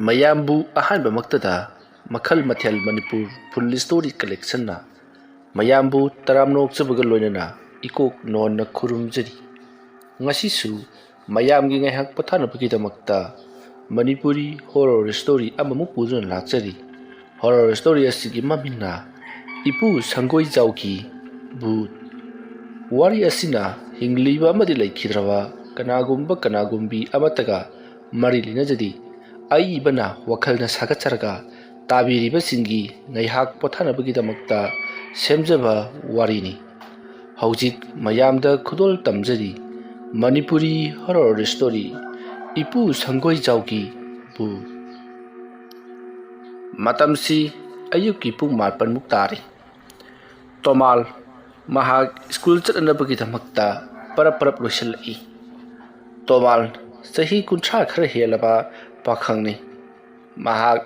ꯃꯌꯥꯝꯕꯨ ꯑꯍꯥꯟꯕꯃꯛꯇꯗ ꯃꯈꯜ ꯃꯊꯦꯜ ꯃꯅꯤꯄꯨꯔ ꯐꯨꯜ ꯁ꯭ꯇꯣꯔꯤ ꯀꯂꯦꯛꯁꯟꯅ ꯃꯌꯥꯝꯕꯨ ꯇꯔꯥꯝꯅꯣꯛꯆꯕꯒ ꯂꯣꯏꯅꯅ ꯏꯀꯣꯛ ꯅꯣꯟꯅ ꯈꯨꯔꯨꯝꯖꯔꯤ꯫ ꯉꯁꯤꯁꯨ ꯃꯌꯥꯝꯒꯤ ꯉꯥꯏꯍꯥꯛ ꯄꯣꯊꯥꯅꯕꯒꯤꯗꯃꯛꯇ ꯃꯅꯤꯄꯨꯔꯤ ꯍꯣꯔꯔ ꯁ꯭ꯇꯣꯔꯤ ꯑꯃꯃꯨꯛ ꯄꯨꯗꯨꯅ ꯂꯥꯛꯆꯔꯤ꯫ ꯍꯣꯔꯔ ꯁ꯭ꯇꯣꯔꯤ ꯑꯁꯤꯒꯤ ꯃꯃꯤꯡꯅ ꯏꯄꯨ ꯁꯪꯒꯣꯏꯖꯥꯎꯒꯤ ꯚꯨꯠ꯫ ꯋꯥꯔꯤ ꯑꯁꯤꯅ ꯍꯤꯡꯂꯤꯕ ꯑꯃꯗꯤ ꯂꯩꯈꯤꯗ꯭ꯔꯕ ꯀꯅꯥꯒꯨꯝꯕꯤ ꯑꯃꯠꯇꯒ ꯃꯔꯤ ꯂꯩꯅꯖꯗꯦ꯫ ꯑꯏꯕꯅ ꯋꯥꯈꯜꯅ ꯁꯥꯒꯠꯆꯔꯒ ꯇꯥꯕꯤꯔꯤꯕꯁꯤꯡꯒꯤ ꯉꯥꯏꯍꯥꯛ ꯄꯣꯊꯥꯅꯕꯒꯤꯗꯃꯛꯇ ꯁꯦꯝꯖꯕ ꯋꯥꯔꯤꯅꯤ꯫ ꯍꯧꯖꯤꯛ ꯃꯌꯥꯝꯗ ꯈꯨꯗꯣꯜ ꯇꯝꯖꯔꯤ ꯃꯅꯤꯄꯨꯔꯤ ꯍꯣꯔꯔ ꯁ꯭ꯇꯣꯔꯤ ꯏꯄꯨ ꯁꯪꯒꯣꯏꯖꯥꯎꯒꯤ ꯚꯨꯠ꯫ ꯃꯇꯝꯁꯤ ꯑꯌꯨꯛꯀꯤ ꯄꯨꯡ 4 ꯇꯥꯔꯤ꯫ ꯇꯣꯃꯥꯜ ꯃꯍꯥꯛ ꯁ꯭ꯀꯨꯜ ꯆꯠꯅꯕꯒꯤꯗꯃꯛꯇ ꯄꯔꯞ ꯂꯣꯏꯁꯤꯜꯂꯛꯏ꯫ ꯇꯣꯃꯥꯜ ꯆꯍꯤ 30 ꯈꯔ ꯍꯦꯜꯂꯕ ꯄꯥꯈꯪꯅꯤ꯫ ꯃꯍꯥꯛ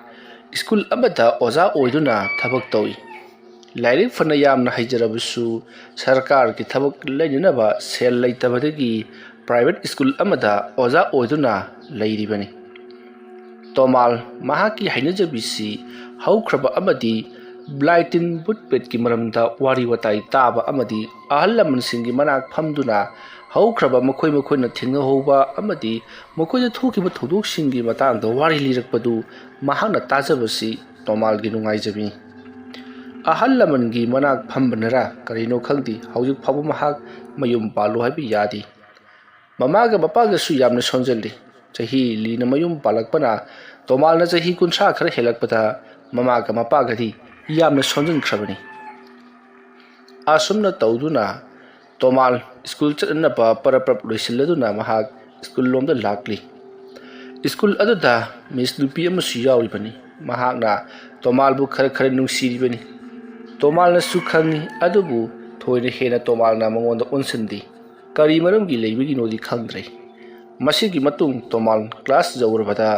ꯁ꯭ꯀꯨꯜ ꯑꯃꯗ ꯑꯣꯖꯥ ꯑꯣꯏꯗꯨꯅ ꯊꯕꯛ ꯇꯧꯏ꯫ ꯂꯥꯏꯔꯤꯛ ꯐꯅ ꯌꯥꯝꯅ ꯍꯩꯖꯔꯕꯁꯨ ꯁꯔꯀꯥꯔꯒꯤ ꯊꯕꯛ ꯂꯩꯅꯅꯕ ꯁꯦꯜ ꯂꯩꯇꯕꯗꯒꯤ ꯄ꯭ꯔꯥꯏꯚꯦꯠ ꯁ꯭ꯀꯨꯜ ꯑꯃꯗ ꯑꯣꯖꯥ ꯑꯣꯏꯗꯨꯅ ꯂꯩꯔꯤꯕꯅꯤ꯫ ꯇꯣꯃꯥꯜ ꯃꯍꯥꯛꯀꯤ ꯍꯩꯅꯖꯕꯤꯁꯤ ꯍꯧꯈ꯭ꯔꯕ ꯑꯃꯗꯤ ꯕ꯭ꯂꯥꯏ ꯇꯤꯟ ꯚꯨꯠ ꯄ꯭ꯔꯦꯠꯀꯤ ꯃꯔꯝꯗ ꯋꯥꯔꯤ ꯋꯥꯇꯥꯏ ꯇꯥꯕ ꯑꯃꯗꯤ ꯑꯍꯜ ꯂꯃꯟꯁꯤꯡꯒꯤ ꯃꯅꯥꯛ ꯐꯝꯗꯨꯅ ꯍꯧꯈ꯭ꯔꯕ ꯃꯈꯣꯏꯅ ꯊꯦꯡꯅꯍꯧꯕ ꯑꯃꯗꯤ ꯃꯈꯣꯏꯗ ꯊꯣꯛꯈꯤꯕ ꯊꯧꯗꯣꯛꯁꯤꯡꯒꯤ ꯃꯇꯥꯡꯗ ꯋꯥꯔꯤ ꯂꯤꯔꯛꯄꯗꯨ ꯃꯍꯥꯛꯅ ꯇꯥꯖꯕꯁꯤ ꯇꯣꯃꯥꯜꯒꯤ ꯅꯨꯡꯉꯥꯏꯖꯕꯤꯅꯤ꯫ ꯑꯍꯜ ꯂꯃꯟꯒꯤ ꯃꯅꯥꯛ ꯐꯝꯕꯅꯔꯥ ꯀꯔꯤꯅꯣ ꯈꯪꯗꯦ ꯍꯧꯖꯤꯛ ꯐꯥꯎꯕ ꯃꯍꯥꯛ ꯃꯌꯨꯝ ꯄꯥꯜꯂꯨ ꯍꯥꯏꯕ ꯌꯥꯗꯦ꯫ ꯃꯃꯥꯒ ꯃꯄꯥꯒꯁꯨ ꯌꯥꯝꯅ ꯁꯣꯟꯖꯜꯂꯤ꯫ ꯆꯍꯤ ꯂꯤꯅ ꯃꯌꯨꯝ ꯄꯥꯜꯂꯛꯄꯅ ꯇꯣꯃꯥꯜꯅ ꯆꯍꯤ 30 ꯈꯔ ꯍꯦꯜꯂꯛꯄꯗ ꯃꯃꯥꯒ ꯃꯄꯥꯒꯗꯤ ꯌꯥꯝꯅ ꯁꯣꯟꯖꯟꯈ꯭ꯔꯕꯅꯤ꯫ ꯑꯁꯨꯝꯅ ꯇꯧꯗꯨꯅ ꯇꯣꯃꯥꯜ ꯁ꯭ꯀꯨꯜ ꯆꯠꯅꯅꯕ ꯄꯔꯞ ꯂꯣꯏꯁꯤꯜꯂꯗꯨꯅ ꯃꯍꯥꯛ ꯁ꯭ꯀꯨꯜ ꯂꯣꯝꯗ ꯂꯥꯛꯂꯤ꯫ ꯁ꯭ꯀꯨꯜ ꯑꯗꯨꯗ ꯃꯤꯁ ꯅꯨꯄꯤ ꯑꯃꯁꯨ ꯌꯥꯎꯔꯤꯕꯅꯤ꯫ ꯃꯍꯥꯛꯅ ꯇꯣꯃꯥꯜꯕꯨ ꯈꯔ ꯅꯨꯡꯁꯤꯔꯤꯕꯅꯤ꯫ ꯇꯣꯃꯥꯜꯅꯁꯨ ꯈꯪꯏ, ꯑꯗꯨꯕꯨ ꯊꯣꯏꯅ ꯍꯦꯟꯅ ꯇꯣꯃꯥꯜꯅ ꯃꯉꯣꯟꯗ ꯑꯣꯟꯁꯤꯟꯗꯦ꯫ ꯀꯔꯤ ꯃꯔꯝꯒꯤ ꯂꯩꯕꯒꯤꯅꯣꯗꯤ ꯈꯪꯗ꯭ꯔꯦ꯫ ꯃꯁꯤꯒꯤ ꯃꯇꯨꯡ ꯇꯣꯃꯥꯜ ꯀ꯭ꯂꯥꯁ ꯌꯧꯔꯕꯗ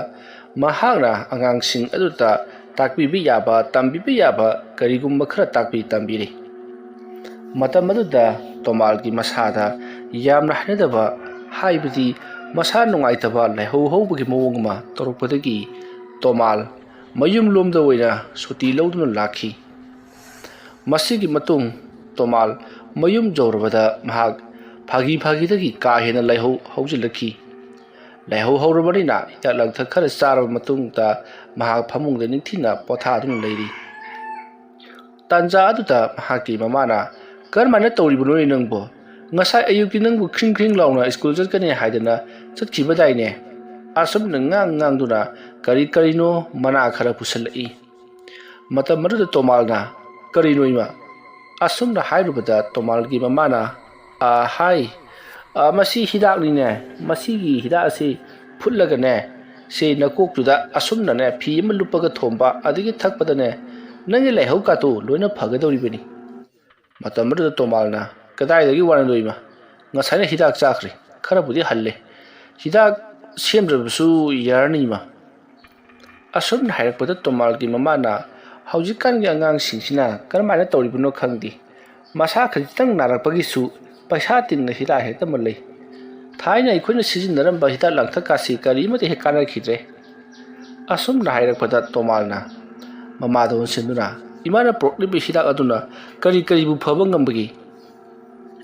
ꯃꯍꯥꯛꯅ ꯑꯉꯥꯡꯁꯤꯡ ꯑꯗꯨꯗ ꯇꯥꯛꯄꯤꯕ ꯌꯥꯕ ꯇꯝꯕꯤꯕ ꯌꯥꯕ ꯀꯔꯤꯒꯨꯝꯕ ꯈꯔ ꯇꯝꯕꯤꯔꯤ꯫ ꯃꯇꯝ ꯑꯗꯨꯗ ꯇꯣꯃꯥꯜꯒꯤ ꯃꯁꯥꯗ ꯌꯥꯝꯅ ꯍꯩꯅꯗꯕ ꯍꯥꯏꯕꯗꯤ ꯃꯁꯥ ꯅꯨꯡꯉꯥꯏꯇꯕ ꯂꯥꯏꯍꯧ ꯍꯧꯕꯒꯤ ꯃꯑꯣꯡ ꯑꯃ ꯇꯧꯔꯛꯄꯗꯒꯤ ꯇꯣꯃꯥꯜ ꯃꯌꯨꯝ ꯂꯣꯝꯗ ꯑꯣꯏꯅ ꯁꯨꯇꯤ ꯂꯧꯗꯨꯅ ꯂꯥꯛꯈꯤ꯫ ꯃꯁꯤꯒꯤ ꯃꯇꯨꯡ ꯇꯣꯃꯥꯜ ꯃꯌꯨꯝ ꯌꯧꯔꯕꯗ ꯃꯍꯥꯛ ꯐꯥꯒꯤꯗꯒꯤ ꯀꯥ ꯍꯦꯟꯅ ꯂꯥꯏꯍꯧ ꯍꯧꯖꯤꯜꯂꯛꯈꯤ꯫ ꯂꯥꯏꯍꯧ ꯍꯧꯔꯕꯅꯤꯅ ꯍꯤꯗꯥꯛ ꯂꯥꯡꯊꯛ ꯈꯔ ꯆꯥꯔꯕ ꯃꯇꯨꯡꯗ ꯃꯍꯥꯛ ꯐꯃꯨꯡꯗ ꯅꯤꯡꯊꯤꯅ ꯄꯣꯊꯥꯗꯨꯅ ꯂꯩꯔꯤ꯫ ꯇꯥꯟꯖꯥ ꯑꯗꯨꯗ ꯃꯍꯥꯛꯀꯤ ꯃꯃꯥꯅ "ꯀꯔꯝꯍꯥꯏꯅ ꯇꯧꯔꯤꯕꯅꯣꯅꯦ ꯅꯪꯕꯣ? ꯉꯁꯥꯏ ꯑꯌꯨꯛꯇꯤ ꯅꯪꯕꯨ ꯈ꯭ꯔꯤꯡ ꯂꯥꯎꯅ ꯁ꯭ꯀꯨꯜ ꯆꯠꯀꯅꯤ ꯍꯥꯏꯗꯅ ꯆꯠꯈꯤꯕꯗꯥꯏꯅꯦ?" ꯑꯁꯨꯝꯅ ꯉꯥꯡꯗꯨꯅ ꯀꯔꯤꯅꯣ ꯃꯅꯥ ꯈꯔ ꯄꯨꯁꯜꯂꯛꯏ꯫ ꯃꯇꯝ ꯑꯗꯨꯗ ꯇꯣꯃꯥꯜꯅ "ꯀꯔꯤꯅꯣ ꯏꯃꯥ?" ꯑꯁꯨꯝꯅ ꯍꯥꯏꯔꯨꯕꯗ ꯇꯣꯃꯥꯜꯒꯤ ꯃꯃꯥꯅ "ꯍꯥꯏ, ꯃꯁꯤ ꯍꯤꯗꯥꯛꯅꯤꯅꯦ꯫ ꯃꯁꯤꯒꯤ ꯍꯤꯗꯥꯛ ꯑꯁꯤ ꯐꯨꯠꯂꯒꯅꯦ ꯁꯤ ꯅꯀꯣꯛꯇꯨꯗ ꯑꯁꯨꯝꯅꯅꯦ ꯐꯤ ꯑꯃ ꯂꯨꯞꯄꯒ ꯊꯣꯝꯕ, ꯑꯗꯒꯤ ꯊꯛꯄꯗꯅꯦ ꯅꯪꯒꯤ ꯂꯥꯏꯍꯧ ꯀꯥꯇꯨ ꯂꯣꯏꯅ ꯐꯒꯗꯧꯔꯤꯕꯅꯤ." ꯃꯇꯝ ꯑꯗꯨꯗ ꯇꯣꯃꯥꯜꯅ "ꯀꯗꯥꯏꯗꯒꯤ ꯋꯥꯅꯣ ꯏꯃꯥ? ꯉꯁꯥꯏꯅ ꯍꯤꯗꯥꯛ ꯆꯥꯈ꯭ꯔꯦ, ꯈꯔꯕꯨꯗꯤ ꯍꯜꯂꯦ. ꯍꯤꯗꯥꯛ ꯁꯦꯝꯗ꯭ꯔꯕꯁꯨ ꯌꯥꯔꯅꯤ ꯏꯃꯥ." ꯑꯁꯨꯝꯅ ꯍꯥꯏꯔꯛꯄꯗ ꯇꯣꯃꯥꯜꯒꯤ ꯃꯃꯥꯅ "ꯍꯧꯖꯤꯛꯀꯥꯟꯒꯤ ꯑꯉꯥꯡꯁꯤꯡꯁꯤꯅ ꯀꯔꯝꯍꯥꯏꯅ ꯇꯧꯔꯤꯕꯅꯣ ꯈꯪꯗꯦ. ꯃꯁꯥ ꯈꯖꯤꯛꯇꯪ ꯅꯥꯔꯛꯄꯒꯤꯁꯨ ꯄꯩꯁꯥ ꯇꯤꯡꯅ ꯍꯤꯗꯥꯛ ꯍꯦꯛꯇ ꯃꯜꯂꯩ. ꯊꯥꯏꯅ ꯑꯩꯈꯣꯏꯅ ꯁꯤꯖꯤꯟꯅꯔꯝꯕ ꯍꯤꯗꯥꯛ ꯂꯥꯡꯊꯛꯀꯥꯁꯤ ꯀꯔꯤꯃꯠꯇ ꯍꯦꯛ ꯀꯥꯟꯅꯈꯤꯗ꯭ꯔꯦ." ꯑꯁꯨꯝꯅ ꯍꯥꯏꯔꯛꯄꯗ ꯇꯣꯃꯥꯜꯅ ꯃꯃꯥꯗ ꯑꯣꯟꯁꯤꯟꯗꯨꯅ "ꯏꯃꯥꯅ ꯄꯨꯔꯛꯂꯤꯕ ꯍꯤꯗꯥꯛ ꯑꯗꯨꯅ ꯀꯔꯤꯕꯨ ꯐꯕ ꯉꯝꯕꯒꯦ?"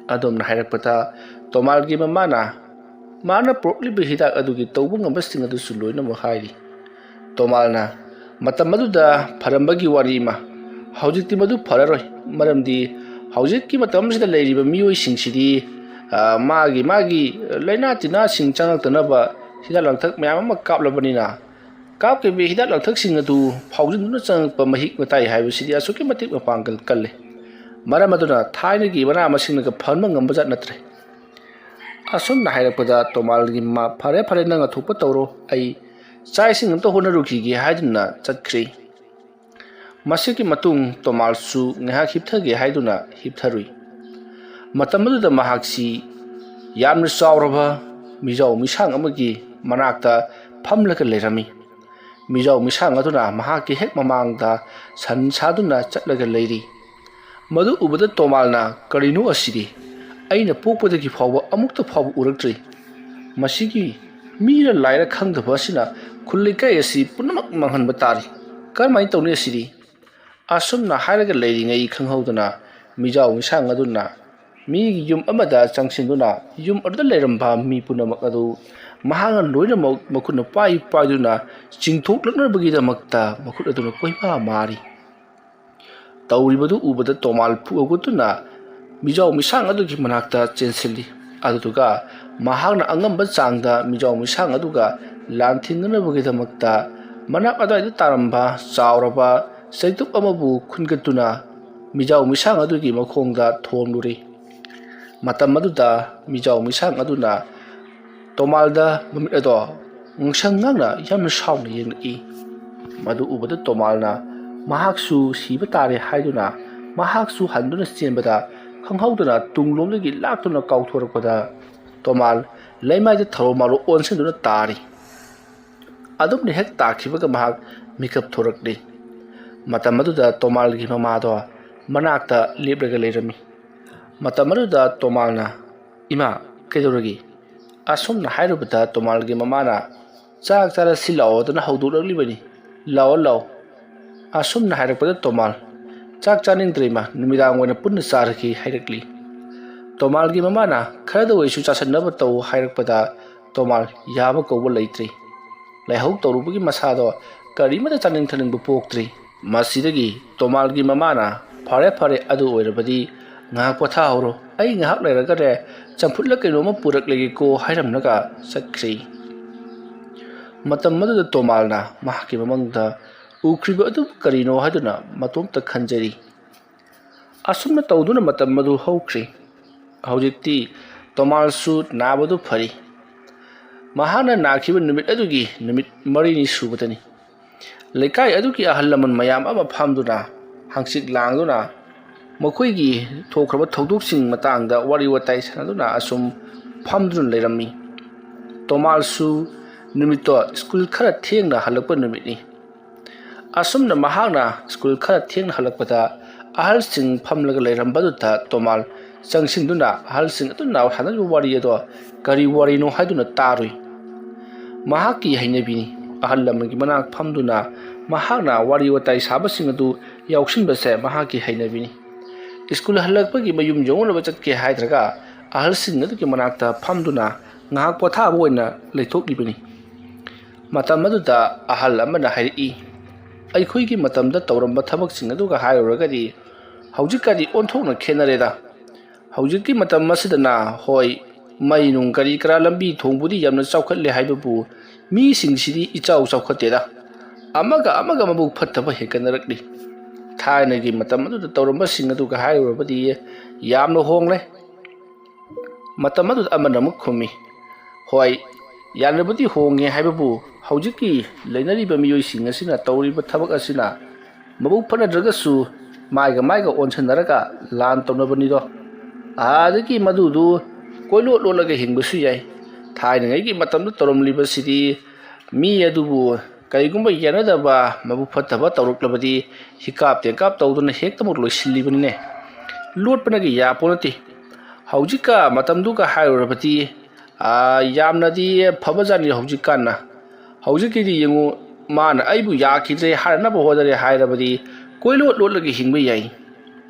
ꯑꯗꯣꯝꯅ ꯍꯥꯏꯔꯛꯄꯗ ꯇꯣꯃꯥꯜꯒꯤ ꯃꯥꯅ ꯄꯨꯔꯛꯂꯤꯕ ꯍꯤꯗꯥꯛ ꯑꯗꯨꯒꯤ ꯇꯧꯕ ꯉꯝꯕꯁꯤꯡ ꯑꯗꯨꯁꯨ ꯂꯣꯏꯅꯃꯛ ꯍꯥꯏꯔꯤ꯫ ꯇꯣꯃꯥꯜꯅ "ꯃꯇꯝ ꯑꯗꯨꯗ ꯐꯔꯝꯕꯒꯤ ꯋꯥꯔꯤ ꯏꯃꯥ. ꯍꯧꯖꯤꯛꯇꯤ ꯃꯗꯨ ꯐꯔꯔꯣꯏ. ꯃꯔꯝꯗꯤ ꯍꯧꯖꯤꯛꯀꯤ ꯃꯇꯝꯁꯤꯗ ꯂꯩꯔꯤꯕ ꯃꯤꯑꯣꯏꯁꯤꯡꯁꯤꯗꯤ ꯃꯥꯒꯤ ꯂꯥꯏꯅꯥ ꯇꯤꯟꯅꯥꯁꯤꯡ ꯆꯪꯉꯛꯇꯅꯕ ꯍꯤꯗꯥꯛ ꯂꯥꯡꯊꯛ ꯃꯌꯥꯝ ꯑꯃ ꯀꯥꯞꯂꯕꯅꯤꯅ ꯀꯥꯞꯈꯤꯕ ꯍꯤꯗꯥꯛ ꯂꯥꯡꯊꯛꯁꯤꯡ ꯑꯗꯨ ꯐꯥꯎꯖꯤꯟꯗꯨꯅ ꯆꯪꯉꯛꯄ ꯃꯍꯤꯛ ꯃꯇꯥꯏ ꯍꯥꯏꯕꯁꯤꯗꯤ ꯑꯁꯨꯛꯀꯤ ꯃꯇꯤꯛ ꯃꯄꯥꯡꯒꯜ ꯀꯜꯂꯤ. ꯃꯔꯝ ꯑꯗꯨꯅ ꯊꯥꯏꯅꯒꯤ ꯃꯅꯥ ꯃꯁꯤꯡꯅꯒ ꯐꯍꯟꯕ ꯉꯝꯕꯖꯥꯠ ꯅꯠꯇ꯭ꯔꯦ." ꯑꯁꯨꯝꯅ ꯍꯥꯏꯔꯛꯄꯗ ꯇꯣꯃꯥꯜꯒꯤ ꯃꯃꯥ "ꯐꯔꯦ ꯅꯪ ꯑꯊꯣꯛꯄ ꯇꯧꯔꯣ. ꯑꯩ ꯆꯥꯛ ꯏꯁꯤꯡ ꯑꯝꯇ ꯍꯣꯠꯅꯔꯨꯈꯤꯒꯦ" ꯍꯥꯏꯗꯨꯅ ꯆꯠꯈ꯭ꯔꯤ꯫ ꯃꯁꯤꯒꯤ ꯃꯇꯨꯡ ꯇꯣꯃꯥꯜꯁꯨ ꯉꯥꯏꯍꯥꯛ ꯍꯤꯞꯊꯒꯦ ꯍꯥꯏꯗꯨꯅ ꯍꯤꯞꯊꯔꯨꯏ꯫ ꯃꯇꯝ ꯑꯗꯨꯗ ꯃꯍꯥꯛꯁꯤ ꯌꯥꯝꯅ ꯆꯥꯎꯔꯕ ꯃꯤꯖꯥꯎ ꯃꯤꯁꯥꯡ ꯑꯃꯒꯤ ꯃꯅꯥꯛꯇ ꯐꯝꯂꯒ ꯂꯩꯔꯝꯃꯤ꯫ ꯃꯤꯖꯥꯎ ꯃꯤꯁꯥꯡ ꯑꯗꯨꯅ ꯃꯍꯥꯛꯀꯤ ꯍꯦꯛ ꯃꯃꯥꯡꯗ ꯁꯟ ꯁꯥꯗꯨꯅ ꯆꯠꯂꯒ ꯂꯩꯔꯤ꯫ ꯃꯗꯨ ꯎꯕꯗ ꯇꯣꯃꯥꯜꯅ "ꯀꯔꯤꯅꯣ ꯑꯁꯤꯗꯤ? ꯑꯩꯅ ꯄꯣꯛꯄꯗꯒꯤ ꯐꯥꯎꯕ ꯑꯃꯨꯛꯇ ꯐꯥꯎꯕ ꯎꯔꯛꯇ꯭ꯔꯤ. ꯃꯁꯤꯒꯤ ꯃꯤꯔ ꯂꯥꯏꯔ ꯈꯪꯗꯕ ꯑꯁꯤꯅ ꯈꯨꯜꯂꯩꯀꯥꯏ ꯑꯁꯤ ꯄꯨꯝꯅꯃꯛ ꯃꯥꯡꯍꯟꯕ ꯇꯥꯔꯤ ꯀꯔꯝꯍꯥꯏꯅ ꯇꯧꯅꯤ ꯑꯁꯤꯗꯤ ꯑꯁꯨꯝꯅ ꯍꯥꯏꯔꯒ ꯂꯩꯔꯤꯉꯩ ꯈꯪꯍꯧꯗꯅ ꯃꯤꯖꯥꯎ ꯃꯤꯁꯥꯡ ꯑꯗꯨꯅ ꯃꯤꯒꯤ ꯌꯨꯝ ꯑꯃꯗ ꯆꯪꯁꯤꯟꯗꯨꯅ ꯌꯨꯝ ꯑꯗꯨꯗ ꯂꯩꯔꯝꯕ ꯃꯤ ꯄꯨꯝꯅꯃꯛ ꯑꯗꯨ ꯃꯍꯥꯛꯅ ꯂꯣꯏꯅꯃꯛ ꯃꯈꯨꯠꯅ ꯄꯥꯏꯗꯨꯅ ꯆꯤꯡꯊꯣꯛꯂꯛꯅꯕꯒꯤꯗꯃꯛꯇ ꯃꯈꯨꯠ ꯑꯗꯨꯅ ꯀꯣꯏꯃꯥ ꯃꯥꯔꯤ ꯇꯧꯔꯤꯕꯗꯨ ꯎꯕꯗ ꯇꯣꯃꯥꯜ ꯐꯨꯒꯠꯇꯨꯅ ꯃꯤꯖꯥꯎ ꯃꯤꯁꯥꯡ ꯑꯗꯨꯒꯤ ꯃꯅꯥꯛꯇ ꯆꯦꯟꯁꯤꯜꯂꯤ ꯑꯗꯨꯗꯨꯒ ꯃꯍꯥꯛꯅ ꯑꯉꯝꯕ ꯆꯥꯡꯗ ꯃꯤꯖꯥꯎ ꯃꯤꯁꯥꯡ ꯑꯗꯨꯒ ꯂꯥꯟꯊꯦꯡꯅꯅꯕꯒꯤꯗꯃꯛꯇ ꯃꯅꯥꯛ ꯑꯗꯨꯋꯥꯏꯗ ꯇꯥꯔꯝꯕ ꯆꯥꯎꯔꯕ ꯆꯩꯇꯨꯞ ꯑꯃꯕꯨ ꯈꯨꯟꯒꯠꯇꯨꯅ ꯃꯤꯖꯥꯎ ꯃꯤꯁꯥꯡ ꯑꯗꯨꯒꯤ ꯃꯈꯣꯡꯗ ꯊꯣꯝꯂꯨꯔꯤ ꯃꯇꯝ ꯑꯗꯨꯗ ꯃꯤꯖꯥꯎ ꯃꯤꯁꯥꯡ ꯑꯗꯨꯅ ꯇꯣꯃꯥꯜꯗ ꯃꯃꯤꯠ ꯑꯗꯣ ꯉꯪꯁꯪ ꯉꯥꯡꯅ ꯌꯥꯝꯅ ꯁꯥꯎꯅ ꯌꯦꯡꯂꯛꯏ ꯃꯗꯨ ꯎꯕꯗ ꯇꯣꯃꯥꯜꯅ ꯃꯍꯥꯛꯁꯨ ꯁꯤꯕ ꯇꯥꯔꯦ ꯍꯥꯏꯗꯨꯅ ꯃꯍꯥꯛꯁꯨ ꯍꯟꯗꯨꯅ ꯆꯦꯟꯕꯗ ꯈꯪꯍꯧꯗꯅ ꯇꯨꯡꯂꯣꯝꯗꯒꯤ ꯂꯥꯛꯇꯨꯅ ꯀꯥꯎꯊꯣꯔꯛꯄꯗ ꯇꯣꯃꯥꯜ ꯂꯩꯃꯥꯏꯗ ꯊꯔꯣ ꯃꯥꯔꯣ ꯑꯣꯟꯁꯤꯟꯗꯨꯅ ꯇꯥꯔꯤ ꯑꯗꯨꯝꯅ ꯍꯦꯛ ꯇꯥꯈꯤꯕꯒ ꯃꯍꯥꯛ ꯃꯤꯀꯞ ꯊꯣꯔꯛꯂꯤ ꯃꯇꯝ ꯑꯗꯨꯗ ꯇꯣꯃꯥꯜꯒꯤ ꯃꯃꯥꯗꯣ ꯃꯅꯥꯛꯇ ꯂꯦꯞꯂꯒ ꯂꯩꯔꯝꯃꯤ ꯃꯇꯝ ꯑꯗꯨꯗ ꯇꯣꯃꯥꯜꯅ ꯏꯃꯥ ꯀꯩꯗꯧꯔꯒꯦ ꯑꯁꯨꯝꯅ ꯍꯥꯏꯔꯨꯕꯗ ꯇꯣꯃꯥꯜꯒꯤ ꯃꯃꯥꯅ ꯆꯥꯛ ꯆꯥꯔꯁꯤ ꯂꯥꯛꯑꯣꯗꯅ ꯍꯧꯗꯣꯛꯂꯛꯂꯤꯕꯅꯤ ꯂꯥꯛꯑꯣ ꯂꯥꯛꯑꯣ ꯑꯁꯨꯝꯅ ꯍꯥꯏꯔꯛꯄꯗ ꯇꯣꯃꯥꯜ ꯆꯥꯛ ꯆꯥꯅꯤꯡꯗ꯭ꯔꯦ ꯏꯃꯥ ꯅꯨꯃꯤꯗꯥꯡ ꯑꯣꯏꯅ ꯄꯨꯟꯅ ꯆꯥꯔꯒꯦ ꯍꯥꯏꯔꯛꯂꯤ ꯇꯣꯃꯥꯜꯒꯤ ꯃꯃꯥꯅ ꯈꯔꯗ ꯑꯣꯏꯁꯨ ꯆꯥꯁꯟꯅꯕ ꯇꯧ ꯍꯥꯏꯔꯛꯄꯗ ꯇꯣꯃꯥꯜ ꯌꯥꯕ ꯀꯧꯕ ꯂꯩꯇ꯭ꯔꯤ ꯂꯥꯏꯍꯧ ꯇꯧꯔꯨꯕꯒꯤ ꯃꯁꯥꯗꯣ ꯀꯔꯤꯃꯠꯇ ꯆꯥꯅꯤꯡ ꯊꯛꯅꯤꯡꯕ ꯄꯣꯛꯇ꯭ꯔꯤ ꯃꯁꯤꯗꯒꯤ ꯇꯣꯃꯥꯜꯒꯤ ꯃꯃꯥꯅ ꯐꯔꯦ ꯑꯗꯨ ꯑꯣꯏꯔꯕꯗꯤ ꯉꯥꯏꯍꯥꯛ ꯄꯣꯊꯥꯍꯧꯔꯣ ꯑꯩ ꯉꯥꯏꯍꯥꯛ ꯂꯩꯔꯒꯅꯦ ꯆꯝꯐꯨꯠꯂ ꯀꯩꯅꯣꯝꯃ ꯄꯨꯔꯛꯂꯒꯦꯀꯣ ꯍꯥꯏꯔꯝꯂꯒ ꯆꯠꯈ꯭ꯔꯤ ꯃꯇꯝ ꯑꯗꯨꯗ ꯇꯣꯃꯥꯜꯅ ꯃꯍꯥꯛꯀꯤ ꯃꯃꯪꯗ ꯎꯈ꯭ꯔꯤꯕ ꯑꯗꯨ ꯀꯔꯤꯅꯣ ꯍꯥꯏꯗꯨꯅ ꯃꯇꯣꯝꯇ ꯈꯟꯖꯔꯤ ꯑꯁꯨꯝꯅ ꯇꯧꯗꯨꯅ ꯃꯇꯝ ꯑꯗꯨ ꯍꯧꯈ꯭ꯔꯤ ꯍꯧꯖꯤꯛꯇꯤ ꯇꯣꯃꯥꯜꯁꯨ ꯅꯥꯕꯗꯨ ꯐꯔꯤ ꯃꯍꯥꯛꯅ ꯅꯥꯈꯤꯕ ꯅꯨꯃꯤꯠ ꯑꯗꯨꯒꯤ ꯅꯨꯃꯤꯠ 4ꯅꯤ ꯁꯨꯕꯗꯅꯤ ꯂꯩꯀꯥꯏ ꯑꯗꯨꯒꯤ ꯑꯍꯜ ꯂꯃꯟ ꯃꯌꯥꯝ ꯑꯃ ꯐꯝꯗꯨꯅ ꯍꯪꯆꯤꯠ ꯂꯥꯡꯗꯨꯅ ꯃꯈꯣꯏꯒꯤ ꯊꯣꯛꯈ꯭ꯔꯕ ꯊꯧꯗꯣꯛꯁꯤꯡ ꯃꯇꯥꯡꯗ ꯋꯥꯔꯤ ꯋꯥꯇꯥꯏ ꯁꯥꯟꯅꯗꯨꯅ ꯑꯁꯨꯝ ꯐꯝꯗꯨꯅ ꯂꯩꯔꯝꯃꯤ ꯇꯣꯃꯥꯜꯁꯨ ꯅꯨꯃꯤꯠꯇꯣ ꯁ꯭ꯀꯨꯜ ꯈꯔ ꯊꯦꯡꯅ ꯍꯜꯂꯛꯄ ꯅꯨꯃꯤꯠꯅꯤ ꯑꯁꯨꯝꯅ ꯃꯍꯥꯛꯅ ꯁ꯭ꯀꯨꯜ ꯈꯔ ꯊꯦꯡꯅ ꯍꯜꯂꯛꯄꯗ ꯑꯍꯜꯁꯤꯡ ꯐꯝꯂꯒ ꯂꯩꯔꯝꯕꯗꯨꯗ ꯇꯣꯃꯥꯜ ꯆꯪꯁꯤꯟꯗꯨꯅ ꯑꯍꯜꯁꯤꯡ ꯑꯗꯨꯅ ꯁꯥꯟꯅꯔꯤꯕ ꯋꯥꯔꯤ ꯑꯗꯣ ꯀꯔꯤ ꯋꯥꯔꯤꯅꯣ ꯍꯥꯏꯗꯨꯅ ꯇꯥꯔꯨꯏ ꯃꯍꯥꯛꯀꯤ ꯍꯩꯅꯕꯤꯅꯤ ꯑꯍꯜ ꯂꯃꯟꯒꯤ ꯃꯅꯥꯛ ꯐꯝꯗꯨꯅ ꯃꯍꯥꯛꯅ ꯋꯥꯔꯤ ꯋꯥꯇꯥꯏ ꯁꯥꯕꯁꯤꯡ ꯑꯗꯨ ꯌꯥꯎꯁꯤꯟꯕꯁꯦ ꯃꯍꯥꯛꯀꯤ ꯍꯩꯅꯕꯤꯅꯤ ꯁ꯭ꯀꯨꯜ ꯍꯜꯂꯛꯄꯒꯤ ꯃꯌꯨꯝ ꯌꯧꯅꯕ ꯆꯠꯀꯦ ꯍꯥꯏꯗ꯭ꯔꯒ ꯑꯍꯜꯁꯤꯡ ꯑꯗꯨꯒꯤ ꯃꯅꯥꯛꯇ ꯐꯝꯗꯨꯅ ꯉꯥꯏꯍꯥꯛ ꯄꯣꯊꯥꯕ ꯑꯣꯏꯅ ꯂꯩꯊꯣꯛꯂꯤꯕꯅꯤ ꯃꯇꯝ ꯑꯗꯨꯗ ꯑꯍꯜ ꯑꯃꯅ ꯍꯥꯏꯔꯛꯏ ꯑꯩꯈꯣꯏꯒꯤ ꯃꯇꯝꯗ ꯇꯧꯔꯝꯕ ꯊꯕꯛꯁꯤꯡ ꯑꯗꯨꯒ ꯍꯥꯏꯔꯨꯔꯒꯗꯤ ꯍꯧꯖꯤꯛꯀꯗꯤ ꯑꯣꯟꯊꯣꯛꯅ ꯈꯦꯠꯅꯔꯦꯗ ꯍꯧꯖꯤꯛꯀꯤ ꯃꯇꯝ ꯑꯁꯤꯗꯅ ꯍꯣꯏ ꯃꯩ ꯅꯨꯡ ꯀꯔꯤ ꯀꯔꯥ ꯂꯝꯕꯤ ꯊꯣꯡꯕꯨꯗꯤ ꯌꯥꯝꯅ ꯆꯥꯎꯈꯠꯂꯦ ꯍꯥꯏꯕꯕꯨ ꯃꯤꯁꯤꯡꯁꯤꯗꯤ ꯏꯆꯥꯎ ꯆꯥꯎꯈꯠꯇꯦꯗ ꯑꯃꯒ ꯃꯕꯨꯛ ꯐꯠꯇꯕ ꯍꯦꯟꯒꯠꯅꯔꯛꯂꯤ ꯊꯥꯏꯅꯒꯤ ꯃꯇꯝ ꯑꯗꯨꯗ ꯇꯧꯔꯝꯕꯁꯤꯡ ꯑꯗꯨꯒ ꯍꯥꯏꯔꯨꯔꯕꯗꯤ ꯌꯥꯝꯅ ꯍꯣꯡꯂꯦ ꯃꯇꯝ ꯑꯗꯨꯗ ꯑꯃꯅ ꯑꯃꯨꯛ ꯈꯨꯝꯃꯤ ꯍꯣꯏ ꯌꯥꯝꯅꯕꯨꯗꯤ ꯍꯣꯡꯉꯦ ꯍꯥꯏꯕꯕꯨ ꯍꯧꯖꯤꯛꯀꯤ ꯂꯩꯅꯔꯤꯕ ꯃꯤꯑꯣꯏꯁꯤꯡ ꯑꯁꯤꯅ ꯇꯧꯔꯤꯕ ꯊꯕꯛ ꯑꯁꯤꯅ ꯃꯕꯨꯛ ꯐꯠꯅꯗ꯭ꯔꯒꯁꯨ ꯃꯥꯏꯒ ꯑꯣꯟꯁꯟꯅꯔꯒ ꯂꯥꯟ ꯇꯧꯅꯕꯅꯤꯗꯣ ꯑꯗꯒꯤ ꯃꯗꯨꯗꯨ ꯀꯣꯏꯂꯣꯠ ꯂꯣꯠꯂꯒ ꯍꯤꯡꯕꯁꯨ ꯌꯥꯏ ꯊꯥꯏꯅꯉꯩꯒꯤ ꯃꯇꯝꯗ ꯇꯧꯔꯝꯂꯤꯕꯁꯤꯗꯤ ꯃꯤ ꯑꯗꯨꯕꯨ ꯀꯔꯤꯒꯨꯝꯕ ꯌꯥꯅꯗꯕ ꯃꯕꯨꯛ ꯐꯠꯇꯕ ꯇꯧꯔꯛꯂꯕꯗꯤ ꯍꯤꯀꯥꯞ ꯇꯦꯡꯀꯥꯞ ꯇꯧꯗꯨꯅ ꯍꯦꯛꯇꯃꯛ ꯂꯣꯏꯁꯤꯜꯂꯤꯕꯅꯤꯅꯦ ꯂꯣꯠꯄꯅꯒꯤ ꯌꯥꯄꯣ ꯅꯠꯇꯦ ꯍꯧꯖꯤꯛꯀ ꯃꯇꯝꯗꯨꯒ ꯍꯥꯏꯔꯨꯔꯕꯗꯤ ꯌꯥꯝꯅꯗꯤ ꯐꯕꯖꯥꯠꯅꯤ ꯍꯧꯖꯤꯛꯀꯥꯟꯅ ꯍꯧꯖꯤꯛꯀꯤꯗꯤ ꯌꯦꯡꯉꯨ ꯃꯥꯅ ꯑꯩꯕꯨ ꯌꯥꯈꯤꯗ꯭ꯔꯦ ꯍꯥꯏꯔꯅꯕ ꯍꯣꯠꯅꯔꯦ ꯍꯥꯏꯔꯕꯗꯤ ꯀꯣꯏꯂꯣꯠ ꯂꯣꯠꯂꯒ ꯍꯤꯡꯕ ꯌꯥꯏ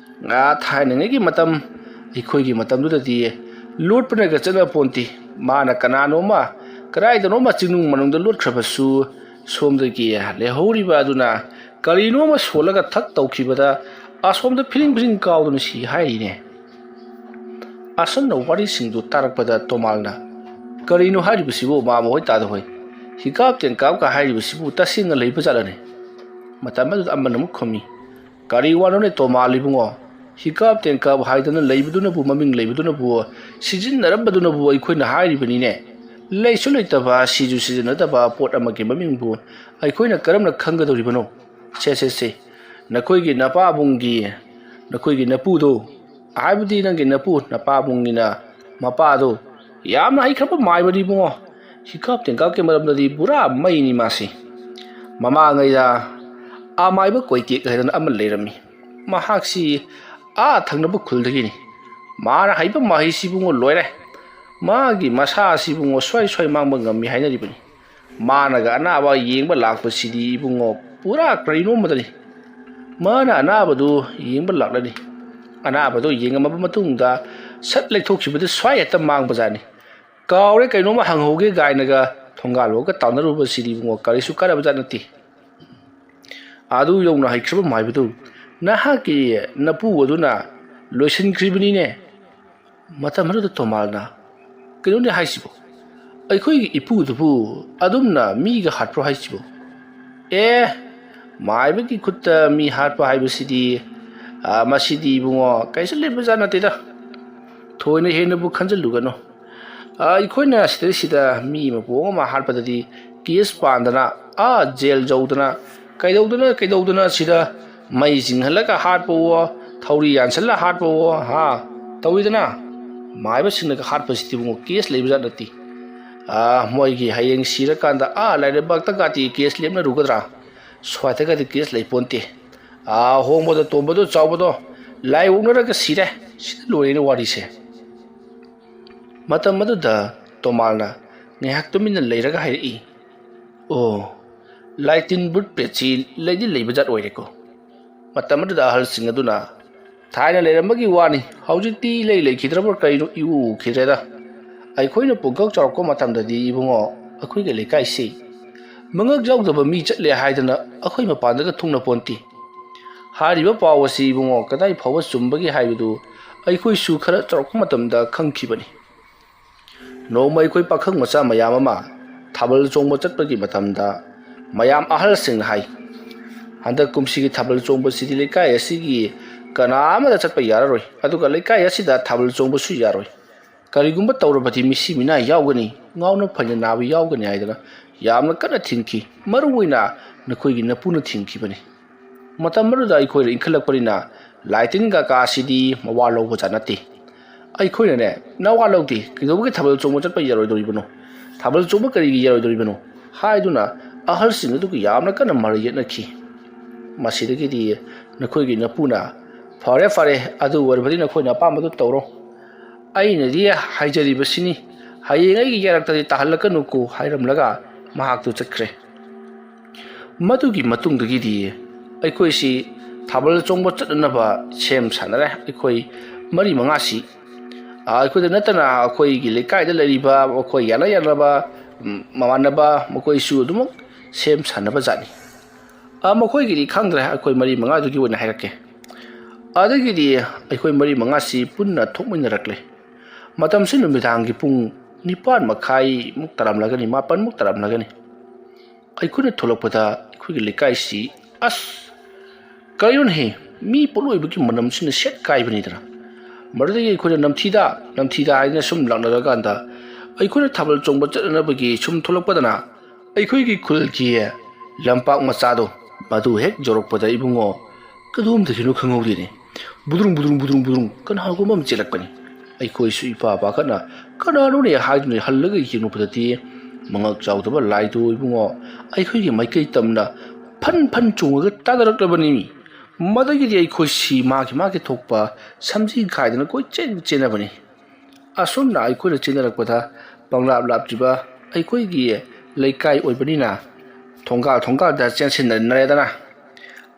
ꯊꯥꯏꯅꯉꯩꯒꯤ ꯃꯇꯝ ꯑꯩꯈꯣꯏꯒꯤ ꯃꯇꯝꯗꯨꯗꯗꯤ ꯂꯣꯠꯄꯅꯒ ꯆꯠꯅꯄꯣꯟꯇꯦ ꯃꯥꯅ ꯀꯅꯥꯅꯣꯃ ꯀꯗꯥꯏꯗꯅꯣꯃ ꯆꯤꯡꯅꯨꯡ ꯃꯅꯨꯡꯗ ꯂꯣꯠꯈ꯭ꯔꯕꯁꯨ ꯁꯣꯝꯗꯒꯤ ꯂꯩꯍꯧꯔꯤꯕ ꯑꯗꯨꯅ ꯀꯔꯤꯅꯣꯃ ꯁꯣꯜꯂꯒ ꯊꯛ ꯇꯧꯈꯤꯕꯗ ꯑꯁꯣꯝꯗ ꯐꯤꯔꯤꯡ ꯀꯥꯎꯗꯨꯅ ꯁꯤ ꯍꯥꯏꯔꯤꯅꯦ ꯑꯁꯨꯝꯅ ꯋꯥꯔꯤꯁꯤꯡꯗꯨ ꯇꯥꯔꯛꯄꯗ ꯇꯣꯃꯥꯜꯅ ꯀꯔꯤꯅꯣ ꯍꯥꯏꯔꯤꯕꯁꯤꯕꯨ ꯃꯥꯃ ꯍꯣꯏ ꯇꯥꯗꯍꯣꯏ ꯍꯤꯀꯥꯞ ꯇꯦꯡꯀꯥꯞꯀ ꯍꯥꯏꯔꯤꯕꯁꯤꯕꯨ ꯇꯁꯦꯡꯅ ꯂꯩꯕ ꯖꯥꯠꯂꯅꯦ ꯃꯇꯝ ꯑꯗꯨꯗ ꯑꯃꯅ ꯑꯃꯨꯛ ꯈꯨꯝꯃꯤ ꯀꯔꯤ ꯋꯥꯅꯣꯅꯦ ꯇꯣꯃꯥꯜ ꯏꯕꯨꯡꯉꯣ ꯍꯤꯀꯥꯞ ꯇꯦꯡꯀꯥꯞ ꯍꯥꯏꯗꯅ ꯂꯩꯕꯗꯨꯅꯕꯨ ꯃꯃꯤꯡ ꯂꯩꯕꯗꯨꯅꯕꯨ ꯁꯤꯖꯤꯟꯅꯔꯝꯕꯗꯨꯅꯕꯨ ꯑꯩꯈꯣꯏꯅ ꯍꯥꯏꯔꯤꯕꯅꯤꯅꯦ ꯂꯩꯁꯨ ꯂꯩꯇꯕ ꯁꯤꯁꯨ ꯁꯤꯖꯤꯟꯅꯗꯕ ꯄꯣꯠ ꯑꯃꯒꯤ ꯃꯃꯤꯡꯕꯨ ꯑꯩꯈꯣꯏꯅ ꯀꯔꯝꯅ ꯈꯪꯒꯗꯧꯔꯤꯕꯅꯣ ꯁꯦ ꯅꯈꯣꯏꯒꯤ ꯅꯈꯣꯏꯒꯤ ꯅꯄꯨꯗꯣ ꯍꯥꯏꯕꯗꯤ ꯅꯪꯒꯤ ꯅꯄꯥꯕꯨꯡꯒꯤꯅ ꯃꯄꯥꯗꯣ ꯌꯥꯝꯅ ꯍꯩꯈ꯭ꯔꯕ ꯃꯥꯏꯕꯅꯤ ꯏꯕꯨꯡꯉꯣ ꯍꯤꯀꯥꯞ ꯇꯦꯡꯀꯥꯞꯀꯤ ꯃꯔꯝꯗꯗꯤ ꯄꯨꯔꯥ ꯃꯩꯅꯤ ꯃꯥꯁꯤ ꯃꯃꯥꯡꯉꯩꯗ ꯑꯃꯥꯏꯕ ꯀꯣꯏꯇꯦꯛ ꯍꯥꯏꯗꯅ ꯑꯃ ꯂꯩꯔꯝꯃꯤ ꯃꯍꯥꯛꯁꯤ ꯊꯪꯅꯕ ꯈꯨꯜꯗꯒꯤꯅꯤ ꯃꯥꯅ ꯍꯩꯕ ꯃꯍꯩꯁꯤꯕꯨꯡꯉꯣ ꯂꯣꯏꯔꯦ ꯃꯥꯒꯤ ꯃꯁꯥꯁꯤꯕꯨꯡꯉꯣ ꯁ꯭ꯋꯥꯏ ꯃꯥꯡꯕ ꯉꯝꯃꯤ ꯍꯥꯏꯅꯔꯤꯕꯅꯤ Managa anaba yengba lakpasidi ibungo pura kainommadani mana anabadu yengba laklani anabadu yengamaba matungda sat leithokkhibada swai heta mangbajani kawre kainoma hanghoge gainaga thongaloga tawnaruba sidi bungo karisu karabajat nati adu yongna haikhriba maibadu nahaki napu aduna loisin kribani ne matamadu tomalna kainone haisibo ꯑꯩꯈꯣꯏꯒꯤ ꯏꯄꯨꯗꯨꯕꯨ ꯑꯗꯨꯝꯅ ꯃꯤꯒ ꯍꯥꯠꯄ꯭ꯔꯣ ꯍꯥꯏꯁꯤꯕꯣ ꯃꯥꯏꯕꯒꯤ ꯈꯨꯠꯇ ꯃꯤ ꯍꯥꯠꯄ ꯍꯥꯏꯕꯁꯤꯗꯤ ꯃꯁꯤꯗꯤ ꯏꯕꯨꯡꯉꯣ ꯀꯩꯁꯨ ꯂꯩꯕꯖꯥꯠ ꯅꯠꯇꯦꯗ ꯊꯣꯏꯅ ꯍꯦꯟꯅꯕꯨ ꯈꯟꯖꯤꯜꯂꯨꯒꯅꯨ ꯑꯩꯈꯣꯏꯅ ꯁꯤꯗ ꯃꯤ ꯃꯄꯣꯡ ꯑꯃ ꯍꯥꯠꯄꯗꯗꯤ ꯀꯦꯁ ꯄꯥꯟꯗꯅ ꯖꯦꯜ ꯌꯧꯗꯅ ꯀꯩꯗꯧꯗꯅ ꯁꯤꯗ ꯃꯩ ꯆꯤꯡꯍꯜꯂꯒ ꯍꯥꯠꯄꯋꯣ ꯊꯧꯔꯤ ꯌꯥꯟꯁꯜꯂ ꯍꯥꯠꯄꯋꯣ ꯇꯧꯋꯤꯗꯅ ꯃꯥꯏꯕꯁꯤꯡꯅꯒ ꯍꯥꯠꯄꯁꯤꯗꯤ ꯏꯕꯨꯡꯉꯣ ꯀꯦꯁ ꯂꯩꯕꯖꯥꯠ ꯅꯠꯇꯦ ꯃꯣꯏꯒꯤ ꯍꯌꯦꯡ ꯁꯤꯔꯀꯥꯟꯗ ꯂꯥꯏꯔꯩꯕꯥꯛꯇꯒꯗꯤ ꯀꯦꯁ ꯂꯦꯞꯅꯔꯨꯒꯗ꯭ꯔꯥ ꯁ꯭ꯋꯥꯏꯗꯒꯗꯤ ꯀꯦꯁ ꯂꯩꯄꯣꯟꯇꯦ ꯍꯣꯡꯕꯗꯣ ꯇꯣꯡꯕꯗꯣ ꯆꯥꯎꯕꯗꯣ ꯂꯥꯏ ꯑꯣꯛꯅꯔꯒ ꯁꯤꯔꯦ ꯁꯤꯗ ꯂꯣꯏꯔꯦꯅ ꯋꯥꯔꯤꯁꯦ ꯃꯇꯝ ꯑꯗꯨꯗ ꯇꯣꯃꯥꯜꯅ ꯉꯥꯏꯍꯥꯛ ꯇꯨꯃꯤꯟꯅ ꯂꯩꯔꯒ ꯍꯥꯏꯔꯛꯏ ꯂꯥꯏ ꯇꯤꯟ ꯕꯨꯠ ꯄ꯭ꯔꯦꯠꯁꯤ ꯂꯩꯗꯤ ꯂꯩꯕꯖꯥꯠ ꯑꯣꯏꯔꯦꯀꯣ ꯃꯇꯝ ꯑꯗꯨꯗ ꯑꯍꯜꯁꯤꯡ ꯑꯗꯨꯅ ꯊꯥꯏꯅ ꯂꯩꯔꯝꯕꯒꯤ ꯋꯥꯅꯤ ꯍꯧꯖꯤꯛꯇꯤ ꯂꯩꯈꯤꯗ꯭ꯔꯕ ꯀꯩꯅꯣ ꯏꯎ ꯎꯈꯤꯗ꯭ꯔꯦꯗ ꯑꯩꯈꯣꯏꯅ ꯄꯨꯡꯀꯛ ꯆꯥꯎꯔꯛꯄ ꯃꯇꯝꯗꯗꯤ ꯏꯕꯨꯡꯉꯣ ꯑꯩꯈꯣꯏꯒꯤ ꯂꯩꯀꯥꯏꯁꯤ ꯃꯉꯛ ꯌꯥꯎꯗꯕ ꯃꯤ ꯆꯠꯂꯦ ꯍꯥꯏꯗꯅ ꯑꯩꯈꯣꯏ ꯃꯄꯥꯟꯗꯒ ꯊꯨꯡꯅ ꯄꯣꯟꯇꯦ ꯍꯥꯏꯔꯤꯕ ꯄꯥꯎ ꯑꯁꯤ ꯏꯕꯨꯡꯉꯣ ꯀꯗꯥꯏ ꯐꯥꯎꯕ ꯆꯨꯝꯕꯒꯦ ꯍꯥꯏꯕꯗꯨ ꯑꯩꯈꯣꯏꯁꯨ ꯈꯔ ꯆꯥꯎꯔꯛꯄ ꯃꯇꯝꯗ ꯈꯪꯈꯤꯕꯅꯤ ꯅꯣꯡꯃ ꯑꯩꯈꯣꯏ ꯄꯥꯈꯪ ꯃꯆꯥ ꯃꯌꯥꯝ ꯑꯃ ꯊꯥꯕꯜ ꯆꯣꯡꯕ ꯆꯠꯄꯒꯤ ꯃꯇꯝꯗ ꯃꯌꯥꯝ ꯑꯍꯜꯁꯤꯡꯅ ꯍꯥꯏ ꯍꯟꯗꯛ ꯀꯨꯝꯁꯤꯒꯤ ꯊꯥꯕꯜ ꯆꯣꯡꯕꯁꯤꯗꯤ ꯂꯩꯀꯥꯏ ꯑꯁꯤꯒꯤ ꯀꯅꯥ ꯑꯃꯗ ꯆꯠꯄ ꯌꯥꯔꯔꯣꯏ ꯑꯗꯨꯒ ꯂꯩꯀꯥꯏ ꯑꯁꯤꯗ ꯊꯥꯕꯜ ꯆꯣꯡꯕꯁꯨ ꯌꯥꯔꯣꯏ ꯀꯔꯤꯒꯨꯝꯕ ꯇꯧꯔꯕꯗꯤ ꯃꯤꯁꯤ ꯃꯤꯅꯥꯏ ꯌꯥꯎꯒꯅꯤ ꯉꯥꯎꯅ ꯐꯩꯅ ꯅꯥꯕ ꯌꯥꯎꯒꯅꯤ ꯍꯥꯏꯗꯅ ꯌꯥꯝꯅ ꯀꯟꯅ ꯊꯤꯡꯈꯤ ꯃꯔꯨꯑꯣꯏꯅ ꯅꯈꯣꯏꯒꯤ ꯅꯄꯨꯅ ꯊꯤꯡꯈꯤꯕꯅꯤ ꯃꯇꯝ ꯑꯗꯨꯗ ꯑꯩꯈꯣꯏꯅ ꯏꯟꯈꯠꯂꯛꯄꯅꯤꯅ ꯂꯥꯏꯇꯤꯟ ꯀꯥꯀꯥꯁꯤꯗꯤ ꯃꯋꯥ ꯂꯧꯕꯖꯥꯠ ꯅꯠꯇꯦ ꯑꯩꯈꯣꯏꯅꯅꯦ ꯅꯋꯥ ꯂꯧꯗꯦ ꯀꯩꯗꯧꯕꯒꯤ ꯊꯥꯕꯜ ꯆꯣꯡꯕ ꯆꯠꯄ ꯌꯥꯔꯣꯏꯗꯣꯔꯤꯕꯅꯣ ꯊꯥꯕꯜ ꯆꯣꯡꯕ ꯀꯔꯤꯒꯤ ꯌꯥꯔꯣꯏꯗꯣꯔꯤꯕꯅꯣ ꯍꯥꯏꯗꯨꯅ ꯑꯍꯜꯁꯤꯡ ꯑꯗꯨꯒ ꯌꯥꯝꯅ ꯀꯟꯅ ꯃꯔꯩ ꯌꯦꯠꯅꯈꯤ ꯃꯁꯤꯗꯒꯤꯗꯤ ꯅꯈꯣꯏꯒꯤ ꯅꯄꯨꯅ ꯐꯔꯦ ꯑꯗꯨ ꯑꯣꯏꯔꯕꯗꯤ ꯅꯈꯣꯏꯅ ꯑꯄꯥꯝꯕꯗꯨ ꯇꯧꯔꯣ ꯑꯩꯅꯗꯤ ꯍꯥꯏꯖꯔꯤꯕꯁꯤꯅꯤ ꯍꯌꯦꯡ ꯑꯩꯒꯤ ꯌꯥꯔꯛꯇꯗꯤ ꯇꯥꯍꯜꯂꯛꯀꯅꯨꯀꯣ ꯍꯥꯏꯔꯝꯂꯒ ꯃꯍꯥꯛꯇꯨ ꯆꯠꯈ꯭ꯔꯦ ꯃꯗꯨꯒꯤ ꯃꯇꯨꯡꯗꯒꯤꯗꯤ ꯑꯩꯈꯣꯏꯁꯤ ꯊꯥꯕꯜ ꯆꯣꯡꯕ ꯆꯠꯅꯅꯕ ꯁꯦꯝ ꯁꯥꯟꯅꯔꯦ ꯑꯩꯈꯣꯏ ꯃꯔꯤ ꯃꯉꯥꯁꯤ ꯑꯩꯈꯣꯏꯗ ꯅꯠꯇꯅ ꯑꯩꯈꯣꯏꯒꯤ ꯂꯩꯀꯥꯏꯗ ꯂꯩꯔꯤꯕ ꯑꯩꯈꯣꯏ ꯌꯥꯅꯕ ꯃꯃꯥꯟꯅꯕ ꯃꯈꯣꯏꯁꯨ ꯑꯗꯨꯃꯛ ꯁꯦꯝ ꯁꯥꯟꯅꯕ ꯖꯥꯠꯅꯤ ꯃꯈꯣꯏꯒꯤꯗꯤ ꯈꯪꯗ꯭ꯔꯦ ꯑꯩꯈꯣꯏ ꯃꯔꯤ ꯃꯉꯥꯗꯨꯒꯤ ꯑꯣꯏꯅ ꯍꯥꯏꯔꯛꯀꯦ ꯑꯗꯒꯤꯗꯤ ꯑꯩꯈꯣꯏ ꯃꯔꯤ ꯃꯉꯥꯁꯤ ꯄꯨꯟꯅ ꯊꯣꯛꯃꯤꯟꯅꯔꯛꯂꯦ ꯃꯇꯝꯁꯤ ꯅꯨꯃꯤꯗꯥꯡꯒꯤ ꯄꯨꯡ 9:30ꯃꯨꯛ ꯇꯥꯔꯝꯂꯒꯅꯤ 8ꯃꯨꯛ ꯇꯥꯔꯝꯂꯒꯅꯤ ꯑꯩꯈꯣꯏꯅ ꯊꯣꯛꯂꯛꯄꯗ ꯑꯩꯈꯣꯏꯒꯤ ꯂꯩꯀꯥꯏꯁꯤ ꯀꯔꯤꯅꯣꯅꯦ ꯃꯤ ꯄꯣꯠꯂꯣꯏꯕꯒꯤ ꯃꯅꯝꯁꯤꯅ ꯁꯦꯠ ꯀꯥꯏꯕꯅꯤꯗꯅ ꯃꯗꯨꯗꯒꯤ ꯑꯩꯈꯣꯏꯅ ꯅꯝꯊꯤꯗ ꯍꯥꯏꯗꯅ ꯁꯨꯝ ꯂꯥꯛꯅꯔꯀꯥꯟꯗ ꯑꯩꯈꯣꯏꯅ ꯊꯥꯕꯜ ꯆꯣꯡꯕ ꯆꯠꯅꯅꯕꯒꯤ ꯁꯨꯝ ꯊꯣꯛꯂꯛꯄꯗꯅ ꯑꯩꯈꯣꯏꯒꯤ ꯈꯨꯜꯒꯤ ꯂꯝꯄꯥꯛ ꯃꯆꯥꯗꯣ ꯃꯗꯨ ꯍꯦꯛ ꯌꯧꯔꯛꯄꯗ ꯏꯕꯨꯡꯉꯣ ꯀꯗꯣꯝꯗꯒꯤꯅꯣ ꯈꯪꯍꯧꯗꯦꯅꯦ ꯕꯨꯗ꯭ꯔꯨꯡ ꯀꯅꯥꯒꯨꯝꯕ ꯑꯃ ꯆꯦꯜꯂꯛꯄꯅꯤ ꯑꯩꯈꯣꯏꯁꯨ ꯏꯄꯥ ꯄꯥꯈꯠꯅ ꯀꯅꯥꯅꯣꯅꯦ ꯍꯥꯏꯗꯨꯅ ꯍꯜꯂꯒ ꯌꯦꯡꯉꯨꯕꯗꯗꯤ ꯃꯉꯛ ꯆꯥꯎꯗꯕ ꯂꯥꯏꯗꯨ ꯏꯕꯨꯡꯉꯣ ꯑꯩꯈꯣꯏꯒꯤ ꯃꯥꯏꯀꯩ ꯇꯝꯅ ꯐꯟ ꯆꯣꯡꯉꯒ ꯇꯥꯟꯅꯔꯛꯂꯕꯅꯤ ꯃꯗꯒꯤꯗꯤ ꯑꯩꯈꯣꯏꯁꯤ ꯃꯥꯒꯤ ꯊꯣꯛꯄ ꯁꯝꯖꯤ ꯈꯥꯏꯗꯅ ꯀꯣꯏꯆꯦꯟ ꯆꯦꯟꯅꯕꯅꯤ ꯑꯁꯨꯝꯅ ꯑꯩꯈꯣꯏꯅ ꯆꯦꯟꯅꯔꯛꯄꯗ ꯄꯪꯂꯥꯞ ꯑꯩꯈꯣꯏꯒꯤ ꯂꯩꯀꯥꯏ ꯑꯣꯏꯕꯅꯤꯅ ꯊꯣꯡꯒꯥꯜꯗ ꯆꯦꯟꯁꯤꯟꯅꯔꯦꯗꯅ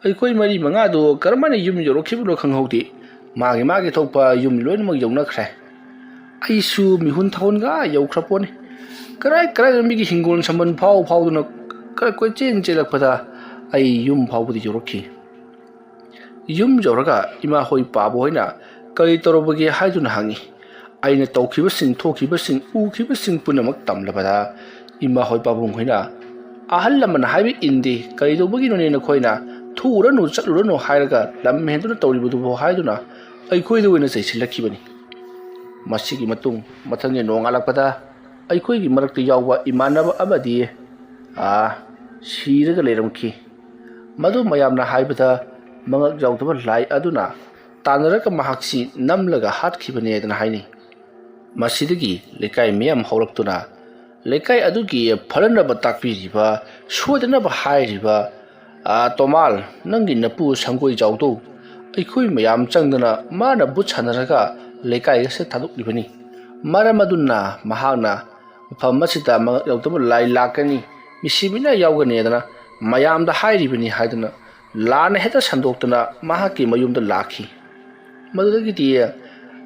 ꯑꯩꯈꯣꯏ ꯃꯔꯤ ꯃꯉꯥꯗꯨ ꯀꯔꯝꯍꯥꯏꯅ ꯌꯨꯝ ꯌꯧꯔꯛꯈꯤꯕꯅꯣ ꯈꯪꯍꯧꯗꯦ ꯃꯥꯒꯤ ꯊꯣꯛꯄ ꯌꯨꯝ ꯂꯣꯏꯅꯃꯛ ꯌꯧꯅꯈ꯭ꯔꯦ ꯑꯩꯁꯨ ꯃꯤꯍꯨꯟ ꯊꯥꯎꯟꯒ ꯌꯧꯈ꯭ꯔꯄꯣꯠꯅꯤ ꯀꯔꯥꯏꯗ ꯃꯤꯒꯤ ꯍꯤꯡꯒꯣꯜ ꯁꯝꯕꯟ ꯐꯥꯎꯗꯨꯅ ꯀꯣꯏꯆꯦꯟ ꯆꯦꯜꯂꯛꯄꯗ ꯑꯩ ꯌꯨꯝ ꯐꯥꯎꯕꯗꯤ ꯌꯧꯔꯛꯈꯤ ꯌꯨꯝ ꯌꯧꯔꯒ ꯏꯃꯥ ꯍꯣꯏ ꯄꯥꯕ ꯍꯣꯏꯅ ꯀꯔꯤ ꯇꯧꯔꯕꯒꯦ ꯍꯥꯏꯗꯨꯅ ꯍꯪꯉꯤ ꯑꯩꯅ ꯇꯧꯈꯤꯕꯁꯤꯡ ꯊꯣꯛꯈꯤꯕꯁꯤꯡ ꯎꯈꯤꯕꯁꯤꯡ ꯄꯨꯝꯅꯃꯛ ꯇꯝꯂꯕꯗ ꯏꯃꯥ ꯍꯣꯏ ꯄꯥꯕꯨꯡ ꯍꯣꯏꯅ ꯑꯍꯜ ꯂꯃꯟ ꯍꯥꯏꯕ ꯏꯟꯗꯦ ꯀꯔꯤꯗꯧꯕꯒꯤꯅꯣꯅꯦ ꯅꯈꯣꯏꯅ ꯊꯨꯔꯅꯨ ꯆꯠꯂꯨꯔꯅꯨ ꯍꯥꯏꯔꯒ ꯂꯝ ꯍꯦꯟꯗꯨꯅ ꯇꯧꯔꯤꯕꯗꯨꯕꯨ ꯍꯥꯏꯗꯨꯅ ꯑꯩꯈꯣꯏꯗ ꯑꯣꯏꯅ ꯆꯩꯁꯤꯜꯂꯛꯈꯤꯕꯅꯤ ꯃꯁꯤꯒꯤ ꯃꯇꯨꯡ ꯃꯊꯪꯒꯤ ꯅꯣꯡꯉꯥꯜꯂꯛꯄꯗ ꯑꯩꯈꯣꯏꯒꯤ ꯃꯔꯛꯇ ꯌꯥꯎꯕ ꯏꯃꯥꯟꯅꯕ ꯑꯃꯗꯤ ꯁꯤꯔꯒ ꯂꯩꯔꯝꯈꯤ ꯃꯗꯨ ꯃꯌꯥꯝꯅ ꯍꯥꯏꯕꯗ ꯃꯉꯛ ꯌꯥꯎꯗꯕ ꯂꯥꯏ ꯑꯗꯨꯅ ꯇꯥꯟꯅꯔꯒ ꯃꯍꯥꯛꯁꯤ ꯅꯝꯂꯒ ꯍꯥꯠꯈꯤꯕꯅꯦ ꯍꯥꯏꯗꯅ ꯍꯥꯏꯅꯩ ꯃꯁꯤꯗꯒꯤ ꯂꯩꯀꯥꯏ ꯃꯤꯌꯥꯝ ꯍꯧꯔꯛꯇꯨꯅ ꯂꯩꯀꯥꯏ ꯑꯗꯨꯒꯤ ꯐꯅꯅꯕ ꯇꯥꯛꯄꯤꯔꯤꯕ ꯁꯣꯏꯗꯅꯕ ꯍꯥꯏꯔꯤꯕ ꯇꯣꯃꯥꯜ ꯅꯪꯒꯤ ꯅꯄꯨ ꯁꯪꯒꯣꯏ ꯖꯥꯎꯗꯣ ꯑꯩꯈꯣꯏ ꯃꯌꯥꯝ ꯆꯪꯗꯅ ꯃꯥꯅ ꯕꯨꯠ ꯁꯥꯟꯅꯔꯒ ꯂꯩꯀꯥꯏ ꯑꯁꯤ ꯊꯥꯗꯣꯛꯂꯤꯕꯅꯤ ꯃꯔꯝ ꯑꯗꯨꯅ ꯃꯍꯥꯛꯅ ꯃꯐꯝ ꯑꯁꯤꯗ ꯃꯉꯛ ꯌꯥꯎꯗꯕ ꯂꯥꯏ ꯂꯥꯛꯀꯅꯤ ꯃꯤꯁꯤꯕꯤꯅ ꯌꯥꯎꯒꯅꯦꯗꯅ ꯃꯌꯥꯝꯗ ꯍꯥꯏꯔꯤꯕꯅꯤ ꯍꯥꯏꯗꯨꯅ ꯂꯥꯟꯅ ꯍꯦꯛꯇ ꯁꯟꯗꯣꯛꯇꯨꯅ ꯃꯍꯥꯛꯀꯤ ꯃꯌꯨꯝꯗ ꯂꯥꯛꯈꯤ꯫ ꯃꯗꯨꯗꯒꯤꯗꯤ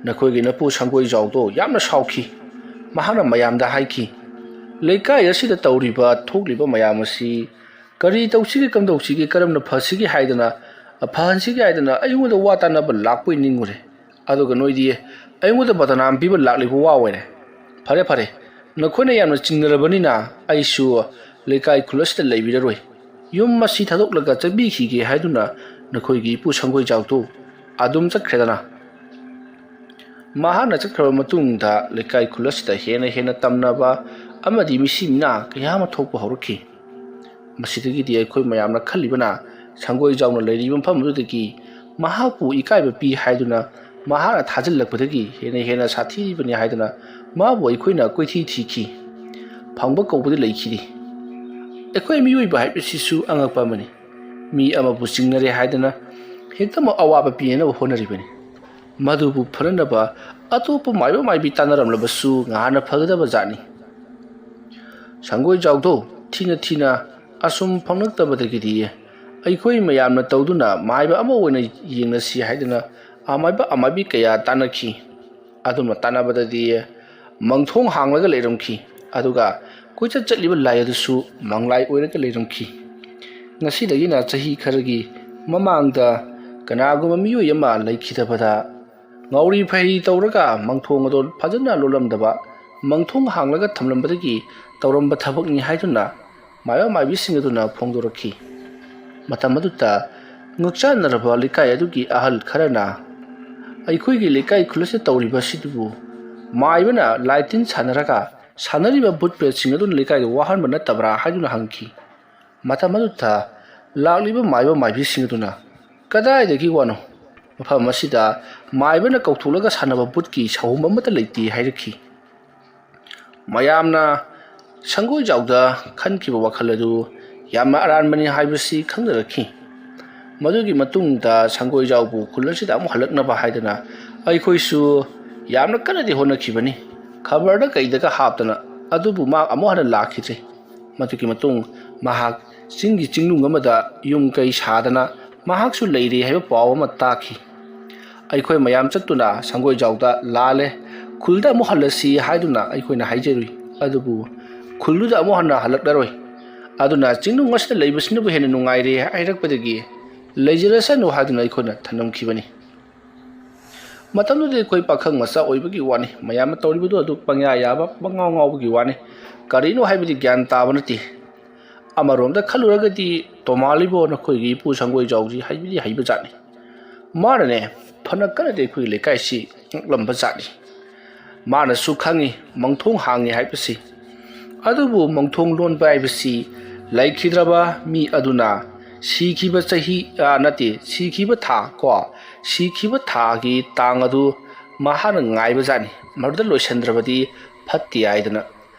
ꯅꯈꯣꯏꯒꯤ ꯅꯄꯨ ꯁꯪꯒꯣꯏꯖꯥꯎꯗꯣ ꯌꯥꯝꯅ ꯁꯥꯎꯈꯤ꯫ ꯃꯍꯥꯛꯅ ꯃꯌꯥꯝꯗ ꯍꯥꯏꯈꯤ, ꯂꯩꯀꯥꯏ ꯑꯁꯤꯗ ꯇꯧꯔꯤꯕ ꯊꯣꯛꯂꯤꯕ ꯃꯌꯥꯝ ꯑꯁꯤ ꯀꯔꯤ ꯇꯧꯁꯤꯒꯦ ꯀꯝꯗꯧꯁꯤꯒꯦ ꯀꯔꯝꯅ ꯐꯁꯤꯒꯦ ꯍꯥꯏꯗꯅ ꯐꯍꯟꯁꯤꯒꯦ ꯍꯥꯏꯗꯅ ꯑꯩꯉꯣꯟꯗ ꯋꯥ ꯇꯥꯟꯅꯕ ꯂꯥꯛꯄꯣꯏ ꯅꯤꯡꯉꯨꯔꯦ, ꯑꯗꯨꯒ ꯅꯣꯏꯗꯤ ꯑꯩꯉꯣꯟꯗ ꯕꯗꯅꯥꯝ ꯄꯤꯕ ꯂꯥꯛꯂꯤꯕ ꯋꯥ ꯑꯣꯏꯔꯦ꯫ ꯐꯔꯦ ꯐꯔꯦ, ꯅꯈꯣꯏꯅ ꯌꯥꯝꯅ ꯆꯤꯡꯅꯔꯕꯅꯤꯅ ꯑꯩꯁꯨ ꯂꯩꯀꯥꯏ ꯈꯨꯜ ꯑꯁꯤꯗ ꯂꯩꯕꯤꯔꯔꯣꯏ, ꯌꯨꯝ ꯑꯁꯤ ꯊꯥꯗꯣꯛꯂꯒ ꯆꯠꯕꯤꯈꯤꯒꯦ ꯍꯥꯏꯗꯨꯅ ꯅꯈꯣꯏꯒꯤ ꯏꯄꯨ ꯁꯪꯒꯣꯏꯖꯥꯎꯗꯣ ꯑꯗꯨꯝ ꯆꯠꯈ꯭ꯔꯦꯗꯅ꯫ ꯃꯍꯥꯛꯅ ꯆꯠꯈ꯭ꯔꯕ ꯃꯇꯨꯡꯗ ꯂꯩꯀꯥꯏ ꯈꯨꯜ ꯑꯁꯤꯗ ꯍꯦꯟꯅ ꯇꯝꯅꯕ ꯑꯃꯗꯤ ꯃꯤꯁꯤ ꯃꯤꯅꯥ ꯀꯌꯥ ꯑꯃ ꯊꯣꯛꯄ ꯍꯧꯔꯛꯈꯤ꯫ ꯃꯁꯤꯗꯒꯤꯗꯤ ꯑꯩꯈꯣꯏ ꯃꯌꯥꯝꯅ ꯈꯜꯂꯤꯕꯅ ꯁꯪꯒꯣꯏꯖꯥꯎꯅ ꯂꯩꯔꯤꯕ ꯃꯐꯝ ꯑꯗꯨꯗꯒꯤ ꯃꯍꯥꯛꯄꯨ ꯏꯀꯥꯏꯕ ꯄꯤ ꯍꯥꯏꯗꯨꯅ ꯃꯍꯥꯛꯅ ꯊꯥꯖꯤꯜꯂꯛꯄꯗꯒꯤ ꯍꯦꯟꯅ ꯁꯥꯊꯤꯕꯅꯤ ꯍꯥꯏꯗꯨꯅ ꯃꯥꯕꯨ ꯑꯩꯈꯣꯏꯅ ꯀꯣꯏꯊꯤ ꯊꯤꯈꯤ, ꯐꯪꯕ ꯀꯧꯕꯗꯤ ꯂꯩꯈꯤꯗꯦ꯫ ꯑꯩꯈꯣꯏ ꯃꯤꯑꯣꯏꯕ ꯍꯥꯏꯕꯁꯤꯁꯨ ꯑꯉꯛꯄ ꯑꯃꯅꯤ, ꯃꯤ ꯑꯃꯕꯨ ꯆꯤꯡꯅꯔꯦ ꯍꯥꯏꯗꯅ ꯍꯦꯛꯇꯃꯛ ꯑꯋꯥꯕ ꯄꯤꯅꯕ ꯍꯣꯠꯅꯔꯤꯕꯅꯤ꯫ ꯃꯗꯨꯕꯨ ꯐꯅꯅꯕ ꯑꯇꯣꯞꯄ ꯃꯥꯏꯕ ꯃꯥꯏꯕꯤ ꯇꯥꯟꯅꯔꯝꯂꯕꯁꯨ ꯉꯍꯥꯟꯅ ꯐꯒꯗꯕ ꯖꯥꯠꯅꯤ꯫ ꯁꯪꯒꯣꯏꯖꯥꯎꯗꯣ ꯊꯤꯅ ꯑꯁꯨꯝ ꯐꯪꯂꯛꯇꯕꯗꯒꯤꯗꯤ ꯑꯩꯈꯣꯏ ꯃꯌꯥꯝꯅ ꯇꯧꯗꯨꯅ ꯃꯥꯏꯕ ꯑꯃ ꯑꯣꯏꯅ ꯌꯦꯡꯅꯁꯤ ꯍꯥꯏꯗꯨꯅ ꯑꯃꯥꯏꯕꯤ ꯀꯌꯥ ꯇꯥꯟꯅꯈꯤ꯫ ꯑꯗꯨꯝꯅ ꯇꯥꯟꯅꯕꯗꯗꯤ ꯃꯪꯊꯣꯡ ꯍꯥꯡꯂꯒ ꯂꯩꯔꯝꯈꯤ, ꯑꯗꯨꯒ ꯀꯣꯏꯆꯠ ꯆꯠꯂꯤꯕ ꯂꯥꯏ ꯑꯗꯨꯁꯨ ꯃꯪꯂꯥꯏ ꯑꯣꯏꯔꯒ ꯂꯩꯔꯝꯈꯤ꯫ ꯉꯁꯤꯗꯒꯤꯅ ꯆꯍꯤ ꯈꯔꯒꯤ ꯃꯃꯥꯡꯗ ꯀꯅꯥꯒꯨꯝꯕ ꯃꯤꯑꯣꯏ ꯑꯃ ꯂꯩꯈꯤꯗꯕꯗ ꯉꯥꯎꯔꯤ ꯐꯩꯔꯤ ꯇꯧꯔꯒ ꯃꯪꯊꯣꯡ ꯑꯗꯣ ꯐꯖꯅ ꯂꯣꯜꯂꯝꯗꯕ, ꯃꯪꯊꯣꯡ ꯍꯥꯡꯂꯒ ꯊꯝꯂꯝꯕꯗꯒꯤ ꯇꯧꯔꯝꯕ ꯊꯕꯛꯅꯤ ꯍꯥꯏꯗꯨꯅ ꯃꯥꯏꯕ ꯃꯥꯏꯕꯤꯁꯤꯡ ꯑꯗꯨꯅ ꯐꯣꯡꯗꯣꯔꯛꯈꯤ꯫ ꯃꯇꯝ ꯑꯗꯨꯗ ꯉꯛꯆꯥꯟꯅꯔꯕ ꯂꯩꯀꯥꯏ ꯑꯗꯨꯒꯤ ꯑꯍꯜ ꯈꯔꯅ ꯑꯩꯈꯣꯏꯒꯤ ꯂꯩꯀꯥꯏ ꯈꯨꯜ ꯑꯁꯤꯗ ꯇꯧꯔꯤꯕ ꯑꯁꯤꯕꯨ ꯃꯥꯏꯕꯅ ꯂꯥꯏ ꯇꯤꯟ ꯁꯥꯟꯅꯔꯒ ꯁꯥꯟꯅꯔꯤꯕ ꯚꯨꯠ ꯄ꯭ꯔꯦꯠꯁꯤꯡ ꯑꯗꯨꯅ ꯂꯩꯀꯥꯏꯗ ꯋꯥꯍꯟꯕ ꯅꯠꯇꯕ꯭ꯔꯥ ꯍꯥꯏꯗꯨꯅ ꯍꯪꯈꯤ꯫ ꯃꯇꯝ ꯑꯗꯨꯗ ꯂꯥꯛꯂꯤꯕ ꯃꯥꯏꯕ ꯃꯥꯏꯕꯤꯁꯤꯡ ꯑꯗꯨꯅ ꯀꯗꯥꯏꯗꯒꯤ ꯋꯥꯅꯣ, ꯃꯐꯝ ꯑꯁꯤꯗ ꯃꯥꯏꯕꯅ ꯀꯧꯊꯣꯛꯂꯒ ꯁꯥꯟꯅꯕ ꯚꯨꯠꯀꯤ ꯁꯥꯍꯨꯝ ꯑꯃꯠꯇ ꯂꯩꯇꯦ ꯍꯥꯏꯔꯛꯈꯤ꯫ ꯃꯌꯥꯝꯅ ꯁꯪꯒꯣꯏꯖꯥꯎꯗ ꯈꯟꯈꯤꯕ ꯋꯥꯈꯜ ꯑꯗꯨ ꯌꯥꯝꯅ ꯑꯔꯥꯟꯕꯅꯤ ꯍꯥꯏꯕꯁꯤ ꯈꯪꯅꯔꯛꯈꯤ꯫ ꯃꯗꯨꯒꯤ ꯃꯇꯨꯡꯗ ꯁꯪꯒꯣꯏꯖꯥꯎꯕꯨ ꯈꯨꯜ ꯑꯁꯤꯗ ꯑꯃꯨꯛ ꯍꯜꯂꯛꯅꯕ ꯍꯥꯏꯗꯅ ꯑꯩꯈꯣꯏꯁꯨ ꯌꯥꯝꯅ ꯀꯟꯅꯗꯤ ꯍꯣꯠꯅꯈꯤꯕꯅꯤ, ꯈꯕꯔꯗ ꯀꯩꯗꯒ ꯍꯥꯞꯇꯅ, ꯑꯗꯨꯕꯨ ꯃꯍꯥꯛ ꯑꯃꯨꯛ ꯍꯟꯅ ꯂꯥꯛꯈꯤꯗ꯭ꯔꯦ꯫ ꯃꯗꯨꯒꯤ ꯃꯇꯨꯡ ꯃꯍꯥꯛ ꯆꯤꯡꯒꯤ ꯆꯤꯡꯅꯨꯡ ꯑꯃꯗ ꯌꯨꯝ ꯀꯩ ꯁꯥꯗꯅ ꯃꯍꯥꯛꯁꯨ ꯂꯩꯔꯦ ꯍꯥꯏꯕ ꯄꯥꯎ ꯑꯃ ꯇꯥꯈꯤ꯫ ꯑꯩꯈꯣꯏ ꯃꯌꯥꯝ ꯆꯠꯇꯨꯅ ꯁꯪꯒꯣꯏꯖꯥꯎꯗ ꯂꯥꯜꯂꯦ, ꯈꯨꯜꯗ ꯑꯃꯨꯛ ꯍꯜꯂꯁꯤ ꯍꯥꯏꯗꯨꯅ ꯑꯩꯈꯣꯏꯅ ꯍꯥꯏꯖꯔꯨꯏ, ꯑꯗꯨꯕꯨ ꯈꯨꯜꯗꯨꯗ ꯑꯃꯨꯛ ꯍꯟꯅ ꯍꯜꯂꯛꯂꯔꯣꯏ, ꯑꯗꯨꯅ ꯆꯤꯡꯅꯨꯡ ꯑꯁꯤꯗ ꯂꯩꯕꯁꯤꯅꯕꯨ ꯍꯦꯟꯅ ꯅꯨꯡꯉꯥꯏꯔꯦ ꯍꯥꯏꯔꯛꯄꯗꯒꯤ ꯂꯩꯖꯔꯁꯅꯨ ꯍꯥꯏꯗꯨꯅ ꯑꯩꯈꯣꯏꯅ ꯊꯅꯝꯈꯤꯕꯅꯤ꯫ ꯃꯇꯝꯗꯨꯗꯤ ꯑꯩꯈꯣꯏ ꯄꯥꯈꯪ ꯃꯆꯥ ꯑꯣꯏꯕꯒꯤ ꯋꯥꯅꯤ, ꯃꯌꯥꯝꯅ ꯇꯧꯔꯤꯕꯗꯨ ꯑꯗꯨ ꯄꯪꯌꯥ ꯌꯥꯕ ꯄꯪꯉꯥꯎ ꯉꯥꯎꯕꯒꯤ ꯋꯥꯅꯤ, ꯀꯔꯤꯅꯣ ꯍꯥꯏꯕꯗꯤ ꯒ꯭ꯌꯥꯟ ꯇꯥꯕ ꯅꯠꯇꯦ꯫ ꯑꯃꯔꯣꯝꯗ ꯈꯜꯂꯨꯔꯒꯗꯤ ꯇꯣꯃꯥꯜꯂꯤꯕꯣ ꯅꯈꯣꯏꯒꯤ ꯏꯄꯨ ꯁꯪꯒꯣꯏꯖꯥꯎꯁꯤ ꯍꯩꯕ ꯖꯥꯠꯅꯤ꯫ ꯃꯥꯅꯅꯦ ꯐꯅ ꯀꯟꯅꯗꯤ ꯑꯩꯈꯣꯏꯒꯤ ꯂꯩꯀꯥꯏꯁꯤ ꯉꯛꯂꯝꯕ ꯖꯥꯠꯅꯤ꯫ ꯃꯥꯅꯁꯨ ꯈꯪꯉꯤ ꯃꯪꯊꯣꯡ ꯍꯥꯡꯉꯤ ꯍꯥꯏꯕꯁꯤ, ꯑꯗꯨꯕꯨ ꯃꯪꯊꯣꯡ ꯂꯣꯟꯕ ꯍꯥꯏꯕꯁꯤ ꯂꯩꯈꯤꯗ꯭ꯔꯕ ꯃꯤ ꯑꯗꯨꯅ ꯁꯤꯈꯤꯕ ꯊꯥꯒꯤ ꯇꯥꯡ ꯑꯗꯨ ꯃꯍꯥꯛꯅ ꯉꯥꯏꯕ ꯖꯥꯠꯅꯤ, ꯃꯗꯨꯗ ꯂꯣꯏꯁꯤꯟꯗ꯭ꯔꯕꯗꯤ ꯐꯠꯇꯦ ꯍꯥꯏꯗꯅ꯫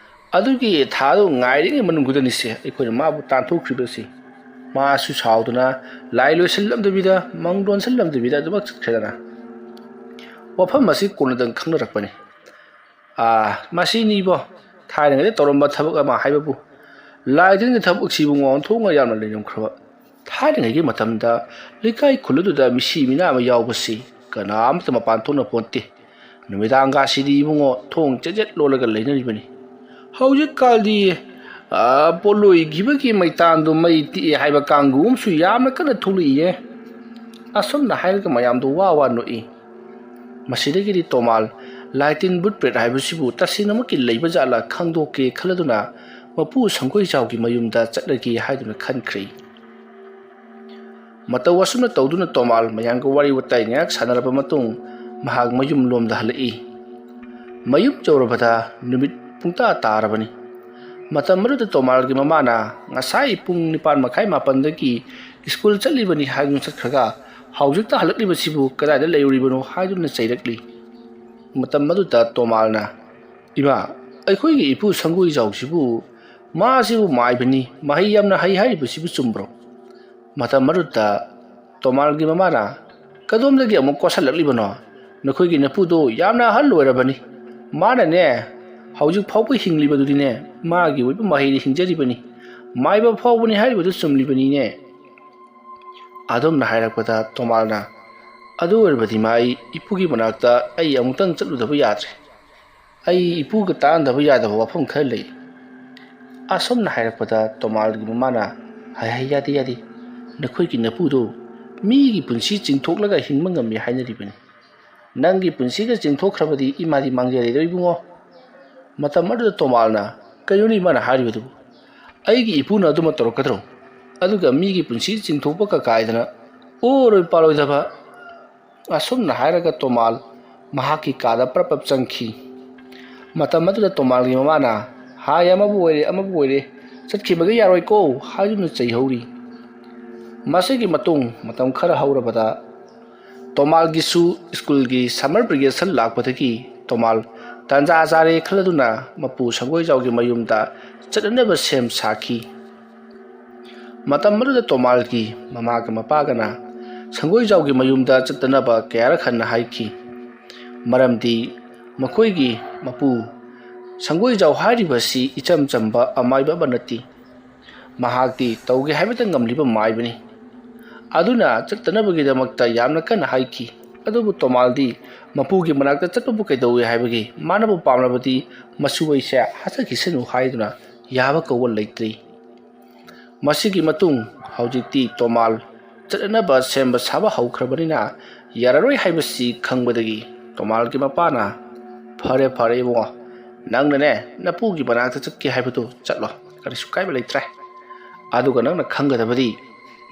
ꯑꯗꯨꯒꯤ ꯊꯥꯗꯨ ꯉꯥꯏꯔꯤꯉꯩ ꯃꯅꯨꯡꯗꯨꯗꯅꯤꯁꯦ ꯑꯩꯈꯣꯏꯅ ꯃꯥꯕꯨ ꯇꯥꯟꯊꯣꯛꯈ꯭ꯔꯤꯕꯁꯤ꯫ ꯃꯥꯁꯨ ꯁꯥꯎꯗꯨꯅ ꯂꯥꯏ ꯂꯣꯏꯁꯤꯜꯂꯝꯗꯕꯤꯗ ꯃꯪ ꯂꯣꯟꯁꯤꯜꯂꯝꯗꯕꯤꯗ ꯑꯗꯨꯃꯛ ꯆꯠꯈ꯭ꯔꯦꯗꯅ꯫ ꯋꯥꯐꯝ ꯑꯁꯤ ꯀꯣꯟꯅꯗꯪ ꯈꯪꯅꯔꯛꯄꯅꯤ꯫ ꯃꯁꯤꯅꯤꯕꯣ ꯊꯥꯏꯅꯉꯩꯗ ꯇꯧꯔꯝꯕ ꯊꯕꯛ ꯑꯃ ꯍꯥꯏꯕꯕꯨ, ꯂꯥꯏ ꯇꯤꯟꯒꯤ ꯊꯕꯛꯁꯤꯕꯨ ꯑꯣꯟꯊꯣꯛꯅ ꯌꯥꯝꯅ ꯂꯩꯔꯝꯈ꯭ꯔꯕ꯫ ꯊꯥꯏꯅꯉꯩꯒꯤ ꯃꯇꯝꯗ ꯂꯩꯀꯥꯏ ꯈꯨꯜ ꯑꯗꯨꯗ ꯃꯤꯁꯤ ꯃꯤꯅꯥ ꯑꯃ ꯌꯥꯎꯕꯁꯤ ꯀꯅꯥꯝꯇ ꯃꯄꯥꯟ ꯊꯣꯛꯅ ꯄꯣꯟꯇꯦ꯫ ꯅꯨꯃꯤꯗꯥꯡꯒꯁꯤꯗꯤ ꯏꯕꯨꯡꯉꯣ ꯊꯣꯡ ꯆꯦꯠ ꯂꯣꯜꯂꯒ ꯂꯩꯅꯔꯤꯕꯅꯤ꯫ ꯍꯧꯖꯤꯛꯀꯥꯟꯗꯤ ꯄꯣꯠꯂꯣꯏꯈꯤꯕꯒꯤ ꯃꯩꯇꯥꯟꯗꯨ ꯃꯩ ꯇꯤꯛꯑꯦ ꯍꯥꯏꯕ ꯀꯥꯡꯕꯨ ꯑꯃꯁꯨ ꯌꯥꯝꯅ ꯀꯟꯅ ꯊꯣꯛꯂꯛꯏꯌꯦ꯫ ꯑꯁꯨꯝꯅ ꯍꯥꯏꯔꯒ ꯃꯌꯥꯝꯗꯣ ꯋꯥ ꯅꯣꯛꯏ꯫ ꯃꯁꯤꯗꯒꯤꯗꯤ ꯇꯣꯃꯥꯜ ꯂꯥꯏ ꯇꯤꯟ ꯚꯨꯠ ꯄ꯭ꯔꯦꯠ ꯍꯥꯏꯕꯁꯤꯕꯨ ꯇꯁꯦꯡꯅꯃꯛꯀꯤ ꯂꯩꯕ ꯖꯥꯠꯂꯥ ꯈꯪꯗꯣꯛꯀꯦ ꯈꯜꯂꯗꯨꯅ ꯃꯄꯨ ꯁꯪꯒꯣꯏꯖꯥꯎꯒꯤ ꯃꯌꯨꯝꯗ ꯆꯠꯂꯒꯦ ꯍꯥꯏꯗꯨꯅ ꯈꯟꯈ꯭ꯔꯦ꯫ ꯃꯇꯧ ꯑꯁꯨꯝꯅ ꯇꯧꯗꯨꯅ ꯇꯣꯃꯥꯜ ꯃꯌꯥꯝꯒ ꯋꯥꯔꯤ ꯋꯥꯇꯥꯏ ꯉꯥꯏꯍꯥꯛ ꯁꯥꯟꯅꯔꯕ ꯃꯇꯨꯡ ꯃꯍꯥꯛ ꯃꯌꯨꯝ ꯂꯣꯝꯗ ꯍꯜꯂꯛꯏ꯫ ꯃꯌꯨꯝ ꯌꯧꯔꯕꯗ ꯅꯨꯃꯤꯠ ꯄꯨꯡꯇꯥ ꯇꯥꯔꯕꯅꯤ꯫ ꯃꯇꯝ ꯑꯗꯨꯗ ꯇꯣꯃꯥꯜꯒꯤ ꯃꯃꯥꯅ ꯉꯁꯥꯏ ꯄꯨꯡ 9:30 ꯁ꯭ꯀꯨꯜ ꯆꯠꯂꯤꯕꯅꯤ ꯍꯥꯏꯗꯨꯅ ꯆꯠꯈ꯭ꯔꯒ ꯍꯧꯖꯤꯛꯇ ꯍꯜꯂꯛꯂꯤꯕꯁꯤꯕꯨ ꯀꯗꯥꯏꯗ ꯂꯩꯔꯨꯔꯤꯕꯅꯣ ꯍꯥꯏꯗꯨꯅ ꯆꯩꯔꯛꯂꯤ꯫ ꯃꯇꯝ ꯑꯗꯨꯗ ꯇꯣꯃꯥꯜꯅ, ꯏꯃꯥ, ꯑꯩꯈꯣꯏꯒꯤ ꯏꯄꯨ ꯁꯪꯒꯣꯏꯖꯥꯎꯁꯤꯕꯨ ꯃꯥꯁꯤꯕꯨ ꯃꯥꯏꯕꯅꯤ, ꯃꯍꯩ ꯌꯥꯝꯅ ꯍꯩ ꯍꯥꯏꯔꯤꯕꯁꯤꯕꯨ ꯆꯨꯝꯕ꯭ꯔꯣ? ꯃꯇꯝ ꯑꯗꯨꯗ ꯇꯣꯃꯥꯜꯒꯤ ꯃꯃꯥꯅ, ꯀꯗꯣꯝꯗꯒꯤ ꯑꯃꯨꯛ ꯀꯣꯠꯁꯤꯜꯂꯛꯂꯤꯕꯅꯣ? ꯅꯈꯣꯏꯒꯤ ꯅꯄꯨꯗꯣ ꯌꯥꯝꯅ ꯑꯍꯜ ꯑꯣꯏꯔꯕꯅꯤ, ꯃꯥꯅꯅꯦ ꯍꯧꯖꯤꯛ ꯐꯥꯎꯕ ꯍꯤꯡꯂꯤꯕꯗꯨꯗꯤꯅꯦ ꯃꯥꯒꯤ ꯑꯣꯏꯕ ꯃꯍꯩꯅ ꯍꯤꯡꯖꯔꯤꯕꯅꯤ, ꯃꯥꯏꯕ ꯐꯥꯎꯕꯅꯤ ꯍꯥꯏꯔꯤꯕꯗꯨ ꯆꯨꯝꯂꯤꯕꯅꯤꯅꯦ ꯑꯗꯨꯝꯅ ꯍꯥꯏꯔꯛꯄꯗ ꯇꯣꯃꯥꯜꯅ ꯑꯗꯨ ꯑꯣꯏꯔꯕꯗꯤ ꯃꯥꯏ ꯏꯄꯨꯒꯤ ꯃꯅꯥꯛꯇ ꯑꯩ ꯑꯃꯨꯛꯇꯪ ꯆꯠꯂꯨꯗꯕ ꯌꯥꯗ꯭ꯔꯦ ꯑꯩ ꯏꯄꯨꯒ ꯇꯥꯟꯅꯗꯕ ꯌꯥꯗꯕ ꯋꯥꯐꯝ ꯈꯔ ꯂꯩ ꯑꯁꯨꯝꯅ ꯍꯥꯏꯔꯛꯄꯗ ꯇꯣꯃꯥꯜꯒꯤ ꯃꯃꯥꯅ ꯍꯥꯏ ꯌꯥꯗꯦ ꯌꯥꯗꯦ ꯅꯈꯣꯏꯒꯤ ꯅꯄꯨꯗꯣ ꯃꯤꯒꯤ ꯄꯨꯟꯁꯤ ꯆꯤꯡꯊꯣꯛꯂꯒ ꯍꯤꯡꯕ ꯉꯝꯃꯤ ꯍꯥꯏꯅꯔꯤꯕꯅꯤ ꯅꯪꯒꯤ ꯄꯨꯟꯁꯤꯒ ꯆꯤꯡꯊꯣꯛꯈ꯭ꯔꯕꯗꯤ ꯏꯃꯥꯗꯤ ꯃꯥꯡꯖꯔꯦꯗꯣ ꯏꯕꯨꯡꯉꯣ ꯃꯇꯝ ꯑꯗꯨꯗ ꯇꯣꯃꯥꯜꯅ ꯀꯩꯅꯣꯅꯤ ꯏꯃꯥꯅ ꯍꯥꯏꯔꯤꯕꯗꯨꯕꯨ ꯑꯩꯒꯤ ꯏꯄꯨꯅ ꯑꯗꯨꯃ ꯇꯧꯔꯛꯀꯗ꯭ꯔꯣ ꯑꯗꯨꯒ ꯃꯤꯒꯤ ꯄꯨꯟꯁꯤ ꯆꯤꯡꯊꯣꯛꯄ ꯀꯥꯏꯗꯅ ꯑꯣꯔꯣꯏ ꯄꯥꯂꯣꯏꯗꯕ ꯑꯁꯨꯝꯅ ꯍꯥꯏꯔꯒ ꯇꯣꯃꯥꯜ ꯃꯍꯥꯛꯀꯤ ꯀꯥꯗ ꯄ꯭ꯔꯞ ꯆꯪꯈꯤ ꯃꯇꯝ ꯑꯗꯨꯗ ꯇꯣꯃꯥꯜꯒꯤ ꯃꯃꯥꯅ ꯍꯥꯏ ꯑꯃꯕꯨ ꯑꯣꯏꯔꯦ ꯆꯠꯈꯤꯕꯒ ꯌꯥꯔꯣꯏꯀꯣ ꯍꯥꯏꯗꯨꯅ ꯆꯩꯍꯧꯔꯤ ꯃꯁꯤꯒꯤ ꯃꯇꯨꯡ ꯃꯇꯝ ꯈꯔ ꯍꯧꯔꯕꯗ ꯇꯣꯃꯥꯜꯒꯤꯁꯨ ꯁ꯭ꯀꯨꯜꯒꯤ ꯁꯝꯃꯔ ꯚꯦꯀꯦꯁꯟ ꯂꯥꯛꯄꯗꯒꯤ ꯇꯣꯃꯥꯜ ꯇꯥꯟꯖꯥ ꯆꯥꯔꯦ ꯈꯜꯂꯗꯨꯅ ꯃꯄꯨ ꯁꯪꯒꯣꯏꯖꯥꯎꯒꯤ ꯃꯌꯨꯝꯗ ꯆꯠꯅꯅꯕ ꯁꯦꯝ ꯁꯥꯈꯤ ꯃꯇꯝ ꯑꯗꯨꯗ ꯇꯣꯃꯥꯜꯒꯤ ꯃꯃꯥꯒ ꯃꯄꯥꯒꯅ ꯁꯪꯒꯣꯏꯖꯥꯎꯒꯤ ꯃꯌꯨꯝꯗ ꯆꯠꯇꯅꯕ ꯀꯌꯥꯔꯛ ꯍꯟꯅ ꯍꯥꯏꯈꯤ ꯃꯔꯝꯗꯤ ꯃꯈꯣꯏꯒꯤ ꯃꯄꯨ ꯁꯪꯒꯣꯏꯖꯥꯎ ꯍꯥꯏꯔꯤꯕꯁꯤ ꯏꯆꯝ ꯆꯝꯕ ꯑꯃꯥꯏꯕ ꯑꯃ ꯅꯠꯇꯦ ꯃꯍꯥꯛꯇꯤ ꯇꯧꯒꯦ ꯍꯥꯏꯕꯇ ꯉꯝꯂꯤꯕ ꯃꯥꯏꯕꯅꯤ ꯑꯗꯨꯅ ꯆꯠꯇꯅꯕꯒꯤꯗꯃꯛꯇ ꯌꯥꯝꯅ ꯀꯟꯅ ꯍꯥꯏꯈꯤ ꯑꯗꯨꯕꯨ ꯇꯣꯃꯥꯜꯗꯤ ꯃꯄꯨꯒꯤ ꯃꯅꯥꯛꯇ ꯆꯠꯄꯕꯨ ꯀꯩꯗꯧꯋꯦ ꯍꯥꯏꯕꯒꯤ ꯃꯥꯅꯕꯨ ꯄꯥꯝꯂꯕꯗꯤ ꯃꯁꯨ ꯑꯩꯁꯦ ꯍꯥꯠꯆꯈꯤꯁꯅꯨ ꯍꯥꯏꯗꯨꯅ ꯌꯥꯕ ꯀꯧꯕ ꯂꯩꯇ꯭ꯔꯤ ꯃꯁꯤꯒꯤ ꯃꯇꯨꯡ ꯍꯧꯖꯤꯛꯇꯤ ꯇꯣꯃꯥꯜ ꯆꯠꯅꯅꯕ ꯁꯦꯝꯕ ꯁꯥꯕ ꯍꯧꯈ꯭ꯔꯕꯅꯤꯅ ꯌꯥꯔꯔꯣꯏ ꯍꯥꯏꯕꯁꯤ ꯈꯪꯕꯗꯒꯤ ꯇꯣꯃꯥꯜꯒꯤ ꯃꯄꯥꯅ ꯐꯔꯦ ꯏꯕꯨꯡꯉꯣ ꯅꯪꯅꯅꯦ ꯅꯄꯨꯒꯤ ꯃꯅꯥꯛꯇ ꯆꯠꯀꯦ ꯍꯥꯏꯕꯗꯨ ꯆꯠꯂꯣ ꯀꯔꯤꯁꯨ ꯀꯥꯏꯕ ꯂꯩꯇ꯭ꯔꯦ ꯑꯗꯨꯒ ꯅꯪꯅ ꯈꯪꯒꯗꯕꯗꯤ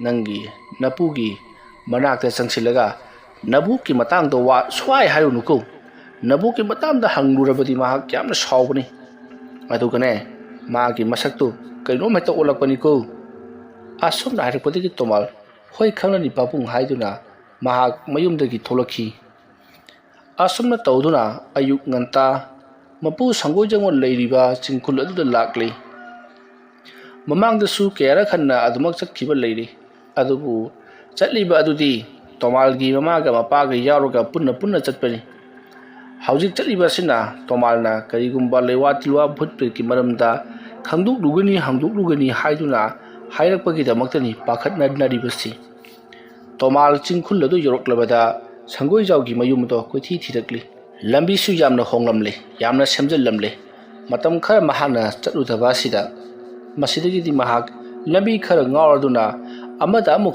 ꯅꯪꯒꯤ ꯅꯄꯨꯒꯤ ꯃꯅꯥꯛꯇ ꯆꯪꯁꯤꯜꯂꯒ ꯅꯕꯨꯛꯀꯤ ꯃꯇꯥꯡꯗ ꯋꯥ ꯁ꯭ꯋꯥꯏ ꯍꯥꯏꯔꯨꯅꯨꯀꯣ ꯅꯕꯨꯛꯀꯤ ꯃꯇꯥꯡꯗ ꯍꯪꯂꯨꯔꯕꯗꯤ ꯃꯍꯥꯛ ꯌꯥꯝꯅ ꯁꯥꯎꯕꯅꯤ ꯑꯗꯨꯒꯅꯦ ꯃꯥꯒꯤ ꯃꯁꯛꯇꯨ ꯀꯩꯅꯣꯝ ꯍꯦꯛꯇ ꯑꯣꯜꯂꯛꯄꯅꯤꯀꯣ ꯑꯁꯨꯝꯅ ꯍꯥꯏꯔꯛꯄꯗꯒꯤ ꯇꯣꯃꯥꯜ ꯍꯣꯏ ꯈꯪꯂꯅꯤ ꯄꯥꯕꯨꯡ ꯍꯥꯏꯗꯨꯅ ꯃꯍꯥꯛ ꯃꯌꯨꯝꯗꯒꯤ ꯊꯣꯛꯂꯛꯈꯤ ꯑꯁꯨꯝꯅ ꯇꯧꯗꯨꯅ ꯑꯌꯨꯛ ꯉꯟꯇꯥ ꯃꯄꯨ ꯁꯪꯒꯣꯏꯖꯥꯎꯅ ꯂꯩꯔꯤꯕ ꯆꯤꯡꯈꯨꯜ ꯑꯗꯨꯗ ꯂꯥꯛꯂꯤ ꯃꯃꯥꯡꯗꯁꯨ ꯀꯌꯥꯔꯛ ꯍꯟꯅ ꯑꯗꯨꯃꯛ ꯆꯠꯈꯤꯕ ꯂꯩꯔꯤ ꯑꯗꯨꯕꯨ ꯆꯠꯂꯤꯕ ꯑꯗꯨꯗꯤ ꯇꯣꯃꯥꯜꯒꯤ ꯃꯃꯥꯒ ꯃꯄꯥꯒ ꯌꯥꯎꯔꯒ ꯄꯨꯟꯅ ꯆꯠꯄꯅꯤ ꯍꯧꯖꯤꯛ ꯆꯠꯂꯤꯕꯁꯤꯅ ꯇꯣꯃꯥꯜꯅ ꯀꯔꯤꯒꯨꯝꯕ ꯂꯩꯋꯥ ꯇꯤꯜꯋꯥ ꯚꯨꯠ ꯄ꯭ꯔꯦꯠꯀꯤ ꯃꯔꯝꯗ ꯍꯪꯗꯣꯛꯂꯨꯒꯅꯤ ꯍꯥꯏꯗꯨꯅ ꯍꯥꯏꯔꯛꯄꯒꯤꯗꯃꯛꯇꯅꯤ ꯄꯥꯈꯠꯅꯔꯤꯕꯁꯤ ꯇꯣꯃꯥꯜ ꯆꯤꯡꯈꯨꯜ ꯑꯗꯨ ꯌꯧꯔꯛꯂꯕꯗ ꯁꯪꯒꯣꯏꯖꯥꯎꯒꯤ ꯃꯌꯨꯝ ꯑꯗꯨ ꯀꯣꯏꯊꯤ ꯊꯤꯔꯛꯂꯤ ꯂꯝꯕꯤꯁꯨ ꯌꯥꯝꯅ ꯍꯣꯡꯂꯝꯂꯤ ꯌꯥꯝꯅ ꯁꯦꯝꯖꯤꯜꯂꯝꯂꯤ ꯃꯇꯝ ꯈꯔ ꯃꯍꯥꯛꯅ ꯆꯠꯂꯨꯗꯕ ꯑꯁꯤꯗ ꯃꯁꯤꯗꯒꯤꯗꯤ ꯃꯍꯥꯛ ꯂꯝꯕꯤ ꯈꯔ ꯉꯥꯎꯔꯗꯨꯅ ꯑꯃꯗ ꯑꯃꯨꯛ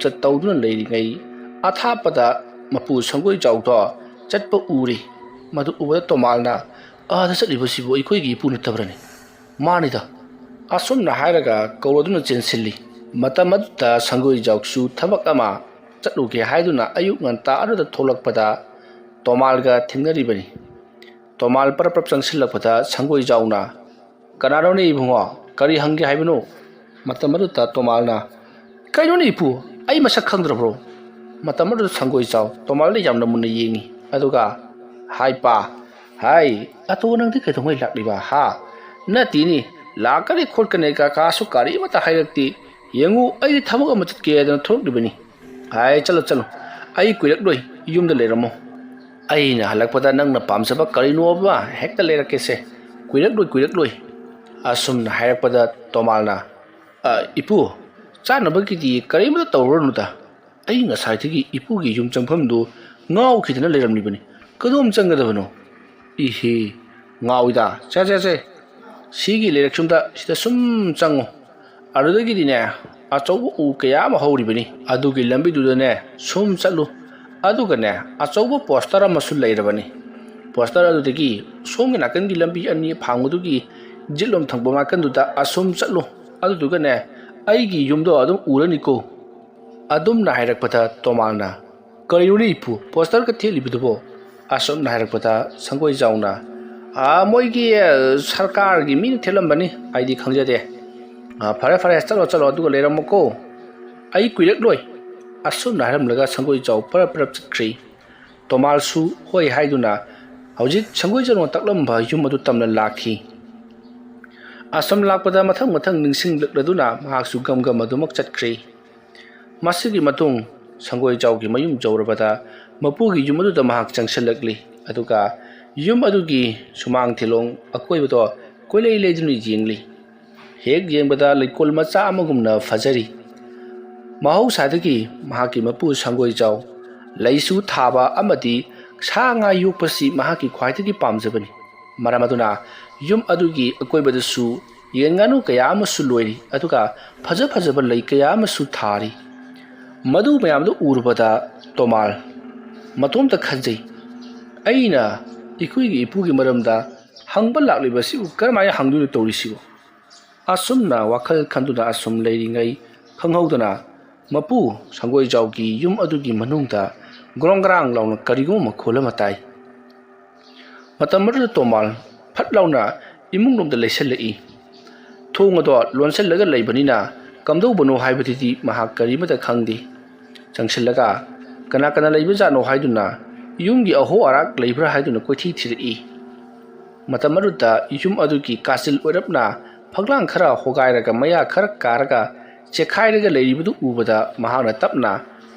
ꯆꯠ ꯇꯧꯗꯨꯅ ꯂꯩꯔꯤꯉꯩ ꯑꯊꯥꯞꯄꯗ ꯃꯄꯨ ꯁꯪꯒꯣꯏꯖꯥꯎꯗꯣ ꯆꯠꯄ ꯎꯔꯤ ꯃꯗꯨ ꯎꯕꯗ ꯇꯣꯃꯥꯜꯅ ꯑꯥꯗ ꯆꯠꯂꯤꯕꯁꯤꯕꯨ ꯑꯩꯈꯣꯏꯒꯤ ꯏꯄꯨ ꯅꯠꯇꯕ꯭ꯔꯅꯤ ꯃꯥꯅꯤꯗ ꯑꯁꯨꯝꯅ ꯍꯥꯏꯔꯒ ꯀꯧꯔꯗꯨꯅ ꯆꯦꯟꯁꯤꯜꯂꯤ ꯃꯇꯝ ꯑꯗꯨꯗ ꯁꯪꯒꯣꯏꯖꯥꯎꯁꯨ ꯊꯕꯛ ꯑꯃ ꯆꯠꯂꯨꯒꯦ ꯍꯥꯏꯗꯨꯅ ꯑꯌꯨꯛ ꯉꯟꯇꯥ ꯑꯗꯨꯗ ꯊꯣꯛꯂꯛꯄꯗ ꯇꯣꯃꯥꯜꯒ ꯊꯦꯡꯅꯔꯤꯕꯅꯤ ꯇꯣꯃꯥꯜ ꯄ꯭ꯔꯞ ꯆꯪꯁꯤꯜꯂꯛꯄꯗ ꯁꯪꯒꯣꯏꯖꯥꯎꯅ ꯀꯅꯥꯅꯣꯅꯦ ꯏꯕꯨꯡꯉꯣ ꯀꯔꯤ ꯍꯪꯒꯦ ꯍꯥꯏꯕꯅꯣ ꯃꯇꯝ ꯑꯗꯨꯗ ꯇꯣꯃꯥꯜꯅ ꯀꯩꯅꯣꯅꯦ ꯏꯄꯨ ꯑꯩ ꯃꯁꯛ ꯈꯪꯗ꯭ꯔꯕ꯭ꯔꯣ ꯃꯇꯝ ꯑꯗꯨꯗ ꯁꯪꯒꯣꯏꯖꯥꯎ ꯇꯣꯃꯥꯜꯗ ꯌꯥꯝꯅ ꯃꯨꯟꯅ ꯌꯦꯡꯉꯤ ꯑꯗꯨꯒ ꯍꯥꯏ ꯄꯥ ꯍꯥꯏ ꯑꯇꯣ ꯅꯪꯗꯤ ꯀꯩꯗꯧꯉꯩ ꯂꯥꯛꯂꯤꯕ ꯍꯥ ꯅꯠꯇꯦꯅꯤ ꯂꯥꯛꯀꯅꯤ ꯈꯣꯠꯀꯅꯤ ꯀꯥꯀꯥꯁꯨ ꯀꯔꯤꯃꯠꯇ ꯍꯥꯏꯔꯛꯇꯦ ꯌꯦꯡꯉꯨ ꯑꯩꯗꯤ ꯊꯕꯛ ꯑꯃ ꯆꯠꯀꯦꯗꯅ ꯊꯣꯛꯂꯛꯂꯤꯕꯅꯤ ꯍꯥꯏ ꯆꯠꯂꯣ ꯑꯩ ꯀꯨꯏꯔꯛꯂꯣꯏ ꯌꯨꯝꯗ ꯂꯩꯔꯝꯃꯣ ꯑꯩꯅ ꯍꯜꯂꯛꯄꯗ ꯅꯪꯅ ꯄꯥꯝꯖꯕ ꯀꯔꯤꯅꯣꯕ ꯍꯦꯛꯇ ꯂꯩꯔꯛꯀꯦꯁꯦ ꯀꯨꯏꯔꯛꯂꯣꯏ ꯑꯁꯨꯝꯅ ꯍꯥꯏꯔꯛꯄꯗ ꯇꯣꯃꯥꯜꯅ ꯏꯄꯨ ꯆꯥꯅꯕꯒꯤꯗꯤ ꯀꯔꯤꯃꯠꯇ ꯇꯧꯔꯨꯔꯅꯨꯗ ꯑꯩ ꯉꯁꯥꯏꯗꯒꯤ ꯏꯄꯨꯒꯤ ꯌꯨꯝ ꯆꯪꯐꯝꯗꯨ ꯉꯥꯎꯈꯤꯗꯅ ꯂꯩꯔꯝꯂꯤꯕꯅꯤ ꯀꯗꯣꯝ ꯆꯪꯒꯗꯕꯅꯣ ꯏꯍꯦ ꯉꯥꯎꯏꯗ ꯆꯦ ꯁꯤꯒꯤ ꯂꯩꯔꯛꯁꯨꯝꯗ ꯁꯤꯗ ꯁꯨꯝ ꯆꯪꯉꯨ ꯑꯗꯨꯗꯒꯤꯗꯤꯅꯦ ꯑꯆꯧꯕ ꯎ ꯀꯌా ꯑꯃ ꯍꯧꯔꯤꯕꯅꯤ ꯑꯗꯨꯒꯤ ꯂꯝꯕꯤꯗꯨꯗꯅꯦ ꯁꯨꯝ ꯆꯠꯂꯨ ꯑꯗꯨꯒꯅꯦ ꯑꯆꯧꯕ ꯄꯣꯁꯇꯔ ꯑꯃꯁꯨ ꯂꯩꯔꯕꯅꯤ ꯄꯣꯁꯇꯔ ꯑꯗꯨꯗꯒꯤ ꯁꯣꯝꯒꯤ ꯅꯥꯀꯟꯒꯤ ꯂꯝꯕꯤ ꯑꯅꯤ ꯐꯥꯡꯕꯗꯨꯒꯤ ꯖꯤꯠꯂꯣꯝ ꯊꯪꯕ ꯅꯥꯀꯟꯗꯨꯗ ꯑꯁꯨꯝ ꯆꯠꯂꯨ ꯑꯗꯨꯗꯨꯒꯅꯦ ꯑꯩꯒꯤ ꯌꯨꯝꯗꯣ ꯑꯗꯨꯝ ꯎꯔꯅꯤꯀꯣ ꯑꯗꯨꯝꯅ ꯍꯥꯏꯔꯛꯄꯗ ꯇꯣꯃꯥꯜꯅ ꯀꯔꯤꯅꯣꯅꯦ ꯏꯄꯨ ꯄꯣꯁꯇꯔꯒ ꯊꯦꯠꯂꯤꯕꯗꯨꯕꯣ ꯑꯁꯨꯝꯅ ꯍꯥꯏꯔꯛꯄꯗ ꯁꯪꯒꯣꯏꯖꯥꯎꯅ ꯃꯣꯏꯒꯤ ꯁꯔꯀꯥꯔꯒꯤ ꯃꯤꯅ ꯊꯦꯠꯂꯝꯕꯅꯤ ꯑꯩꯗꯤ ꯈꯪꯖꯗꯦ ꯐꯔꯦ ꯆꯠꯂꯣ ꯑꯗꯨꯒ ꯂꯩꯔꯝꯃꯣꯀꯣ ꯑꯩ ꯀꯨꯏꯔꯛꯂꯣꯏ ꯑꯁꯨꯝꯅ ꯍꯥꯏꯔꯝꯂꯒ ꯁꯪꯒꯣꯏꯖꯥꯎ ꯄꯔꯞ ꯆꯠꯈ꯭ꯔꯤ ꯇꯣꯃꯥꯜꯁꯨ ꯍꯣꯏ ꯍꯥꯏꯗꯨꯅ ꯍꯧꯖꯤꯛ ꯁꯪꯒꯣꯏꯖꯥꯎꯅ ꯇꯥꯛꯂꯝꯕ ꯌꯨꯝ ꯑꯗꯨ ꯇꯝꯅ ꯂꯥꯛꯈꯤ ꯑꯁꯨꯝ ꯂꯥꯛꯄꯗ ꯃꯊꯪ ꯅꯤꯡꯁꯤꯡꯂꯛꯂꯗꯨꯅ ꯃꯍꯥꯛꯁꯨ ꯒꯝ ꯑꯗꯨꯃꯛ ꯆꯠꯈ꯭ꯔꯤ ꯃꯁꯤꯒꯤ ꯃꯇꯨꯡ ꯁꯪꯒꯣꯏꯖꯥꯎꯒꯤ ꯃꯌꯨꯝ ꯌꯧꯔꯕꯗ ꯃꯄꯨꯒꯤ ꯌꯨꯝ ꯑꯗꯨꯗ ꯃꯍꯥꯛ ꯆꯪꯁꯤꯜꯂꯛꯂꯤ ꯑꯗꯨꯒ ꯌꯨꯝ ꯑꯗꯨꯒꯤ ꯁꯨꯃꯥꯡ ꯊꯤꯂꯣꯡ ꯑꯀꯣꯏꯕꯗꯣ ꯀꯣꯏꯂꯩ ꯂꯩꯗꯨꯅ ꯌꯦꯡꯂꯤ hek yengbada leikol macha amagumna fajari mahausadagi mahaki mapu sangoi jaw laisu thaba amadi sa nga yukpasi mahaki khwaitagi pamjabani maramaduna yum adugi akoibadasu yenganu kaya amasu loiri aduga phajaba lei kaya amasu thari madu mayamdu urbada tomal matomta khanjai aina ikuigi ipugi maramda hangba laklibasi karmaya hangdu torisibo asumna wakhal khanduna asum leiringai khanghaudana mapu sangoi jawgi yum adugi manungda grongrang launa karigum makhola matai matamar tomal phatlauna imungnomda leisalai thongado lonsellaga leibanina kamdobano haibati mahak karimata khangdi changsillaga kana leiba jano haiduna yumgi aho arak leibra haiduna koithi thiri matamaruta yum adugi kasil orapna phaglang khara hogairaga maya khara karaga chekhairaga leibadu ubada mahana tapna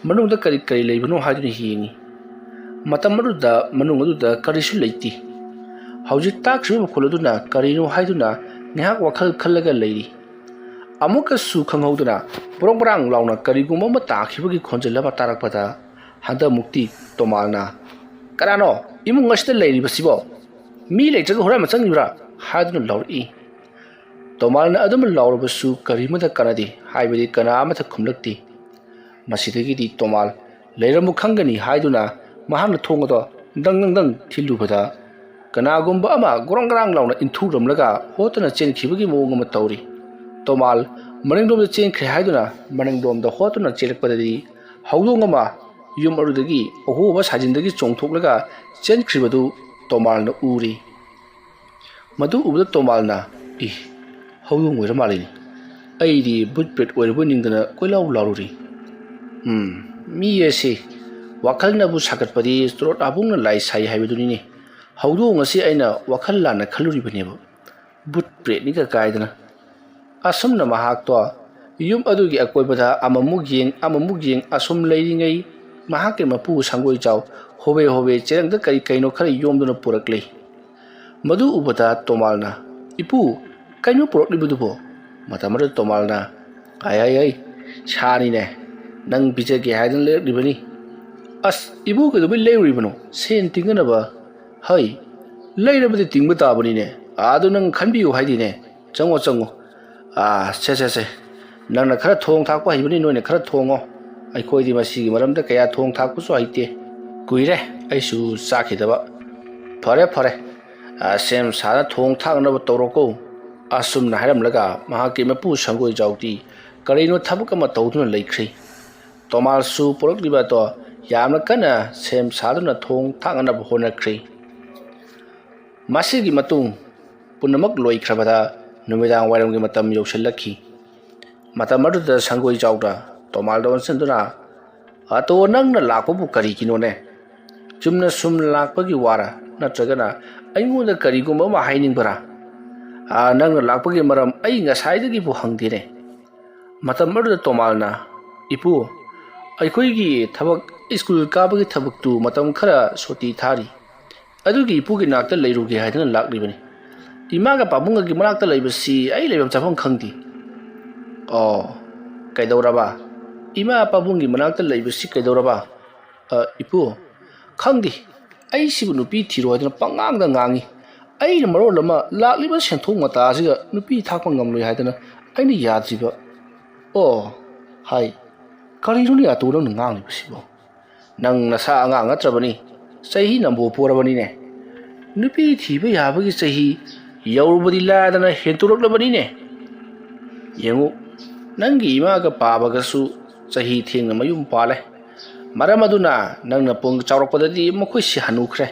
manungda kari leibano haiduna hini matamaruda manungaduda karisu leiti hauji taksu kholoduna karino haiduna ngahak wakhal khallaga leiri amuka su khanghauduna brong launa kariguma ma takhibagi khonjela tarakpada hada mukti tomalna karano imung ngasta leiri basibo mi leitraga hora machangbra haduna lauri tomalna adum laurabasu karimada kanadi haibadi kana amata khumlakti masidagi di tomal leiramu khangani haiduna mahana thongado dang thilubada kanagumba ama grong launa inthuramlaga hotana chenkhibagi mowong tauri tomal maningdom chen khre haiduna maningdom da hotuna chelakpadadi haudongama yum arudagi ohoba sajindagi chongthoklaga chenkhibadu tomalna uri madu ubda tomalna haudong oira malini aidi butpret oirbu ningdana koilaw laruri mi yesi wakhalna bu sakatpadi strot abungna lai sai haibaduni ne haudong asi aina wakhal lana khaluri baneba butpret ni ka kaidana asumna mahak to yum adugi akoibada amamug yeng asum leiringai mahake mapu sangoi jaw hobe cherangda kari kaino khari yomduna purakle madu ubada tomalna ipu kaino puroklibudubo matamara tomalna ai shani ne nang bijage haidan leribani as ibu ke dobi leuribano sen tingana ba hai leirabadi tingba tabani ne adu nang khanbiu haidi ne chango se nangna khara thong thakpa haibani noine khara thongo ai khoidi masigi maramda kaya thong thakpu so haite kuire aisu sakhidaba phare sem sara thong thakna ba toroko asumna hairamlaga mahaki mapu sangoi jawti karino thabukama tawduna leikhri tomal su porokliba to yamna kana sem saduna thong thakna ba honakhri masigi matung punamak loikhrabada numidang wairamgi matam yaushallakhi matam aduda sangoi jawda tomal don senduna ato nangna lakpabu kari kinone chumna sum lakpagi wara natragana aingoda karigumba ma hainingbara nangna lakpagi maram ai ngasaidagi bu hangdine matam aduda tomalna ipu aikoigi thabak school kabagi thabaktu matam khara soti thari adugi ipugi nakta leirugi haidana laklibani imaga pabungagi manakta leibasi ai leibam chafam khangdi kaidauraba ima pabungi manakta leibasi kaidauraba ipu khangdi ai sibu nupi thiro hadina pangangda ngangi ai maro lama lakliba senthong mata asiga nupi thakpa ngamloi hadina aina yadriba hai kariruni aturang ngang libasibo nang nasa angang atrabani sahi nambo porabani ne nupi thiba yabagi sahi yaurubadi ladana henturoklabani ne yengu nangi imaga pabagasu sahi thengna mayum pale maramaduna nangna pung chawrakpadadi makhoi si hanukhre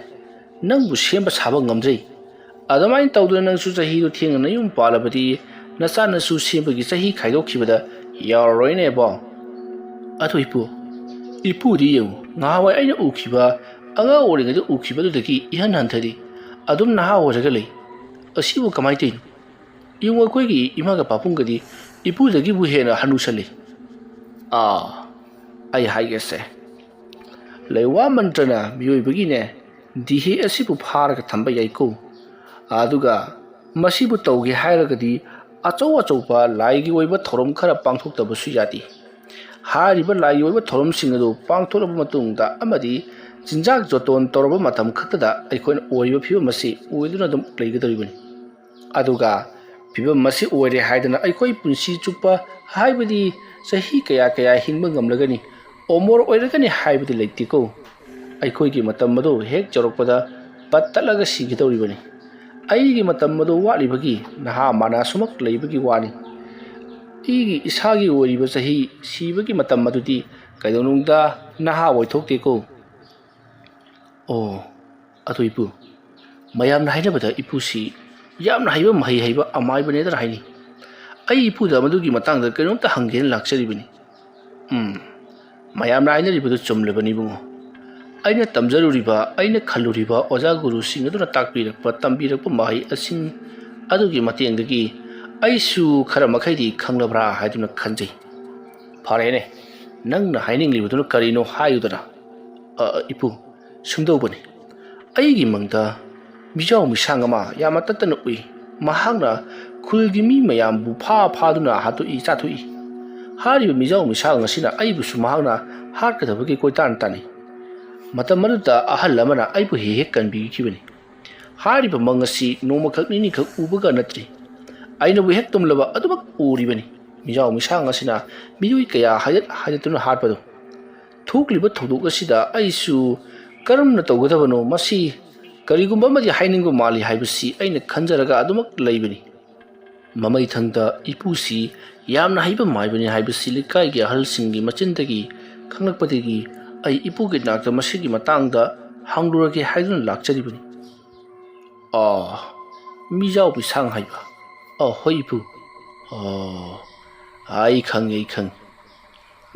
nangbu semba saba ngamjai adamain tawduna nangsu sahi do thengna yum palabadi nasana su sembagi sahi khaidokhibada yaroine bo atho ipu di yengu ngawai aina ukhiba anga oringa de ukhiba dagi ihan hanthadi adum naha horaga lei asibu kamai tein yungwa koigi imaga papungadi ipu dagi bu hena hanusale ai haigese leiwa mantrana miyoi bagi ne dihe asibu pharaga thamba yaiko aduga masibu tawge hairagadi ꯑꯆꯧ ꯑꯆꯧꯕ ꯂꯥꯏꯒꯤ ꯑꯣꯏꯕ ꯊꯧꯔꯝ ꯈꯔ ꯄꯥꯡꯊꯣꯛꯇꯕꯁꯨ ꯌꯥꯗꯦ ꯍꯥꯏꯔꯤꯕ ꯂꯥꯏꯒꯤ ꯑꯣꯏꯕ ꯊꯧꯔꯝꯁꯤꯡ ꯑꯗꯨ ꯄꯥꯡꯊꯣꯛꯂꯕ ꯃꯇꯨꯡꯗ ꯑꯃꯗꯤ ꯆꯤꯟꯖꯥꯛ ꯖꯣꯇꯣꯟ ꯇꯧꯔꯕ ꯃꯇꯝ ꯈꯛꯇꯗ ꯑꯩꯈꯣꯏꯅ ꯑꯣꯏꯔꯤꯕ ꯐꯤꯕꯝ ꯑꯁꯤ ꯑꯣꯏꯗꯨꯅ ꯑꯗꯨꯝ ꯂꯩꯒꯗꯧꯔꯤꯕꯅꯤ ꯑꯗꯨꯒ ꯐꯤꯕꯝ ꯑꯁꯤ ꯑꯣꯏꯔꯦ ꯍꯥꯏꯗꯅ ꯑꯩꯈꯣꯏ ꯄꯨꯟꯁꯤ ꯆꯨꯞꯄ ꯍꯥꯏꯕꯗꯤ ꯆꯍꯤ ꯀꯌꯥ ꯍꯤꯡꯕ ꯉꯝꯂꯒꯅꯤ ꯑꯃꯣꯔ ꯑꯣꯏꯔꯒꯅꯤ ꯍꯥꯏꯕꯗꯤ ꯂꯩꯇꯦꯀꯣ ꯑꯩꯈꯣꯏꯒꯤ ꯃꯇꯝ ꯑꯗꯨ ꯍꯦꯛ ꯌꯧꯔꯛꯄꯗ ꯄꯠ ꯇꯠꯂꯒ ꯁꯤꯒꯗꯧꯔꯤꯕꯅꯤ ꯑꯩꯒꯤ ꯃꯇꯝ ꯑꯗꯨ ꯋꯥꯠꯂꯤꯕꯒꯤ ꯅꯍꯥ ꯃꯅꯥ ꯁꯨꯃꯛ ꯂꯩꯕꯒꯤ ꯋꯥꯅꯤ ꯑꯩꯒꯤ ꯏꯁꯥꯒꯤ ꯑꯣꯏꯔꯤꯕ ꯆꯍꯤ ꯁꯤꯕꯒꯤ ꯃꯇꯝ ꯑꯗꯨꯗꯤ ꯀꯩꯗꯧꯅꯨꯡꯗ ꯅꯍꯥ ꯑꯣꯏꯊꯣꯛꯇꯦꯀꯣ ꯑꯣ ꯑꯗꯨ ꯏꯄꯨ ꯃꯌꯥꯝꯅ ꯍꯥꯏꯅꯕꯗ ꯏꯄꯨꯁꯤ ꯌꯥꯝꯅ ꯍꯩꯕ ꯃꯍꯩ ꯍꯩꯕ ꯑꯃꯥꯏꯕꯅꯦꯗꯅ ꯍꯥꯏꯅꯤ ꯑꯩ ꯏꯄꯨꯗ ꯃꯗꯨꯒꯤ ꯃꯇꯥꯡꯗ ꯀꯩꯅꯣꯝꯇ ꯍꯪꯒꯦꯅ ꯂꯥꯛꯆꯔꯤꯕꯅꯤ ꯃꯌꯥꯝꯅ ꯍꯥꯏꯅꯔꯤꯕꯗꯨ ꯆꯨꯝꯂꯕꯅꯤ ꯏꯕꯨꯡꯉꯣ ꯑꯩꯅ ꯇꯝꯖꯔꯨꯔꯤꯕ ꯑꯩꯅ ꯈꯜꯂꯨꯔꯤꯕ ꯑꯣꯖꯥ ꯒꯨꯔꯨꯁꯤꯡ ꯑꯗꯨꯅ ꯇꯥꯛꯄꯤꯔꯛꯄ ꯇꯝꯕꯤꯔꯛꯄ ꯃꯍꯩꯁꯤꯡ ꯑꯗꯨꯒꯤ ꯃꯇꯦꯡꯗꯒꯤ ꯑꯩꯁꯨ ꯈꯔ ꯃꯈꯩꯗꯤ ꯈꯪꯂꯕ꯭ꯔꯥ ꯍꯥꯏꯗꯨꯅ ꯈꯟꯖꯩ ꯐꯔꯦꯅꯦ ꯅꯪꯅ ꯍꯥꯏꯅꯤꯡꯂꯤꯕꯗꯨꯅ ꯀꯔꯤꯅꯣ ꯍꯥꯏꯌꯨꯗꯅ ꯏꯄꯨ ꯁꯨꯝꯗꯧꯕꯅꯤ ꯑꯩꯒꯤ ꯃꯪꯗ ꯃꯤꯖꯥꯎ ꯃꯤꯁꯥꯡ ꯑꯃ ꯌꯥꯝꯅ ꯇꯠꯇꯅ ꯎꯏ ꯃꯍꯥꯛꯅ ꯈꯨꯜꯒꯤ ꯃꯤ ꯃꯌꯥꯝꯕꯨ ꯐꯥꯗꯨꯅ ꯍꯥꯠꯇꯣꯛꯏ ꯆꯥꯊꯣꯛꯏ ꯍꯥꯏꯔꯤꯕ ꯃꯤꯖꯥꯎ ꯃꯤꯁꯥꯡ ꯑꯁꯤꯅ ꯑꯩꯕꯨꯁꯨ ꯃꯍꯥꯛꯅ ꯍꯥꯠꯀꯗꯕꯒꯤ ꯀꯣꯏꯇꯥꯟ ꯇꯥꯟꯅꯩ ꯃꯇꯝ ꯑꯗꯨꯗ ꯑꯍꯜ ꯑꯃꯅ ꯑꯩꯕꯨ ꯍꯦꯛ ꯀꯟꯕꯤꯈꯤꯕꯅꯤ ꯍꯥꯏꯔꯤꯕ ꯃꯪ ꯑꯁꯤ ꯅꯣꯡꯃꯈꯛ ꯅꯤꯅꯤꯈꯛ ꯎꯕꯒ ꯅꯠꯇ꯭ꯔꯤ ꯑꯩꯅꯕꯨ ꯍꯦꯛ ꯇꯨꯝꯂꯕ ꯑꯗꯨꯃꯛ ꯎꯔꯤꯕꯅꯤ ꯃꯤꯖꯥꯎ ꯃꯤꯁꯥꯡ ꯑꯁꯤꯅ ꯃꯤꯑꯣꯏ ꯀꯌꯥ ꯍꯥꯏꯗꯠꯇꯨꯅ ꯍꯥꯠꯄꯗꯨ ꯊꯣꯛꯂꯤꯕ ꯊꯧꯗꯣꯛ ꯑꯁꯤꯗ ꯑꯩꯁꯨ ꯀꯔꯝꯅ ꯇꯧꯒꯗꯕꯅꯣ ꯃꯁꯤ ꯀꯔꯤꯒꯨꯝꯕ ꯑꯃꯗꯤ ꯍꯥꯏꯅꯤꯡꯕ ꯃꯥꯜꯂꯤ ꯍꯥꯏꯕꯁꯤ ꯑꯩꯅ ꯈꯟꯖꯔꯒ ꯑꯗꯨꯃꯛ ꯂꯩꯕꯅꯤ ꯃꯃꯩꯊꯪꯗ ꯏꯄꯨꯁꯤ ꯌꯥꯝꯅ ꯍꯩꯕ ꯃꯥꯏꯕꯅꯤ ꯍꯥꯏꯕꯁꯤ ꯂꯩꯀꯥꯏꯒꯤ ꯑꯍꯜꯁꯤꯡꯒꯤ ꯃꯆꯤꯟꯗꯒꯤ ꯈꯪꯂꯛꯄꯗꯒꯤ ꯑꯩ ꯏꯄꯨꯒꯤ ꯅꯥꯛꯇ ꯃꯁꯤꯒꯤ ꯃꯇꯥꯡꯗ ꯍꯪꯂꯨꯔꯒꯦ ꯍꯥꯏꯗꯨꯅ ꯂꯥꯛꯆꯔꯤꯕꯅꯤ ꯃꯤꯖꯥꯎ ꯃꯤꯁꯥꯡ ꯍꯥꯏꯕ ꯍꯣꯏ ꯏꯄꯨ ꯑꯩ ꯈꯪꯉꯤ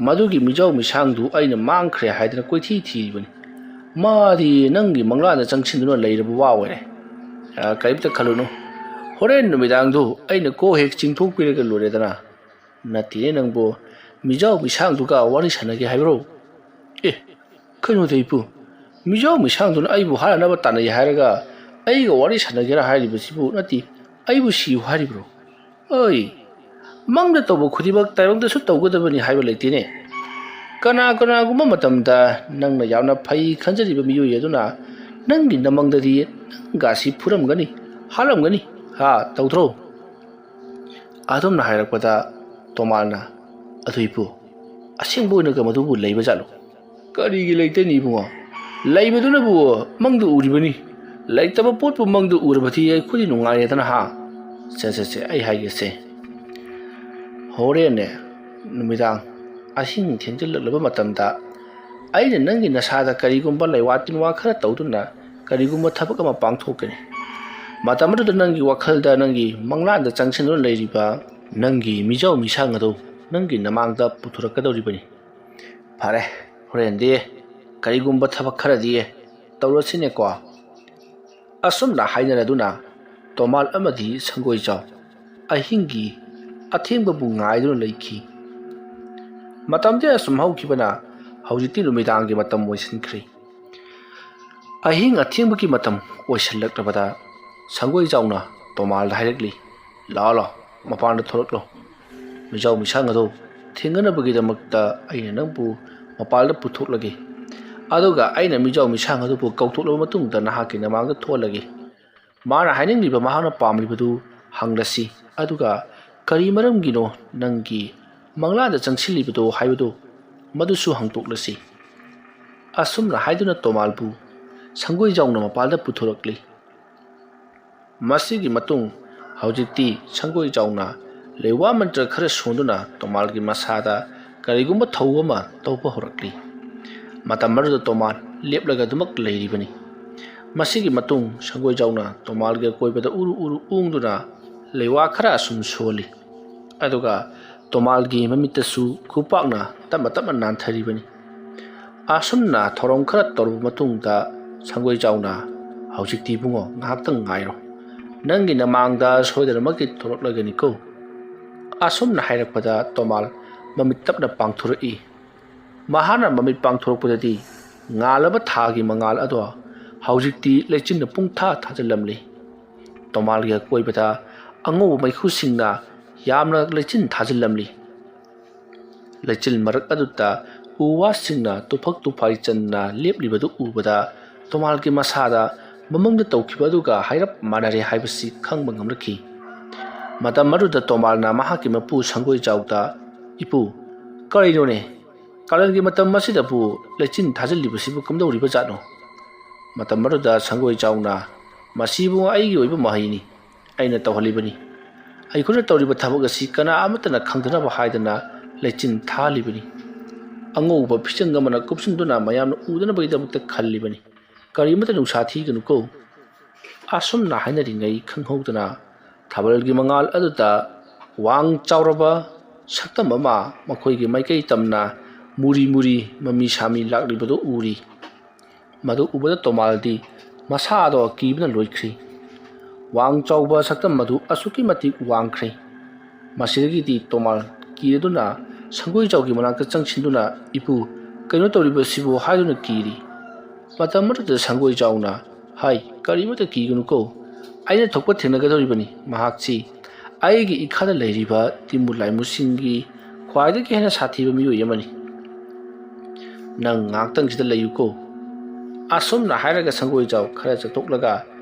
ꯃꯗꯨꯒꯤ ꯃꯤꯖꯥꯎ ꯃꯤꯁꯥꯡꯗꯨ ꯑꯩꯅ ꯃꯥꯡꯈ꯭ꯔꯦ ꯍꯥꯏꯗꯅ ꯀꯣꯏꯊꯤ ꯊꯤꯔꯤꯕꯅꯤ ꯃꯥꯗꯤ ꯅꯪꯒꯤ ꯃꯪꯂꯥꯟꯗ ꯆꯪꯁꯤꯟꯗꯨꯅ ꯂꯩꯔꯕ ꯋꯥ ꯑꯣꯏꯔꯦ ꯀꯔꯤꯝꯇ ꯈꯜꯂꯨꯅꯨ ꯍꯣꯔꯦꯟ ꯅꯨꯃꯤꯗꯥꯡꯗꯨ ꯑꯩꯅ ꯀꯣ ꯍꯦꯛ ꯆꯤꯡꯊꯣꯛꯄꯤꯔꯒ ꯂꯣꯏꯔꯦꯗꯅ ꯅꯠꯇꯦꯅꯦ ꯅꯪꯕꯨ ꯃꯤꯖꯥꯎ ꯃꯤꯁꯥꯡꯗꯨꯒ ꯋꯥꯔꯤ ꯁꯥꯟꯅꯒꯦ ꯍꯥꯏꯕ꯭ꯔꯣ ꯀꯩꯅꯣꯗ ꯏꯄꯨ ꯃꯤꯖꯥꯎ ꯃꯤꯁꯥꯡꯗꯨꯅ ꯑꯩꯕꯨ ꯍꯥꯠꯅꯅꯕ ꯇꯥꯟꯅꯩ ꯍꯥꯏꯔꯒ ꯑꯩꯒ ꯋꯥꯔꯤ ꯁꯥꯟꯅꯒꯦꯔꯥ ꯍꯥꯏꯔꯤꯕꯁꯤꯕꯨ ꯅꯠꯇꯦ ꯑꯩꯕꯨ ꯁꯤꯌꯨ ꯍꯥꯏꯔꯤꯕ꯭ꯔꯣ ꯃꯪꯗ ꯇꯧꯕ ꯈꯨꯗꯤꯡꯃꯛ ꯇꯥꯏꯕꯪꯗꯁꯨ ꯇꯧꯒꯗꯕꯅꯤ ꯍꯥꯏꯕ ꯂꯩꯇꯦꯅꯦ ꯀꯅꯥꯒꯨꯝꯕ ꯃꯇꯝꯗ ꯅꯪꯅ ꯌꯥꯝꯅ ꯐꯩ ꯈꯟꯖꯔꯤꯕ ꯃꯤꯑꯣꯏ ꯑꯗꯨꯅ ꯅꯪꯒꯤ ꯅꯃꯪꯗꯗꯤ ꯅꯪꯒꯥꯁꯤ ꯐꯨꯔꯝꯒꯅꯤ ꯍꯥꯠꯂꯝꯒꯅꯤ ꯇꯧꯗ꯭ꯔꯣ ꯑꯗꯨꯝꯅ ꯍꯥꯏꯔꯛꯄꯗ ꯇꯣꯃꯥꯜꯅ ꯑꯗꯨ ꯏꯄꯨ ꯑꯁꯦꯡꯕ ꯑꯣꯏꯅꯒ ꯃꯗꯨꯕꯨ ꯂꯩꯕ ꯖꯥꯠꯂꯣ ꯀꯔꯤꯒꯤ ꯂꯩꯇꯅꯤ ꯏꯕꯨꯡꯉꯣ ꯂꯩꯕꯗꯨꯅꯕꯨ ꯃꯪꯗ ꯎꯔꯤꯕꯅꯤ ꯂꯩꯇꯕ ꯄꯣꯠꯄꯨ ꯃꯪꯗ ꯎꯔꯕꯗꯤ ꯑꯩꯈꯣꯏꯗꯤ ꯅꯨꯡꯉꯥꯏꯔꯦꯗꯅ ꯁꯦ ꯑꯩ ꯍꯥꯏꯒꯦꯁꯦ ꯍꯣꯔꯦꯟꯅꯦ ꯅꯨꯃꯤꯗꯥꯡ ꯑꯍꯤꯡ ꯊꯦꯡꯖꯤꯜꯂꯛꯂꯕ ꯃꯇꯝꯗ ꯑꯩꯅ ꯅꯪꯒꯤ ꯅꯁꯥꯗ ꯀꯔꯤꯒꯨꯝꯕ ꯂꯩꯋꯥ ꯇꯤꯟꯋꯥ ꯈꯔ ꯇꯧꯗꯨꯅ ꯀꯔꯤꯒꯨꯝꯕ ꯊꯕꯛ ꯑꯃ ꯄꯥꯡꯊꯣꯛꯀꯅꯤ ꯃꯇꯝ ꯑꯗꯨꯗ ꯅꯪꯒꯤ ꯋꯥꯈꯜꯗ ꯅꯪꯒꯤ ꯃꯪꯂꯥꯟꯗ ꯆꯪꯁꯤꯟꯗꯨꯅ ꯂꯩꯔꯤꯕ ꯅꯪꯒꯤ ꯃꯤꯖꯥꯎ ꯃꯤꯁꯥꯡ ꯑꯗꯨ ꯅꯪꯒꯤ ꯅꯃꯥꯡꯗ ꯄꯨꯊꯣꯔꯛꯀꯗꯧꯔꯤꯕꯅꯤ ꯐꯔꯦ ꯍꯣꯔꯦꯟꯗꯤ ꯀꯔꯤꯒꯨꯝꯕ ꯊꯕꯛ ꯈꯔꯗꯤ ꯇꯧꯔꯁꯤꯅꯦꯀꯣ ꯑꯁꯨꯝꯅ ꯍꯥꯏꯅꯔꯗꯨꯅ ꯇꯣꯃꯥꯜ ꯑꯃꯗꯤ ꯁꯪꯒꯣꯏꯖꯥꯎ ꯑꯍꯤꯡꯒꯤ ꯑꯊꯦꯡꯕꯕꯨ ꯉꯥꯏꯗꯨꯅ ꯂꯩꯈꯤ ꯃꯇꯝꯗꯤ ꯑꯁꯨꯝ ꯍꯧꯈꯤꯕꯅ ꯍꯧꯖꯤꯛꯇꯤ ꯅꯨꯃꯤꯗꯥꯡꯒꯤ ꯃꯇꯝ ꯑꯣꯏꯁꯤꯟꯈ꯭ꯔꯦ ꯑꯍꯤꯡ ꯑꯊꯦꯡꯕꯒꯤ ꯃꯇꯝ ꯑꯣꯏꯁꯤꯜꯂꯛꯂꯕꯗ ꯁꯪꯒꯣꯏꯖꯥꯎꯅ ꯇꯣꯃꯥꯜꯗ ꯍꯥꯏꯔꯛꯂꯤ ꯂꯥꯛꯑꯣ ꯃꯄꯥꯟꯗ ꯊꯣꯔꯛꯂꯣ ꯃꯤꯖꯥꯎ ꯃꯤꯁꯥꯡ ꯑꯗꯨ ꯊꯦꯡꯅꯅꯕꯒꯤꯗꯃꯛꯇ ꯑꯩꯅ ꯅꯪꯕꯨ ꯃꯄꯥꯟꯗ ꯄꯨꯊꯣꯛꯂꯒꯦ ꯑꯗꯨꯒ ꯑꯩꯅ ꯃꯤꯖꯥꯎ ꯃꯤꯁꯥꯡ ꯑꯗꯨꯕꯨ ꯀꯧꯊꯣꯛꯂꯕ ꯃꯇꯨꯡꯗ ꯅꯍꯥꯛꯀꯤ ꯅꯃꯥꯡꯗ ꯊꯣꯜꯂꯒꯦ ꯃꯥꯅ ꯍꯥꯏꯅꯤꯡꯂꯤꯕ ꯃꯍꯥꯛꯅ ꯄꯥꯝꯂꯤꯕꯗꯨ ꯍꯪꯂꯁꯤ ꯑꯗꯨꯒ ꯀꯔꯤ ꯃꯔꯝꯒꯤꯅꯣ ꯅꯪꯒꯤ ꯃꯪꯂꯥꯟꯗ ꯆꯪꯁꯤꯜꯂꯤꯕꯗꯣ ꯍꯥꯏꯕꯗꯨ ꯃꯗꯨꯁꯨ ꯍꯪꯗꯣꯛꯂꯁꯤ ꯑꯁꯨꯝꯅ ꯍꯥꯏꯗꯨꯅ ꯇꯣꯃꯥꯜꯕꯨ ꯁꯪꯒꯣꯏꯖꯥꯎꯅ ꯃꯄꯥꯟꯗ ꯄꯨꯊꯣꯔꯛꯂꯤ ꯃꯁꯤꯒꯤ ꯃꯇꯨꯡ ꯍꯧꯖꯤꯛꯇꯤ ꯁꯪꯒꯣꯏꯖꯥꯎꯅ ꯂꯩꯋꯥ ꯃꯟꯇ꯭ꯔ ꯈꯔ ꯁꯣꯟꯗꯨꯅ ꯇꯣꯃꯥꯜꯒꯤ ꯃꯁꯥꯗ ꯀꯔꯤꯒꯨꯝꯕ ꯊꯧ ꯑꯃ ꯇꯧꯕ ꯍꯧꯔꯛꯂꯤ ꯃꯇꯝ ꯑꯗꯨꯗ ꯇꯣꯃꯥꯜ ꯂꯦꯞꯂꯒ ꯑꯗꯨꯃꯛ ꯂꯩꯔꯤꯕꯅꯤ ꯃꯁꯤꯒꯤ ꯃꯇꯨꯡ ꯁꯪꯒꯣꯏꯖꯥꯎꯅ ꯇꯣꯃꯥꯜꯒꯤ ꯑꯀꯣꯏꯕꯗ ꯎꯔꯨ ꯎꯪꯗꯨꯅ ꯂꯩꯋꯥ ꯈꯔ ꯑꯁꯨꯝ ꯁꯣꯜꯂꯤ ꯑꯗꯨꯒ ꯇꯣꯃꯥꯜꯒꯤ ꯃꯃꯤꯠꯇꯁꯨ ꯈꯨꯄꯥꯛꯅ ꯇꯞꯅ ꯅꯥꯟꯊꯔꯤꯕꯅꯤ ꯑꯁꯨꯝꯅ ꯊꯧꯔꯝ ꯈꯔ ꯇꯧꯔꯕ ꯃꯇꯨꯡꯗ ꯁꯪꯒꯣꯏꯖꯥꯎꯅ ꯍꯧꯖꯤꯛꯇꯤ ꯏꯕꯨꯡꯉꯣ ꯉꯥꯏꯍꯥꯛꯇꯪ ꯉꯥꯏꯔꯣ ꯅꯪꯒꯤ ꯅꯃꯥꯡꯗ ꯁꯣꯏꯗꯅꯃꯛꯀꯤ ꯊꯣꯔꯛꯂꯒꯅꯤꯀꯣ ꯑꯁꯨꯝꯅ ꯍꯥꯏꯔꯛꯄꯗ ꯇꯣꯃꯥꯜ ꯃꯃꯤꯠ ꯇꯞꯅ ꯄꯥꯡꯊꯣꯔꯛꯏ ꯃꯍꯥꯛꯅ ꯃꯃꯤꯠ ꯄꯥꯡꯊꯣꯔꯛꯄꯗꯗꯤ ꯉꯥꯜꯂꯕ ꯊꯥꯒꯤ ꯃꯉꯥꯜ ꯑꯗꯣ ꯍꯧꯖꯤꯛꯇꯤ ꯂꯩꯆꯤꯟꯅ ꯄꯨꯡꯊꯥ ꯊꯥꯖꯤꯜꯂꯝꯂꯤ ꯇꯣꯃꯥꯜꯒꯤ ꯑꯀꯣꯏꯕꯗ ꯑꯉꯧꯕ ꯃꯩꯈꯨꯁꯤꯡꯅ ꯌꯥꯝꯅ ꯂꯩꯆꯤꯟ ꯊꯥꯖꯤꯜꯂꯝꯂꯤ ꯂꯩꯆꯤꯜ ꯃꯔꯛ ꯑꯗꯨꯗ ꯎ ꯋꯥꯁꯤꯡꯅ ꯇꯨꯐꯛ ꯇꯨꯐꯥꯏ ꯆꯟꯅ ꯂꯦꯞꯂꯤꯕꯗꯨ ꯎꯕꯗ ꯇꯣꯃꯥꯜꯒꯤ ꯃꯁꯥꯗ ꯃꯃꯪꯗ ꯇꯧꯈꯤꯕ ꯑꯗꯨꯒ ꯍꯥꯏꯔꯞ ꯃꯥꯟꯅꯔꯦ ꯍꯥꯏꯕꯁꯤ ꯈꯪꯕ ꯉꯝꯂꯛꯈꯤ ꯃꯇꯝ ꯑꯗꯨꯗ ꯇꯣꯃꯥꯜꯅ ꯃꯍꯥꯛꯀꯤ ꯃꯄꯨ ꯁꯪꯒꯣꯏꯖꯥꯎꯗ ꯏꯄꯨ ꯀꯔꯤꯅꯣꯅꯦ ꯀꯥꯂꯦꯟꯒꯤ ꯃꯇꯝ ꯑꯁꯤꯗꯕꯨ ꯂꯩꯆꯤꯟ ꯊꯥꯖꯤꯜꯂꯤꯕꯁꯤꯕꯨ ꯀꯝꯗꯧꯔꯤꯕꯖꯥꯠꯅꯣ ꯃꯇꯝ ꯑꯗꯨꯗ ꯁꯪꯒꯣꯏꯖꯥꯎꯅ ꯃꯁꯤꯕꯨ ꯑꯩꯒꯤ ꯑꯣꯏꯕ ꯃꯍꯩꯅꯤ ꯑꯩꯅ ꯇꯧꯍꯜꯂꯤꯕꯅꯤ ꯑꯩꯈꯣꯏꯅ ꯇꯧꯔꯤꯕ ꯊꯕꯛ ꯑꯁꯤ ꯀꯅꯥ ꯑꯃꯠꯇꯅ ꯈꯪꯗꯅꯕ ꯍꯥꯏꯗꯅ ꯂꯩꯆꯤꯟ ꯊꯥꯂꯤꯕꯅꯤ ꯑꯉꯧꯕ ꯐꯤꯆꯪ ꯑꯃꯅ ꯀꯨꯞꯁꯤꯟꯗꯨꯅ ꯃꯌꯥꯝꯅ ꯎꯗꯅꯕꯒꯤꯗꯃꯛꯇ ꯈꯜꯂꯤꯕꯅꯤ ꯀꯔꯤꯃꯠꯇ ꯅꯨꯡꯁꯥ ꯊꯤꯒꯅꯨꯀꯣ ꯑꯁꯨꯝꯅ ꯍꯥꯏꯅꯔꯤꯉꯩ ꯈꯪꯍꯧꯗꯅ ꯊꯥꯕꯜꯒꯤ ꯃꯉꯥꯜ ꯑꯗꯨꯗ ꯋꯥꯡ ꯆꯥꯎꯔꯕ ꯁꯛꯇꯝ ꯑꯃ ꯃꯈꯣꯏꯒꯤ ꯃꯥꯏꯀꯩ ꯇꯝꯅ ꯃꯨꯔꯤ ꯃꯨꯔꯤ ꯃꯃꯤ ꯁꯥꯃꯤ ꯂꯥꯛꯂꯤꯕꯗꯨ ꯎꯔꯤ ꯃꯗꯨ ꯎꯕꯗ ꯇꯣꯃꯥꯜꯗꯤ ꯃꯁꯥꯗꯣ ꯀꯤꯕꯅ ꯂꯣꯏꯈ꯭ꯔꯤ ꯋꯥꯡ ꯆꯥꯎꯕ ꯁꯛꯇꯝ ꯑꯗꯨ ꯑꯁꯨꯛꯀꯤ ꯃꯇꯤꯛ ꯋꯥꯡꯈ꯭ꯔꯦ ꯃꯁꯤꯗꯒꯤꯗꯤ ꯇꯣꯃꯥꯜ ꯀꯤꯔꯗꯨꯅ ꯁꯪꯒꯣꯏꯖꯥꯎꯒꯤ ꯃꯅꯥꯛꯇ ꯆꯪꯁꯤꯟꯗꯨꯅ ꯏꯄꯨ ꯀꯩꯅꯣ ꯇꯧꯔꯤꯕꯁꯤꯕꯨ ꯍꯥꯏꯗꯨꯅ ꯀꯤꯔꯤ ꯃꯇꯝ ꯑꯗꯨꯗ ꯁꯪꯒꯣꯏꯖꯥꯎꯅ ꯍꯥꯏ ꯀꯔꯤꯃꯠꯇ ꯀꯤꯒꯅꯨꯀꯣ ꯑꯩꯅ ꯊꯣꯛꯄ ꯊꯦꯡꯅꯒꯗꯧꯔꯤꯕꯅꯤ ꯃꯍꯥꯛꯁꯤ ꯑꯩꯒꯤ ꯏꯈꯥꯗ ꯂꯩꯔꯤꯕ ꯇꯤꯃꯨ ꯂꯥꯏꯃꯨꯁꯤꯡꯒꯤ ꯈ꯭ꯋꯥꯏꯗꯒꯤ ꯍꯦꯟꯅ ꯁꯥꯊꯤꯕ ꯃꯤꯑꯣꯏ ꯑꯃꯅꯤ ꯅꯪ ꯉꯥꯛꯇꯪꯁꯤꯗ ꯂꯩꯌꯨꯀꯣ ꯑꯁꯨꯝꯅ ꯍꯥꯏꯔꯒ ꯁꯪꯒꯣꯏꯖꯥꯎ ꯈꯔ ꯆꯠꯊꯣꯛꯂꯒ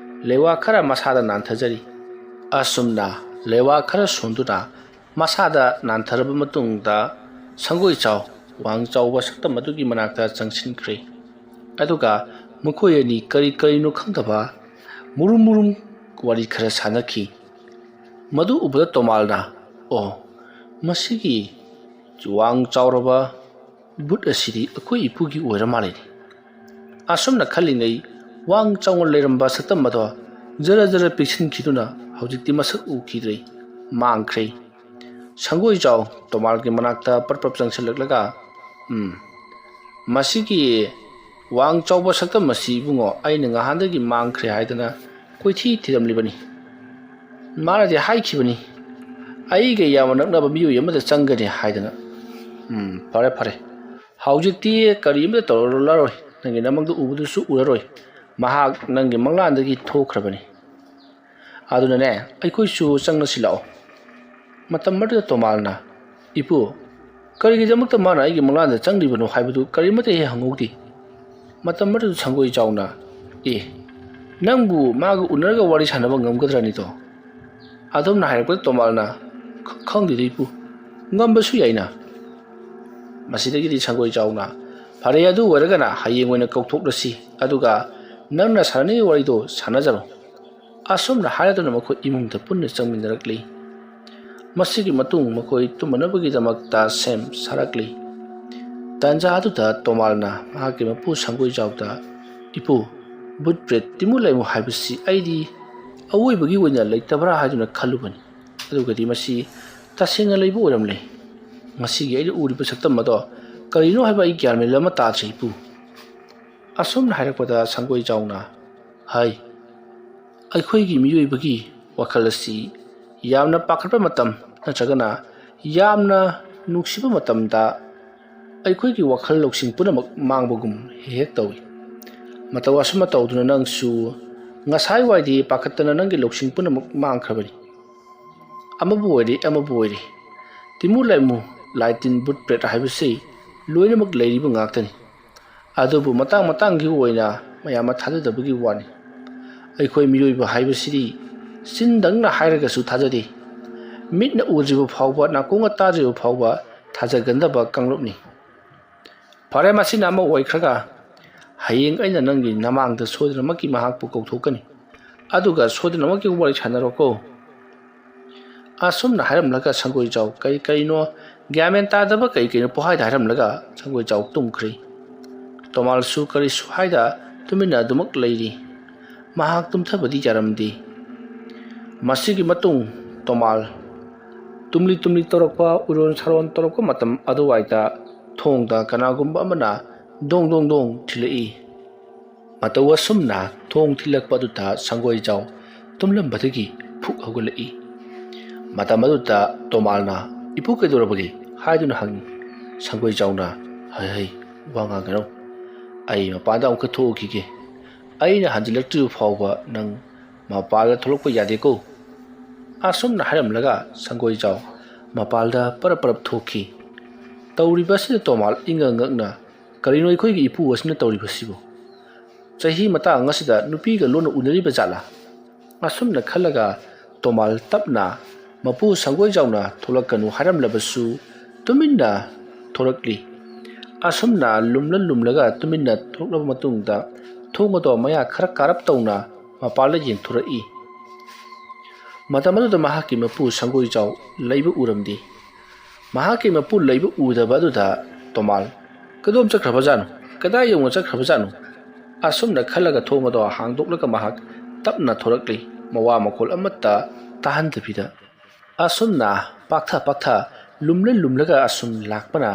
ꯂꯩꯋꯥ ꯈꯔ ꯃꯁꯥꯗ ꯅꯥꯟꯊꯖꯔꯤ ꯑꯁꯨꯝꯅ ꯂꯩꯋꯥ ꯈꯔ ꯁꯣꯟꯗꯨꯅ ꯃꯁꯥꯗ ꯅꯥꯟꯊꯔꯕ ꯃꯇꯨꯡꯗ ꯁꯪꯒꯣꯏꯖꯥꯎ ꯋꯥꯡ ꯆꯥꯎꯕ ꯁꯛꯇꯝ ꯑꯗꯨꯒꯤ ꯃꯅꯥꯛꯇ ꯆꯪꯁꯤꯟꯈ꯭ꯔꯦ ꯑꯗꯨꯒ ꯃꯈꯣꯏ ꯑꯅꯤ ꯀꯔꯤ ꯀꯔꯤꯅꯣ ꯈꯪꯗꯕ ꯃꯨꯔꯨꯝ ꯃꯨꯔꯨꯝ ꯋꯥꯔꯤ ꯈꯔ ꯁꯥꯟꯅꯈꯤ ꯃꯗꯨ ꯎꯕꯗ ꯇꯣꯃꯥꯜꯅ ꯑꯣ ꯃꯁꯤꯒꯤ ꯋꯥꯡ ꯆꯥꯎꯔꯕ ꯕꯨꯠ ꯑꯁꯤꯗꯤ ꯑꯩꯈꯣꯏ ꯏꯄꯨꯒꯤ ꯑꯣꯏꯔ ꯃꯥꯜꯂꯤꯅꯤ ꯑꯁꯨꯝꯅ ꯈꯜꯂꯤꯉꯩ ꯋꯥꯡ ꯆꯥꯎꯅ ꯂꯩꯔꯝꯕ ꯁꯛꯇꯝ ꯑꯗꯣ ꯖꯔ ꯖꯔ ꯄꯤꯛꯁꯤꯟꯈꯤꯗꯨꯅ ꯍꯧꯖꯤꯛꯇꯤ ꯃꯁꯛ ꯎꯈꯤꯗ꯭ꯔꯦ ꯃꯥꯡꯈ꯭ꯔꯦ ꯁꯪꯒꯣꯏꯖꯥꯎ ꯇꯣꯃꯥꯜꯒꯤ ꯃꯅꯥꯛꯇ ꯄꯔꯞ ꯄꯔꯞ ꯆꯪꯁꯤꯜꯂꯛꯂꯒ ꯃꯁꯤꯒꯤ ꯋꯥꯡ ꯆꯥꯎꯕ ꯁꯛꯇꯝ ꯑꯁꯤ ꯏꯕꯨꯡꯉꯣ ꯑꯩꯅ ꯉꯍꯥꯟꯗꯒꯤ ꯃꯥꯡꯈ꯭ꯔꯦ ꯍꯥꯏꯗꯅ ꯀꯣꯏꯊꯤ ꯊꯤꯔꯝꯂꯤꯕꯅꯤ ꯃꯥꯅꯗꯤ ꯍꯥꯏꯈꯤꯕꯅꯤ ꯑꯩꯒ ꯌꯥꯝꯅ ꯅꯛꯅꯕ ꯃꯤꯑꯣꯏ ꯑꯃꯗ ꯆꯪꯒꯅꯤ ꯍꯥꯏꯗꯅ ꯐꯔꯦ ꯐꯔꯦ ꯍꯧꯖꯤꯛꯇꯤ ꯀꯔꯤꯃꯇ ꯇꯧꯔꯔꯣꯏ ꯅꯪꯒꯤ ꯅꯃꯪꯗ ꯎꯕꯗꯨꯁꯨ ꯎꯔꯔꯣꯏ ꯃꯍꯥꯛ ꯅꯪꯒꯤ ꯃꯪꯂꯥꯟꯗꯒꯤ ꯊꯣꯛꯈ꯭ꯔꯕꯅꯤ ꯑꯗꯨꯅꯅꯦ ꯑꯩꯈꯣꯏꯁꯨ ꯆꯪꯂꯁꯤ ꯂꯥꯛꯑꯣ ꯃꯇꯝ ꯑꯗꯨꯗ ꯇꯣꯃꯥꯜꯅ ꯏꯄꯨ ꯀꯔꯤꯒꯤꯗꯃꯛꯇ ꯃꯥꯅ ꯑꯩꯒꯤ ꯃꯪꯂꯥꯟꯗ ꯆꯪꯂꯤꯕꯅꯣ ꯍꯥꯏꯕꯗꯨ ꯀꯔꯤꯃꯠꯇ ꯍꯦꯛ ꯍꯪꯍꯧꯗꯦ ꯃꯇꯝ ꯑꯗꯨꯗ ꯁꯪꯒꯣꯏꯖꯥꯎꯅ ꯅꯪꯕꯨ ꯃꯥꯒ ꯎꯅꯔꯒ ꯋꯥꯔꯤ ꯁꯥꯟꯅꯕ ꯉꯝꯒꯗ꯭ꯔꯅꯤꯗꯣ ꯑꯗꯨꯝꯅ ꯍꯥꯏꯔꯛꯄꯗ ꯇꯣꯃꯥꯜꯅ ꯈꯪꯗꯦꯗ ꯏꯄꯨ ꯉꯝꯕꯁꯨ ꯌꯥꯏꯅ ꯃꯁꯤꯗꯒꯤꯗꯤ ꯁꯪꯒꯣꯏꯖꯥꯎꯅ ꯐꯔꯦ ꯑꯗꯨ ꯑꯣꯏꯔꯒꯅ ꯍꯌꯦꯡ ꯑꯣꯏꯅ ꯀꯧꯊꯣꯛꯂꯁꯤ ꯑꯗꯨꯒ ꯅꯪꯅ ꯁꯥꯟꯅꯅꯤꯡꯉꯤ ꯋꯥꯔꯤꯗꯣ ꯁꯥꯟꯅꯖꯔꯣ ꯑꯁꯨꯝꯅ ꯍꯥꯏꯔꯗꯨꯅ ꯃꯈꯣꯏ ꯏꯃꯨꯡꯗ ꯄꯨꯟꯅ ꯆꯪꯃꯤꯟꯅꯔꯛꯂꯤ ꯃꯁꯤꯒꯤ ꯃꯇꯨꯡ ꯃꯈꯣꯏ ꯇꯨꯝꯅꯅꯕꯒꯤꯗꯃꯛꯇ ꯁꯦꯝ ꯁꯥꯔꯛꯂꯤ ꯇꯥꯟꯖꯥ ꯑꯗꯨꯗ ꯇꯣꯃꯥꯜꯅ ꯃꯍꯥꯛꯀꯤ ꯃꯄꯨ ꯁꯪꯒꯣꯏꯖꯥꯎꯗ ꯏꯄꯨ ꯕꯨꯠ ꯕ꯭ꯔꯦꯠ ꯇꯤꯃꯨ ꯂꯩꯃꯨ ꯍꯥꯏꯕꯁꯤ ꯑꯩꯗꯤ ꯑꯋꯣꯏꯕꯒꯤ ꯑꯣꯏꯅ ꯂꯩꯇꯕ꯭ꯔꯥ ꯍꯥꯏꯗꯨꯅ ꯈꯜꯂꯨꯕꯅꯤ ꯑꯗꯨꯒꯗꯤ ꯃꯁꯤ ꯇꯁꯦꯡꯅ ꯂꯩꯕ ꯑꯣꯏꯔꯝꯂꯦ ꯉꯁꯤꯒꯤ ꯑꯩꯅ ꯎꯔꯤꯕ ꯁꯛꯇꯝ ꯑꯗꯣ ꯀꯔꯤꯅꯣ ꯍꯥꯏꯕ ꯑꯩ ꯒ꯭ꯌꯥꯟ ꯃꯦꯟ ꯑꯃ ꯇꯥꯗ꯭ꯔꯦ ꯏꯄꯨ ꯑꯁꯨꯝꯅ ꯍꯥꯏꯔꯛꯄꯗ ꯁꯪꯒꯣꯏꯖꯥꯎꯅ ꯍꯥꯏ ꯑꯩꯈꯣꯏꯒꯤ ꯃꯤꯑꯣꯏꯕꯒꯤ ꯋꯥꯈꯜ ꯑꯁꯤ ꯌꯥꯝꯅ ꯄꯥꯈꯠꯄ ꯃꯇꯝ ꯅꯠꯇ꯭ꯔꯒꯅ ꯌꯥꯝꯅ ꯅꯨꯡꯁꯤꯕ ꯃꯇꯝꯗ ꯑꯩꯈꯣꯏꯒꯤ ꯋꯥꯈꯜ ꯂꯧꯁꯤꯡ ꯄꯨꯝꯅꯃꯛ ꯃꯥꯡꯕꯒꯨꯝ ꯍꯦꯛ ꯇꯧꯏ ꯃꯇꯧ ꯑꯁꯨꯝꯅ ꯇꯧꯗꯨꯅ ꯅꯪꯁꯨ ꯉꯁꯥꯏ ꯋꯥꯏꯗꯤ ꯄꯥꯈꯠꯇꯅ ꯅꯪꯒꯤ ꯂꯧꯁꯤꯡ ꯄꯨꯝꯅꯃꯛ ꯃꯥꯡꯈ꯭ꯔꯕꯅꯤ ꯑꯃꯕꯨ ꯑꯣꯏꯔꯦ ꯇꯤꯃꯨ ꯂꯩꯃꯨ ꯂꯥꯏ ꯇꯤꯟ ꯕꯨꯠ ꯕ꯭ꯔꯦꯠ ꯍꯥꯏꯕꯁꯤ ꯂꯣꯏꯅꯃꯛ ꯂꯩꯔꯤꯕ ꯉꯥꯛꯇꯅꯤ ꯑꯗꯨꯕꯨ ꯃꯇꯥꯡ ꯃꯇꯥꯡꯒꯤ ꯑꯣꯏꯅ ꯃꯌꯥꯝꯅ ꯊꯥꯖꯗꯕꯒꯤ ꯋꯥꯅꯤ ꯑꯩꯈꯣꯏ ꯃꯤꯑꯣꯏꯕ ꯍꯥꯏꯕꯁꯤꯗꯤ ꯆꯤꯟꯗꯪꯅ ꯍꯥꯏꯔꯒꯁꯨ ꯊꯥꯖꯗꯦ ꯃꯤꯠꯅ ꯎꯗ꯭ꯔꯤꯕ ꯐꯥꯎꯕ ꯅꯥꯀꯣꯡꯅ ꯇꯥꯗ꯭ꯔꯤꯕ ꯐꯥꯎꯕ ꯊꯥꯖꯒꯟꯗꯕ ꯀꯥꯡꯂꯨꯞꯅꯤ ꯐꯔꯦ ꯃꯁꯤꯅ ꯑꯃ ꯑꯣꯏꯈ꯭ꯔꯒ ꯍꯌꯦꯡ ꯑꯩꯅ ꯅꯪꯒꯤ ꯅꯃꯥꯡꯗ ꯁꯣꯏꯗꯅꯃꯛꯀꯤ ꯃꯍꯥꯛꯄꯨ ꯀꯧꯊꯣꯛꯀꯅꯤ ꯑꯗꯨꯒ ꯁꯣꯏꯗꯅꯃꯛꯀꯤ ꯋꯥꯔꯤ ꯁꯥꯟꯅꯔꯣꯀꯣ ꯑꯁꯨꯝꯅ ꯍꯥꯏꯔꯝꯂꯒ ꯁꯪꯒꯣꯏꯖꯥꯎ ꯀꯔꯤ ꯀꯔꯤꯅꯣ ꯒ꯭ꯌꯥꯟ ꯃꯦꯟ ꯇꯥꯗꯕ ꯀꯔꯤ ꯀꯔꯤꯅꯣ ꯄꯣꯍꯥꯏꯗ ꯍꯥꯏꯔꯝꯂꯒ ꯁꯪꯒꯣꯏꯖꯥꯎ ꯇꯨꯝꯈ꯭ꯔꯤ ꯇꯣꯃꯥꯜꯁꯨ ꯀꯔꯤꯁꯨ ꯍꯥꯏꯗ ꯇꯨꯃꯤꯟꯅ ꯑꯗꯨꯃꯛ ꯂꯩꯔꯤ ꯃꯍꯥꯛ ꯇꯨꯝꯊꯕꯗꯤ ꯌꯥꯔꯝꯗꯦ ꯃꯁꯤꯒꯤ ꯃꯇꯨꯡ ꯇꯣꯃꯥꯜ ꯇꯨꯝꯂꯤ ꯇꯨꯝꯂꯤ ꯇꯧꯔꯛꯄ ꯎꯔꯣꯟ ꯁꯥꯔꯣꯟ ꯇꯧꯔꯛꯄ ꯃꯇꯝ ꯑꯗꯨꯋꯥꯏꯗ ꯊꯣꯡꯗ ꯀꯅꯥꯒꯨꯝꯕ ꯑꯃꯅ ꯗꯣꯡ ꯗꯣꯡ ꯗꯣꯡ ꯊꯤꯜꯂꯛꯏ ꯃꯇꯧ ꯑꯁꯨꯝꯅ ꯊꯣꯡ ꯊꯤꯜꯂꯛꯄ ꯑꯗꯨꯗ ꯁꯪꯒꯣꯏꯖꯥꯎ ꯇꯨꯝꯂꯝꯕꯗꯒꯤ ꯐꯨꯛ ꯍꯧꯒꯠꯂꯛꯏ ꯃꯇꯝ ꯑꯗꯨꯗ ꯇꯣꯃꯥꯜꯅ ꯏꯄꯨ ꯀꯩꯗꯧꯔꯕꯒꯦ ꯍꯥꯏꯗꯨꯅ ꯍꯪꯉꯤ ꯁꯪꯒꯣꯏꯖꯥꯎꯅ ꯍꯩ ꯋꯥ ꯉꯥꯡꯒꯅꯨ ꯑꯩ ꯃꯄꯥꯟꯗ ꯑꯃꯨꯛꯀ ꯊꯣꯛꯎꯈꯤꯒꯦ ꯑꯩꯅ ꯍꯟꯖꯤꯜꯂꯛꯇ꯭ꯔꯤꯕ ꯐꯥꯎꯕ ꯅꯪ ꯃꯄꯥꯟꯗ ꯊꯣꯛꯂꯛꯄ ꯌꯥꯗꯦꯀꯣ ꯑꯁꯨꯝꯅ ꯍꯥꯏꯔꯝꯂꯒ ꯁꯪꯒꯣꯏꯖꯥꯎ mapalda parap thoki tawribasina tomal inga ngakna karino ikhoi gi ipu wasna tawribasibo chahi mata ngasida nupi ga lona unari bajala asumna khalaga tomal tapna mapu sangoi jauna tholakanu haram labasu tuminna thorakli asumna lumlaga tuminna thoklaba matungda thonga to maya khara karap tawna mapala jeng thurai matamadu da mahaki mapu sangoi jaw leiba uramdi mahaki mapu leiba udaba da tomal kadom chakraba janu kada yong chakraba janu asumna khalaga thonga do hangdoklaga mahak tapna thorakli mawa makol amatta tahan tapida asumna paktha lumlaga asum lakpana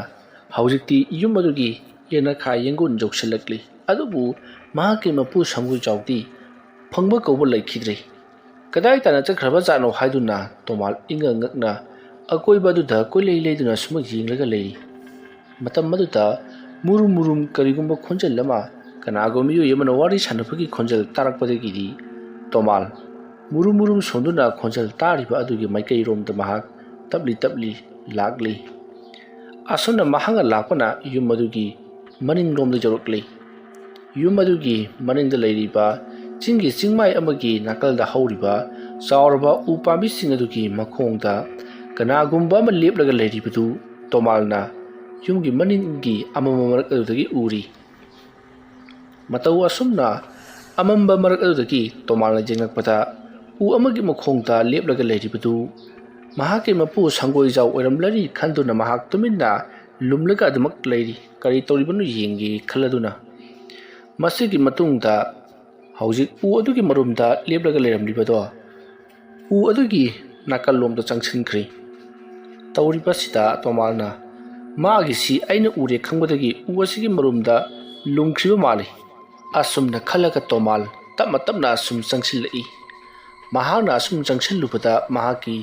haujikti yum adugi yena kha yengun jokselakli adubu mahaki mapu sangoi jawdi phangba kawba laikhidri kadai tana chakraba jano haiduna tomal inga ngakna akoi baduda koilei leiduna suma jinglaga lei matam maduda murum karigumba khonjal lama kanago miyo yamana wari sanapagi khonjal tarakpadagidi tomal murum sonduna khonjal tariba adugi maikai rom da mahak tabli lagli asuna mahanga lakpana yum adugi maning rom da jorokli yum adugi maning da leiriba chingi chingmai amagi nakal da hauriba chaurba upami sing adugi makhongda kanagumba ma leplaga leiribadu tomalna yumgi maningi amama marak adudagi uri matau asumna amamba marak adudagi tomalna jengakpata u amagi makhongda leplaga leiribadu mahaki mapu sangoi jaw oiramlari khanduna mahak tuminna lumlaga adumak leiri kari toribanu yengi khaladuna masigi matungda haujik u adugi marumda leplaga leiramlibado u adugi nakal lomda changsinkhri tawribasida tomalna magi si aina ure khangbadagi u asigi marumda lungkhriba mali asumna khalaga tomal tapna asum changsilai mahakna asum changsilubada mahaki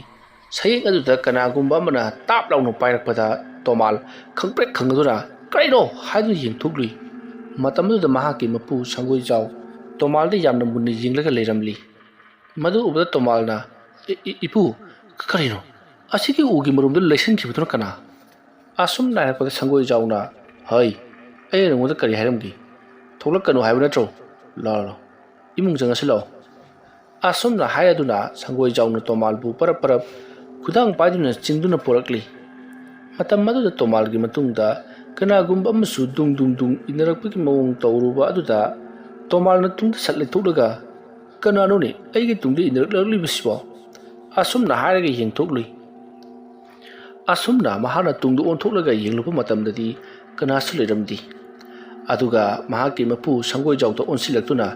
sayeng aduda kanagumba mana tap launu pairakpada tomal khangprek khangadura kaino haidu yengthukli matamdu mahaki mapu sangoi jaw tomal de yamna munni jinglaga leiramli madu ubada tomalna ipu karino asigi ugi marumdu leisen khibuduna kana asum nairakpada sangoi jawna hai ai rungda kari hairamgi thoklakanu haibu natro la imung jangasilo asumna hayaduna sangoi jawna tomalbu parap khudang paiduna chingduna porakli matam maduda tomalgi matungda kanagumba amasu dung inarakpagi mawong tawruba aduda tomalna tungda satle thukdaga kananone aigi tungda inaraklarli bisibo asumna hairaga yengthokli asumna mahana tungdu onthoklaga yenglupa matamdadi kanasu leiramdi aduga mahaki mapu sangoi jawta onsilaktuna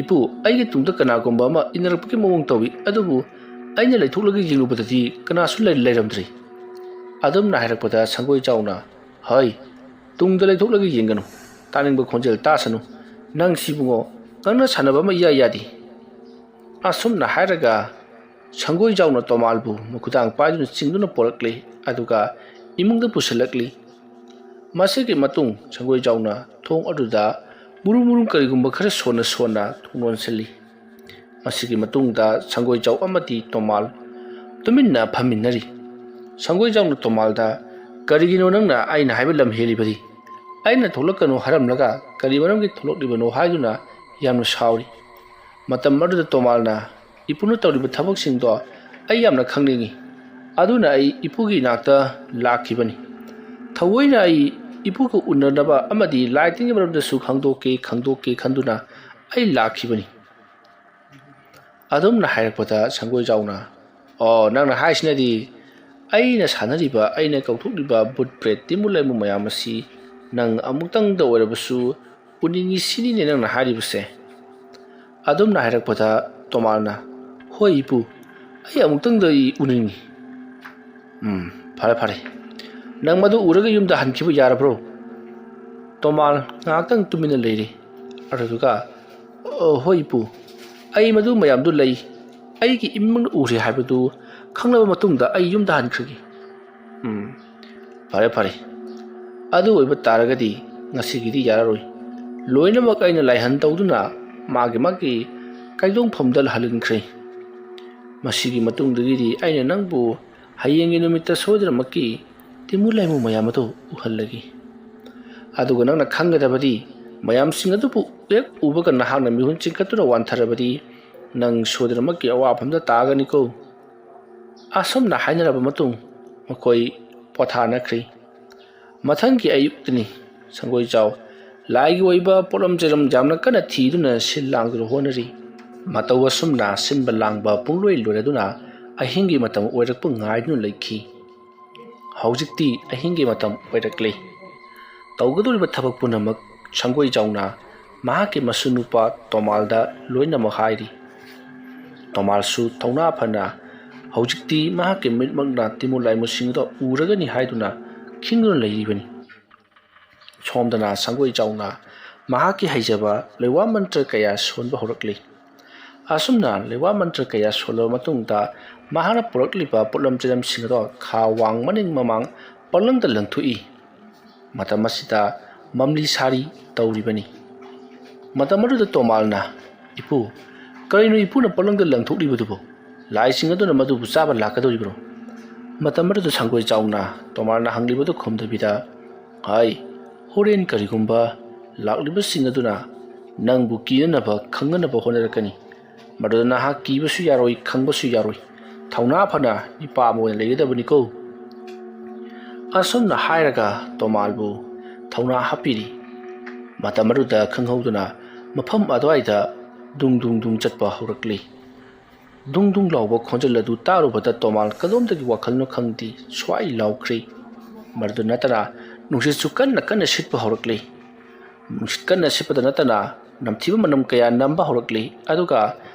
ipu aigi tungda kanagumba ama inarakpagi mawong tawi adubu aina leithoklaga yenglubadadi kanasu leiramdri adumna hairakpada sangoi jawna hai tungda leithoklaga yenganu taningba khonjel tasanu nang sibungo kana sanaba ma yadi asumna hairaga sangoi jawna tomalbu mukudang paiduna chingduna porakli aduga imungda pusalakli masigi matung sangoi jawna thong aduda murum karigumba khara sona thunonsali masigi matungda sangoi jaw amati tomal tuminna phaminari sangoi jawna tomalda karigino nangna aina haiba lam helibadi aina tholakanu haramlaga karibanamgi tholoklibano haiduna yamna sauri matam aduda tomalna ipunu tawriba thabak singdo ai yamna khangningi aduna ai ipugi nakta lakhibani thawoina ai ipuku unanaba amadi lighting maramda su khangdoke khanduna ai lakhibani adumna hairakpada sangoi jawna nangna haisinadi aina sanariba aina kauthokliba but bread timulaimu mayamasi nang amuktang da oirabasu uningi sinine nangna haribase adumna hairakpada tomalna hoi ipu ai amuktang da uningi phare nang madu uraga yumda hankibu yarabro tomal ngaktang tumina leiri aduga hoi ipu ai madu mayamdu lei ai ki imang uri haibadu khanglaba matungda ai yumda hankhigi phare adu oiba taragadi ngasigidi yararoi loina makaina laihan tawduna magi kaidong phamdal halinkhre masigi matungdagidi aina nangbu ꯍꯌꯦꯡꯒꯤ ꯅꯨꯃꯤꯠꯇ ꯁꯣꯏꯗꯅꯃꯛꯀꯤ ꯇꯤꯃꯨ ꯂꯩꯃꯨ ꯃꯌꯥꯝ ꯑꯗꯨ ꯎꯍꯜꯂꯒꯦ ꯑꯗꯨꯒ ꯅꯪꯅ ꯈꯪꯒꯗꯕꯗꯤ ꯃꯌꯥꯝꯁꯤꯡ ꯑꯗꯨꯕꯨ ꯍꯦꯛ ꯎꯕꯒ ꯅꯍꯥꯛꯅ ꯃꯤꯍꯨꯟ ꯆꯤꯡꯈꯠꯇꯨꯅ ꯋꯥꯟꯊꯔꯕꯗꯤ ꯅꯪ ꯁꯣꯏꯗꯅꯃꯛꯀꯤ ꯑꯋꯥꯐꯝꯗ ꯇꯥꯒꯅꯤꯀꯣ ꯑꯁꯨꯝꯅ ꯍꯥꯏꯅꯔꯕ ꯃꯇꯨꯡ ꯃꯈꯣꯏ ꯄꯣꯊꯥꯅꯈ꯭ꯔꯤ ꯃꯊꯪꯒꯤ ꯑꯌꯨꯛꯇꯅꯤ ꯁꯪꯒꯣꯏꯖꯥꯎ ꯂꯥꯏꯒꯤ ꯑꯣꯏꯕ ꯄꯣꯠꯂꯝ ꯆꯩꯔꯝ ꯌꯥꯝꯅ ꯀꯟꯅ ꯊꯤꯗꯨꯅ ꯁꯤꯜ ꯂꯥꯡꯗꯨꯅ ꯍꯣꯠꯅꯔꯤ ꯃꯇꯧ ꯑꯁꯨꯝꯅ ꯁꯤꯟꯕ ꯂꯥꯡꯕ ꯄꯨꯡꯂꯣꯏ ꯂꯣꯏꯔꯗꯨꯅ ꯑꯍꯤꯡꯒꯤ ꯃꯇꯝ ꯑꯣꯏꯔꯛꯄ ꯉꯥꯏꯗꯨꯅ ꯂꯩꯈꯤ ꯍꯧꯖꯤꯛꯇꯤ ꯑꯍꯤꯡꯒꯤ ꯃꯇꯝ ꯑꯣꯏꯔꯛꯂꯦ ꯇꯧꯒꯗꯧꯔꯤꯕ ꯊꯕꯛ ꯄꯨꯝꯅꯃꯛ ꯁꯪꯒꯣꯏꯖꯥꯎꯅ ꯃꯍꯥꯛꯀꯤ ꯃꯁꯨ ꯅꯨꯄꯥ ꯇꯣꯃꯥꯜꯗ ꯂꯣꯏꯅꯃꯛ ꯍꯥꯏꯔꯤ ꯇꯣꯃꯥꯜꯁꯨ ꯊꯧꯅꯥ ꯐꯅ ꯍꯧꯖꯤꯛꯇꯤ ꯃꯍꯥꯛꯀꯤ ꯃꯤꯠꯃꯛꯅ ꯇꯤꯃꯨ ꯂꯥꯏꯃꯨꯁꯤꯡꯗ ꯎꯔꯒꯅꯤ ꯍꯥꯏꯗꯨꯅ ꯈꯤꯡꯗꯨꯅ ꯂꯩꯔꯤꯕꯅꯤ ꯁꯣꯝꯗꯅ ꯁꯪꯒꯣꯏꯖꯥꯎꯅ ꯃꯍꯥꯛꯀꯤ ꯍꯩꯖꯕ ꯂꯩꯋꯥ ꯃꯟꯇ꯭ꯔ ꯀꯌꯥ ꯁꯣꯟꯕ ꯍꯧꯔꯛꯂꯤ ꯑꯁꯨꯝꯅ ꯂꯩꯋꯥ ꯃꯟꯇ꯭ꯔ ꯀꯌꯥ ꯁꯣꯜꯂꯕ ꯃꯇꯨꯡꯗ ꯃꯍꯥꯛꯅ ꯄꯨꯔꯛꯂꯤꯕ ꯄꯣꯠꯂꯝ ꯆꯩꯔꯝꯁꯤꯡ ꯑꯗꯣ ꯈꯥ ꯋꯥꯡ ꯃꯅꯤꯡ ꯃꯃꯥꯡ ꯄꯪꯂꯪꯗ ꯂꯪꯊꯣꯛꯏ ꯃꯇꯝ ꯑꯁꯤꯗ ꯃꯝꯂꯤ ꯁꯥꯔꯤ ꯇꯧꯔꯤꯕꯅꯤ ꯃꯇꯝ ꯑꯗꯨꯗ ꯇꯣꯃꯥꯜꯅ ꯏꯄꯨ ꯀꯔꯤꯅꯣ ꯏꯄꯨꯅ ꯄꯪꯂꯪꯗ ꯂꯪꯊꯣꯛꯂꯤꯕꯗꯨꯕꯨ ꯂꯥꯏꯁꯤꯡ ꯑꯗꯨꯅ ꯃꯗꯨꯕꯨ ꯆꯥꯕ ꯂꯥꯛꯀꯗꯧꯔꯤꯕ꯭ꯔꯣ ꯃꯇꯝ ꯑꯗꯨꯗ ꯁꯪꯒꯣꯏꯖꯥꯎꯅ ꯇꯣꯃꯥꯜꯅ ꯍꯪꯂꯤꯕꯗꯨ ꯈꯨꯝꯗꯕꯤꯗ ꯍꯥꯏ ꯍꯣꯔꯦꯟ ꯀꯔꯤꯒꯨꯝꯕ ꯂꯥꯛꯂꯤꯕꯁꯤꯡ ꯑꯗꯨꯅ ꯅꯪꯕꯨ ꯀꯤꯅꯅꯕ ꯈꯪꯅꯅꯕ ꯍꯣꯠꯅꯔꯛꯀꯅꯤ ꯃꯗꯨꯗ ꯅꯍꯥꯛ ꯀꯤꯕꯁꯨ ꯌꯥꯔꯣꯏ ꯈꯪꯕꯁꯨ ꯌꯥꯔꯣꯏ ꯊꯧꯅꯥ ꯐꯅ ꯅꯨꯄꯥ ꯑꯃ ꯑꯣꯏꯅ ꯂꯩꯒꯗꯕꯅꯤꯀꯣ ꯑꯁꯨꯝꯅ ꯍꯥꯏꯔꯒ ꯇꯣꯃꯥꯜꯕꯨ ꯊꯧꯅꯥ ꯍꯥꯞꯄꯤꯔꯤ ꯃꯇꯝ ꯑꯗꯨꯗ ꯈꯪꯍꯧꯗꯨꯅ ꯃꯐꯝ ꯑꯗꯨꯋꯥꯏꯗ ꯗꯨꯡ ꯗꯨꯡ ꯗꯨꯡ ꯆꯠꯄ ꯍꯧꯔꯛꯂꯤ ꯗꯨꯡ ꯗꯨꯡ ꯂꯥꯎꯕ ꯈꯣꯟꯖꯦꯜ ꯑꯗꯨ ꯇꯥꯔꯨꯕꯗ ꯇꯣꯃꯥꯜ ꯀꯗꯣꯝꯗꯒꯤ ꯋꯥꯈꯜꯅꯣ ꯈꯪꯗꯦ ꯁ꯭ꯋꯥꯏ ꯂꯥꯎꯈ꯭ꯔꯤ ꯃꯗꯨ ꯅꯠꯇꯅ ꯅꯨꯡꯁꯤꯠꯁꯨ ꯀꯟꯅ ꯀꯟꯅ ꯁꯤꯠꯄ ꯍꯧꯔꯛꯂꯤ ꯅꯨꯡꯁꯤꯠ ꯀꯟꯅ ꯁꯤꯠꯄꯗ ꯅꯠꯇꯅ ꯅꯝꯊꯤꯕ ꯃꯅꯝ ꯀꯌꯥ ꯅꯝꯕ ꯍꯧꯔꯛꯂꯤ ꯑꯗꯨꯒ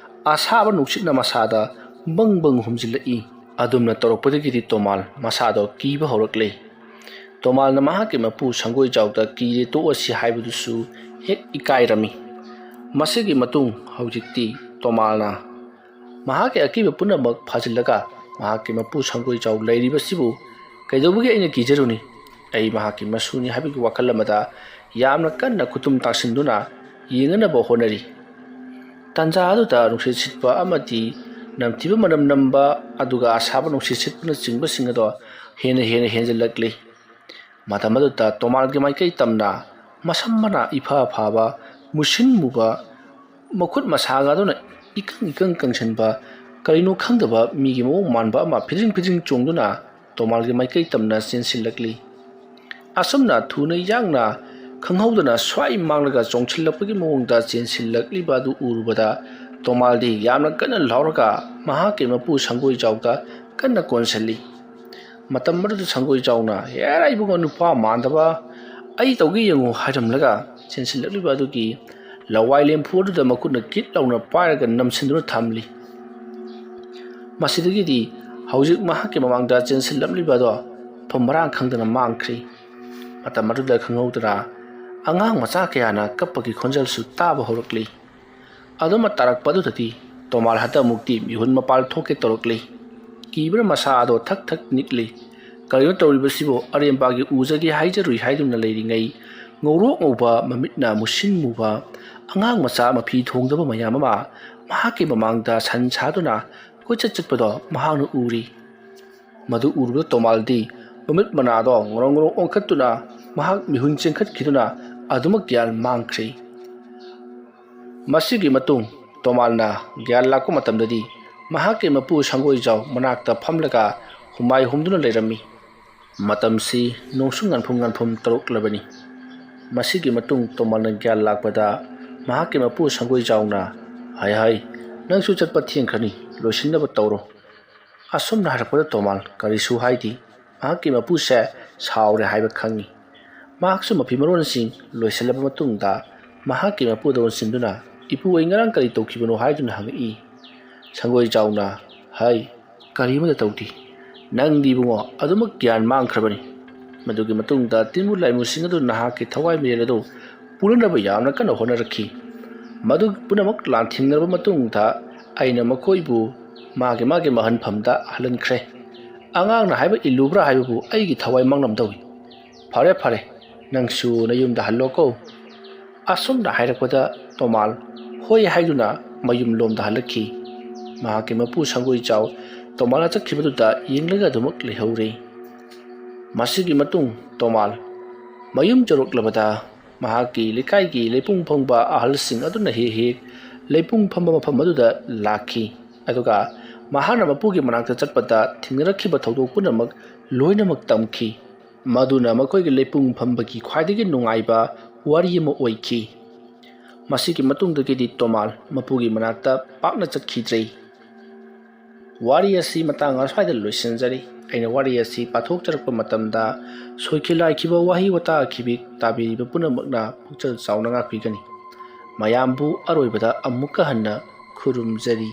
ꯑꯁꯥꯕ ꯅꯨꯡꯁꯤꯠꯅ ꯃꯁꯥꯗ ꯕꯪ ꯕꯪ ꯍꯨꯝꯖꯤꯜꯂꯛꯏ ꯑꯗꯨꯝꯅ ꯇꯧꯔꯛꯄꯗꯒꯤꯗꯤ ꯇꯣꯃꯥꯜ ꯃꯁꯥꯗꯣ ꯀꯤꯕ ꯍꯧꯔꯛꯂꯤ ꯇꯣꯃꯥꯜꯅ ꯃꯍꯥꯛꯀꯤ ꯃꯄꯨ ꯁꯪꯒꯣꯏꯖꯥꯎꯗ ꯀꯤꯔꯦ ꯇꯣꯛꯑꯁꯤ ꯍꯥꯏꯕꯗꯨꯁꯨ ꯍꯦꯛ ꯏꯀꯥꯏꯔꯝꯃꯤ ꯃꯁꯤꯒꯤ ꯃꯇꯨꯡ ꯍꯧꯖꯤꯛꯇꯤ ꯇꯣꯃꯥꯜꯅ ꯃꯍꯥꯛꯀꯤ ꯑꯀꯤꯕ ꯄꯨꯝꯅꯃꯛ ꯐꯥꯖꯤꯜꯂꯒ ꯃꯍꯥꯛꯀꯤ ꯃꯄꯨ ꯁꯪꯒꯣꯏꯖꯥꯎ ꯂꯩꯔꯤꯕꯁꯤꯕꯨ ꯀꯩꯗꯧꯕꯒꯤ ꯑꯩꯅ ꯀꯤꯖꯔꯨꯅꯤ ꯑꯩ ꯃꯍꯥꯛꯀꯤ ꯃꯁꯨꯅꯤ ꯍꯥꯏꯕꯒꯤ ꯋꯥꯈꯜ ꯑꯃꯗ ꯌꯥꯝꯅ ꯀꯟꯅ ꯈꯨꯇꯨꯝ ꯇꯥꯁꯤꯟꯗꯨꯅ ꯌꯦꯡꯅꯅꯕ ꯍꯣꯠꯅꯔꯤ ꯇꯥꯟꯖꯥ ꯑꯗꯨꯗ ꯅꯨꯡꯁꯤꯠ ꯁꯤꯠꯄ ꯑꯃꯗꯤ ꯅꯝꯊꯤꯕ ꯃꯅꯝ ꯅꯝꯕ ꯑꯗꯨꯒ ꯑꯁꯥꯕ ꯅꯨꯡꯁꯤꯠ ꯁꯤꯠꯄꯅꯆꯤꯡꯕꯁꯤꯡ ꯑꯗꯣ ꯍꯦꯟꯅ ꯍꯦꯟꯖꯤꯜꯂꯛꯂꯤ ꯃꯇꯝ ꯑꯗꯨꯗ ꯇꯣꯃꯥꯜꯒꯤ ꯃꯥꯏꯀꯩ ꯇꯝꯅ ꯃꯁꯝ ꯃꯅꯥ ꯏꯐ ꯐꯥꯕ ꯃꯨꯁꯤꯟ ꯃꯨꯕ ꯃꯈꯨꯠ ꯃꯁꯥꯒ ꯑꯗꯨꯅ ꯏꯀꯪ ꯀꯪꯁꯤꯟꯕ ꯀꯔꯤꯅꯣ ꯈꯪꯗꯕ ꯃꯤꯒꯤ ꯃꯑꯣꯡ ꯃꯥꯟꯕ ꯑꯃ ꯐꯤꯗ꯭ꯔꯤꯡ ꯆꯣꯡꯗꯨꯅ ꯇꯣꯃꯥꯜꯒꯤ ꯃꯥꯏꯀꯩ ꯇꯝꯅ ꯆꯦꯟꯁꯤꯜꯂꯛꯂꯤ ꯑꯁꯨꯝꯅ ꯊꯨꯅ ꯌꯥꯡꯅ ꯈꯪꯍꯧꯗꯅ ꯁ꯭ꯋꯥꯏ ꯃꯥꯡꯂꯒ ꯆꯣꯡꯁꯤꯜꯂꯛꯄꯒꯤ ꯃꯑꯣꯡꯗ ꯆꯦꯟꯁꯤꯜꯂꯛꯂꯤꯕ ꯑꯗꯨ ꯎꯔꯨꯕꯗ ꯇꯣꯃꯥꯜꯗꯤ ꯌꯥꯝꯅ ꯀꯟꯅ ꯂꯥꯎꯔꯒ ꯃꯍꯥꯛꯀꯤ ꯃꯄꯨ ꯁꯪꯒꯣꯏꯖꯥꯎꯗ ꯀꯟꯅ ꯀꯣꯟꯁꯤꯜꯂꯤ ꯃꯇꯝ ꯑꯗꯨꯗ ꯁꯪꯒꯣꯏꯖꯥꯎꯅ ꯍꯦꯔꯥ ꯏꯕꯨꯡꯉꯣ ꯅꯨꯄꯥ ꯃꯥꯟꯗꯕ ꯑꯩ ꯇꯧꯒꯦ ꯌꯦꯡꯉꯨ ꯍꯥꯏꯔꯝꯂꯒ ꯆꯦꯟꯁꯤꯜꯂꯛꯂꯤꯕ ꯑꯗꯨꯒꯤ ꯂꯋꯥꯏ ꯂꯦꯝꯐꯨ ꯑꯗꯨꯗ ꯃꯈꯨꯠꯅ ꯀꯤꯠ ꯂꯥꯎꯅ ꯄꯥꯏꯔꯒ ꯅꯝꯁꯤꯟꯗꯨꯅ ꯊꯝꯂꯤ ꯃꯁꯤꯗꯒꯤꯗꯤ ꯍꯧꯖꯤꯛ ꯃꯍꯥꯛꯀꯤ ꯃꯃꯥꯡꯗ ꯆꯦꯟꯁꯤꯜꯂꯛꯂꯤꯕ ꯑꯗꯣ ꯃꯐꯝ ꯃꯔꯥꯡ ꯈꯪꯗꯅ ꯃꯥꯡꯈ꯭ꯔꯤ ꯃꯇꯝ ꯑꯗꯨꯗ ꯈꯪꯍꯧꯗꯅ ꯑꯉꯥꯡ ꯃꯆꯥ ꯀꯌꯥꯅ ꯀꯞꯄꯒꯤ ꯈꯣꯟꯖꯦꯜꯁꯨ ꯇꯥꯕ ꯍꯧꯔꯛꯂꯤ ꯑꯗꯨꯃ ꯇꯥꯔꯛꯄ ꯑꯗꯨꯗꯗꯤ ꯇꯣꯃꯥꯜ ꯍꯟꯗꯛꯃꯨꯛꯇꯤ ꯃꯤꯍꯨꯟ ꯃꯄꯥꯜ ꯊꯣꯛꯀꯦ ꯇꯧꯔꯛꯂꯤ ꯀꯤꯕꯅ ꯃꯁꯥ ꯑꯗꯣ ꯊꯛ ꯊꯛ ꯅꯤꯛꯂꯤ ꯀꯔꯤꯅꯣ ꯇꯧꯔꯤꯕꯁꯤꯕꯨ ꯑꯔꯦꯝꯕꯥꯒꯤ ꯎꯖꯒꯦ ꯍꯥꯏꯖꯔꯨꯏ ꯍꯥꯏꯗꯨꯅ ꯂꯩꯔꯤꯉꯩ ꯉꯧꯔꯣꯛ ꯉꯧꯕ ꯃꯃꯤꯠꯅ ꯃꯨꯁꯤꯟ ꯃꯨꯕ ꯑꯉꯥꯡ ꯃꯆꯥ ꯃꯐꯤ ꯊꯣꯡꯗꯕ ꯃꯌꯥꯝ ꯑꯃ ꯃꯍꯥꯛꯀꯤ ꯃꯃꯥꯡꯗ ꯁꯟ ꯁꯥꯗꯨꯅ ꯀꯣꯏꯆꯠ ꯆꯠꯄꯗꯣ ꯃꯍꯥꯛꯅ ꯎꯔꯤ ꯃꯗꯨ ꯎꯔꯨꯕ ꯇꯣꯃꯥꯜꯗꯤ ꯃꯃꯤꯠ ꯃꯅꯥꯗꯣ ꯉꯣꯔꯣꯡ ꯉꯣꯔꯣꯡ ꯑꯣꯟꯈꯠꯇꯨꯅ ꯃꯍꯥꯛ ꯃꯤꯍꯨꯟ ꯆꯦꯟꯈꯠꯈꯤꯗꯨꯅ ꯑꯗꯨꯃꯛ ꯒ꯭ꯌꯥꯟ ꯃꯥꯡꯈ꯭ꯔꯤ ꯃꯁꯤꯒꯤ ꯃꯇꯨꯡ ꯇꯣꯃꯥꯜꯅ ꯒ꯭ꯌꯥꯟ ꯂꯥꯛꯄ ꯃꯇꯝꯗꯗꯤ ꯃꯍꯥꯛꯀꯤ ꯃꯄꯨ ꯁꯪꯒꯣꯏꯖꯥꯎ ꯃꯅꯥꯛꯇ ꯐꯝꯂꯒ ꯍꯨꯃꯥꯏ ꯍꯨꯝꯗꯨꯅ ꯂꯩꯔꯝꯃꯤ ꯃꯇꯝꯁꯤ ꯅꯣꯡꯁꯨ ꯉꯟꯐꯝ ꯇꯧꯔꯛꯂꯕꯅꯤ ꯃꯁꯤꯒꯤ ꯃꯇꯨꯡ ꯇꯣꯃꯥꯜꯅ ꯒ꯭ꯌꯥꯟ ꯂꯥꯛꯄꯗ ꯃꯍꯥꯛꯀꯤ ꯃꯄꯨ ꯁꯪꯒꯣꯏꯖꯥꯎꯅ ꯍꯥꯏ ꯅꯪꯁꯨ ꯆꯠꯄ ꯊꯦꯡꯈ꯭ꯔꯅꯤ ꯂꯣꯏꯁꯤꯟꯅꯕ ꯇꯧꯔꯣ ꯑꯁꯨꯝꯅ ꯍꯥꯏꯔꯛꯄꯗ ꯇꯣꯃꯥꯜ ꯀꯔꯤꯁꯨ ꯍꯥꯏꯗꯦ ꯃꯍꯥꯛꯀꯤ ꯃꯄꯨꯁꯦ ꯁꯥꯎꯔꯦ ꯍꯥꯏꯕ ꯈꯪꯉꯤ ꯃꯍꯥꯛꯁꯨ ꯃꯐꯤ ꯃꯔꯣꯟꯁꯤꯡ ꯂꯣꯏꯁꯤꯜꯂꯕ ꯃꯇꯨꯡꯗ ꯃꯍꯥꯛꯀꯤ ꯃꯄꯨꯗ ꯑꯣꯟꯁꯤꯟꯗꯨꯅ ꯏꯄꯨ ꯑꯩ ꯉꯔꯥꯡ ꯀꯔꯤ ꯇꯧꯈꯤꯕꯅꯣ ꯍꯥꯏꯗꯨꯅ ꯍꯪꯉꯛꯏ ꯁꯪꯒꯣꯏꯖꯥꯎꯅ ꯍꯥꯏ ꯀꯔꯤꯃꯇ ꯇꯧꯗꯦ ꯅꯪꯗꯤ ꯏꯕꯨꯡꯉꯣ ꯑꯗꯨꯃꯛ ꯒ꯭ꯌꯥꯟ ꯃꯥꯡꯈ꯭ꯔꯕꯅꯤ ꯃꯗꯨꯒꯤ ꯃꯇꯨꯡꯗ ꯇꯤꯟꯕꯨ ꯂꯥꯏꯃꯨꯁꯤꯡ ꯑꯗꯨ ꯅꯍꯥꯛꯀꯤ ꯊꯋꯥꯏ ꯃꯤꯔꯦꯜ ꯑꯗꯨ ꯄꯨꯅꯅꯕ ꯌꯥꯝꯅ ꯀꯟꯅ ꯍꯣꯠꯅꯔꯛꯈꯤ ꯃꯗꯨ ꯄꯨꯝꯅꯃꯛ ꯂꯥꯟꯊꯦꯡꯅꯔꯕ ꯃꯇꯨꯡꯗ ꯑꯩꯅ ꯃꯈꯣꯏꯕꯨ ꯃꯥꯒꯤ ꯃꯍꯟꯐꯝꯗ ꯍꯜꯍꯟꯈ꯭ꯔꯦ ꯑꯉꯥꯡꯅ ꯍꯥꯏꯕ ꯏꯜꯂꯨꯕ꯭ꯔꯥ ꯍꯥꯏꯕꯕꯨ ꯑꯩꯒꯤ ꯊꯋꯥꯏ ꯃꯥꯡꯂꯝꯗꯧꯏ ꯐꯔꯦ ꯅꯪꯁꯨ ꯅꯌꯨꯝꯗ ꯍꯜꯂꯣꯀꯣ ꯑꯁꯨꯝꯅ ꯍꯥꯏꯔꯛꯄꯗ ꯇꯣꯃꯥꯜ ꯍꯣꯏ ꯍꯥꯏꯗꯨꯅ ꯃꯌꯨꯝ ꯂꯣꯝꯗ ꯍꯜꯂꯛꯈꯤ ꯃꯍꯥꯛꯀꯤ ꯃꯄꯨ ꯁꯪꯒꯣꯏꯖꯥꯎ ꯇꯣꯃꯥꯜꯅ ꯆꯠꯈꯤꯕꯗꯨꯗ ꯌꯦꯡꯂꯒ ꯑꯗꯨꯃꯛ ꯂꯩꯍꯧꯔꯦ꯫ ꯃꯁꯤꯒꯤ ꯃꯇꯨꯡ ꯇꯣꯃꯥꯜ ꯃꯌꯨꯝ ꯆꯠꯂꯛꯂꯕꯗ ꯃꯍꯥꯛꯀꯤ ꯂꯩꯀꯥꯏꯒꯤ ꯂꯩꯄꯨꯡ ꯐꯝꯕ ꯑꯍꯜꯁꯤꯡ ꯑꯗꯨꯅ ꯍꯦꯛ ꯂꯩꯄꯨꯡ ꯐꯝꯕ ꯃꯐꯝ ꯑꯗꯨꯗ ꯂꯥꯛꯈꯤ, ꯑꯗꯨꯒ ꯃꯍꯥꯛꯅ ꯃꯄꯨꯒꯤ ꯃꯅꯥꯛꯇ ꯆꯠꯄꯗ ꯊꯦꯡꯅꯔꯛꯈꯤꯕ ꯊꯧꯗꯣꯛ ꯄꯨꯝꯅꯃꯛ ꯂꯣꯏꯅꯃꯛ ꯇꯝꯈꯤ, ꯃꯗꯨꯅ ꯃꯈꯣꯏꯒꯤ ꯂꯩꯄꯨꯡ ꯐꯝꯕꯒꯤ ꯈ꯭ꯋꯥꯏꯗꯒꯤ ꯅꯨꯡꯉꯥꯏꯕ ꯋꯥꯔꯤ ꯑꯃ ꯑꯣꯏꯈꯤ꯫ ꯃꯁꯤꯒꯤ ꯃꯇꯨꯡꯗꯒꯤꯗꯤ ꯇꯣꯃꯥꯜ ꯃꯄꯨꯒꯤ ꯃꯅꯥꯛꯇ ꯄꯥꯛꯅ ꯆꯠꯈꯤꯗ꯭ꯔꯦ꯫ ꯋꯥꯔꯤ ꯑꯁꯤ ꯃꯇꯥꯡ ꯑꯁ꯭ꯋꯥꯏꯗ ꯂꯣꯏꯁꯤꯟꯖꯔꯤ꯫ ꯑꯩꯅ ꯋꯥꯔꯤ ꯑꯁꯤ ꯄꯥꯊꯣꯛꯆꯔꯛꯄ ꯃꯇꯝꯗ ꯁꯣꯏꯈꯤꯂꯥꯏꯈꯤꯕ ꯋꯥꯍꯩ ꯋꯥꯇꯥ ꯑꯀꯤꯕꯤ ꯇꯥꯕꯤꯔꯤꯕ ꯄꯨꯝꯅꯃꯛꯅ ꯄꯨꯛꯆꯦꯜ ꯆꯥꯎꯅ ꯉꯥꯛꯄꯤꯒꯅꯤ꯫ ꯃꯌꯥꯝꯕꯨ ꯑꯔꯣꯏꯕꯗ ꯑꯃꯨꯛꯀ ꯍꯟꯅ ꯈꯨꯔꯨꯝꯖꯔꯤ꯫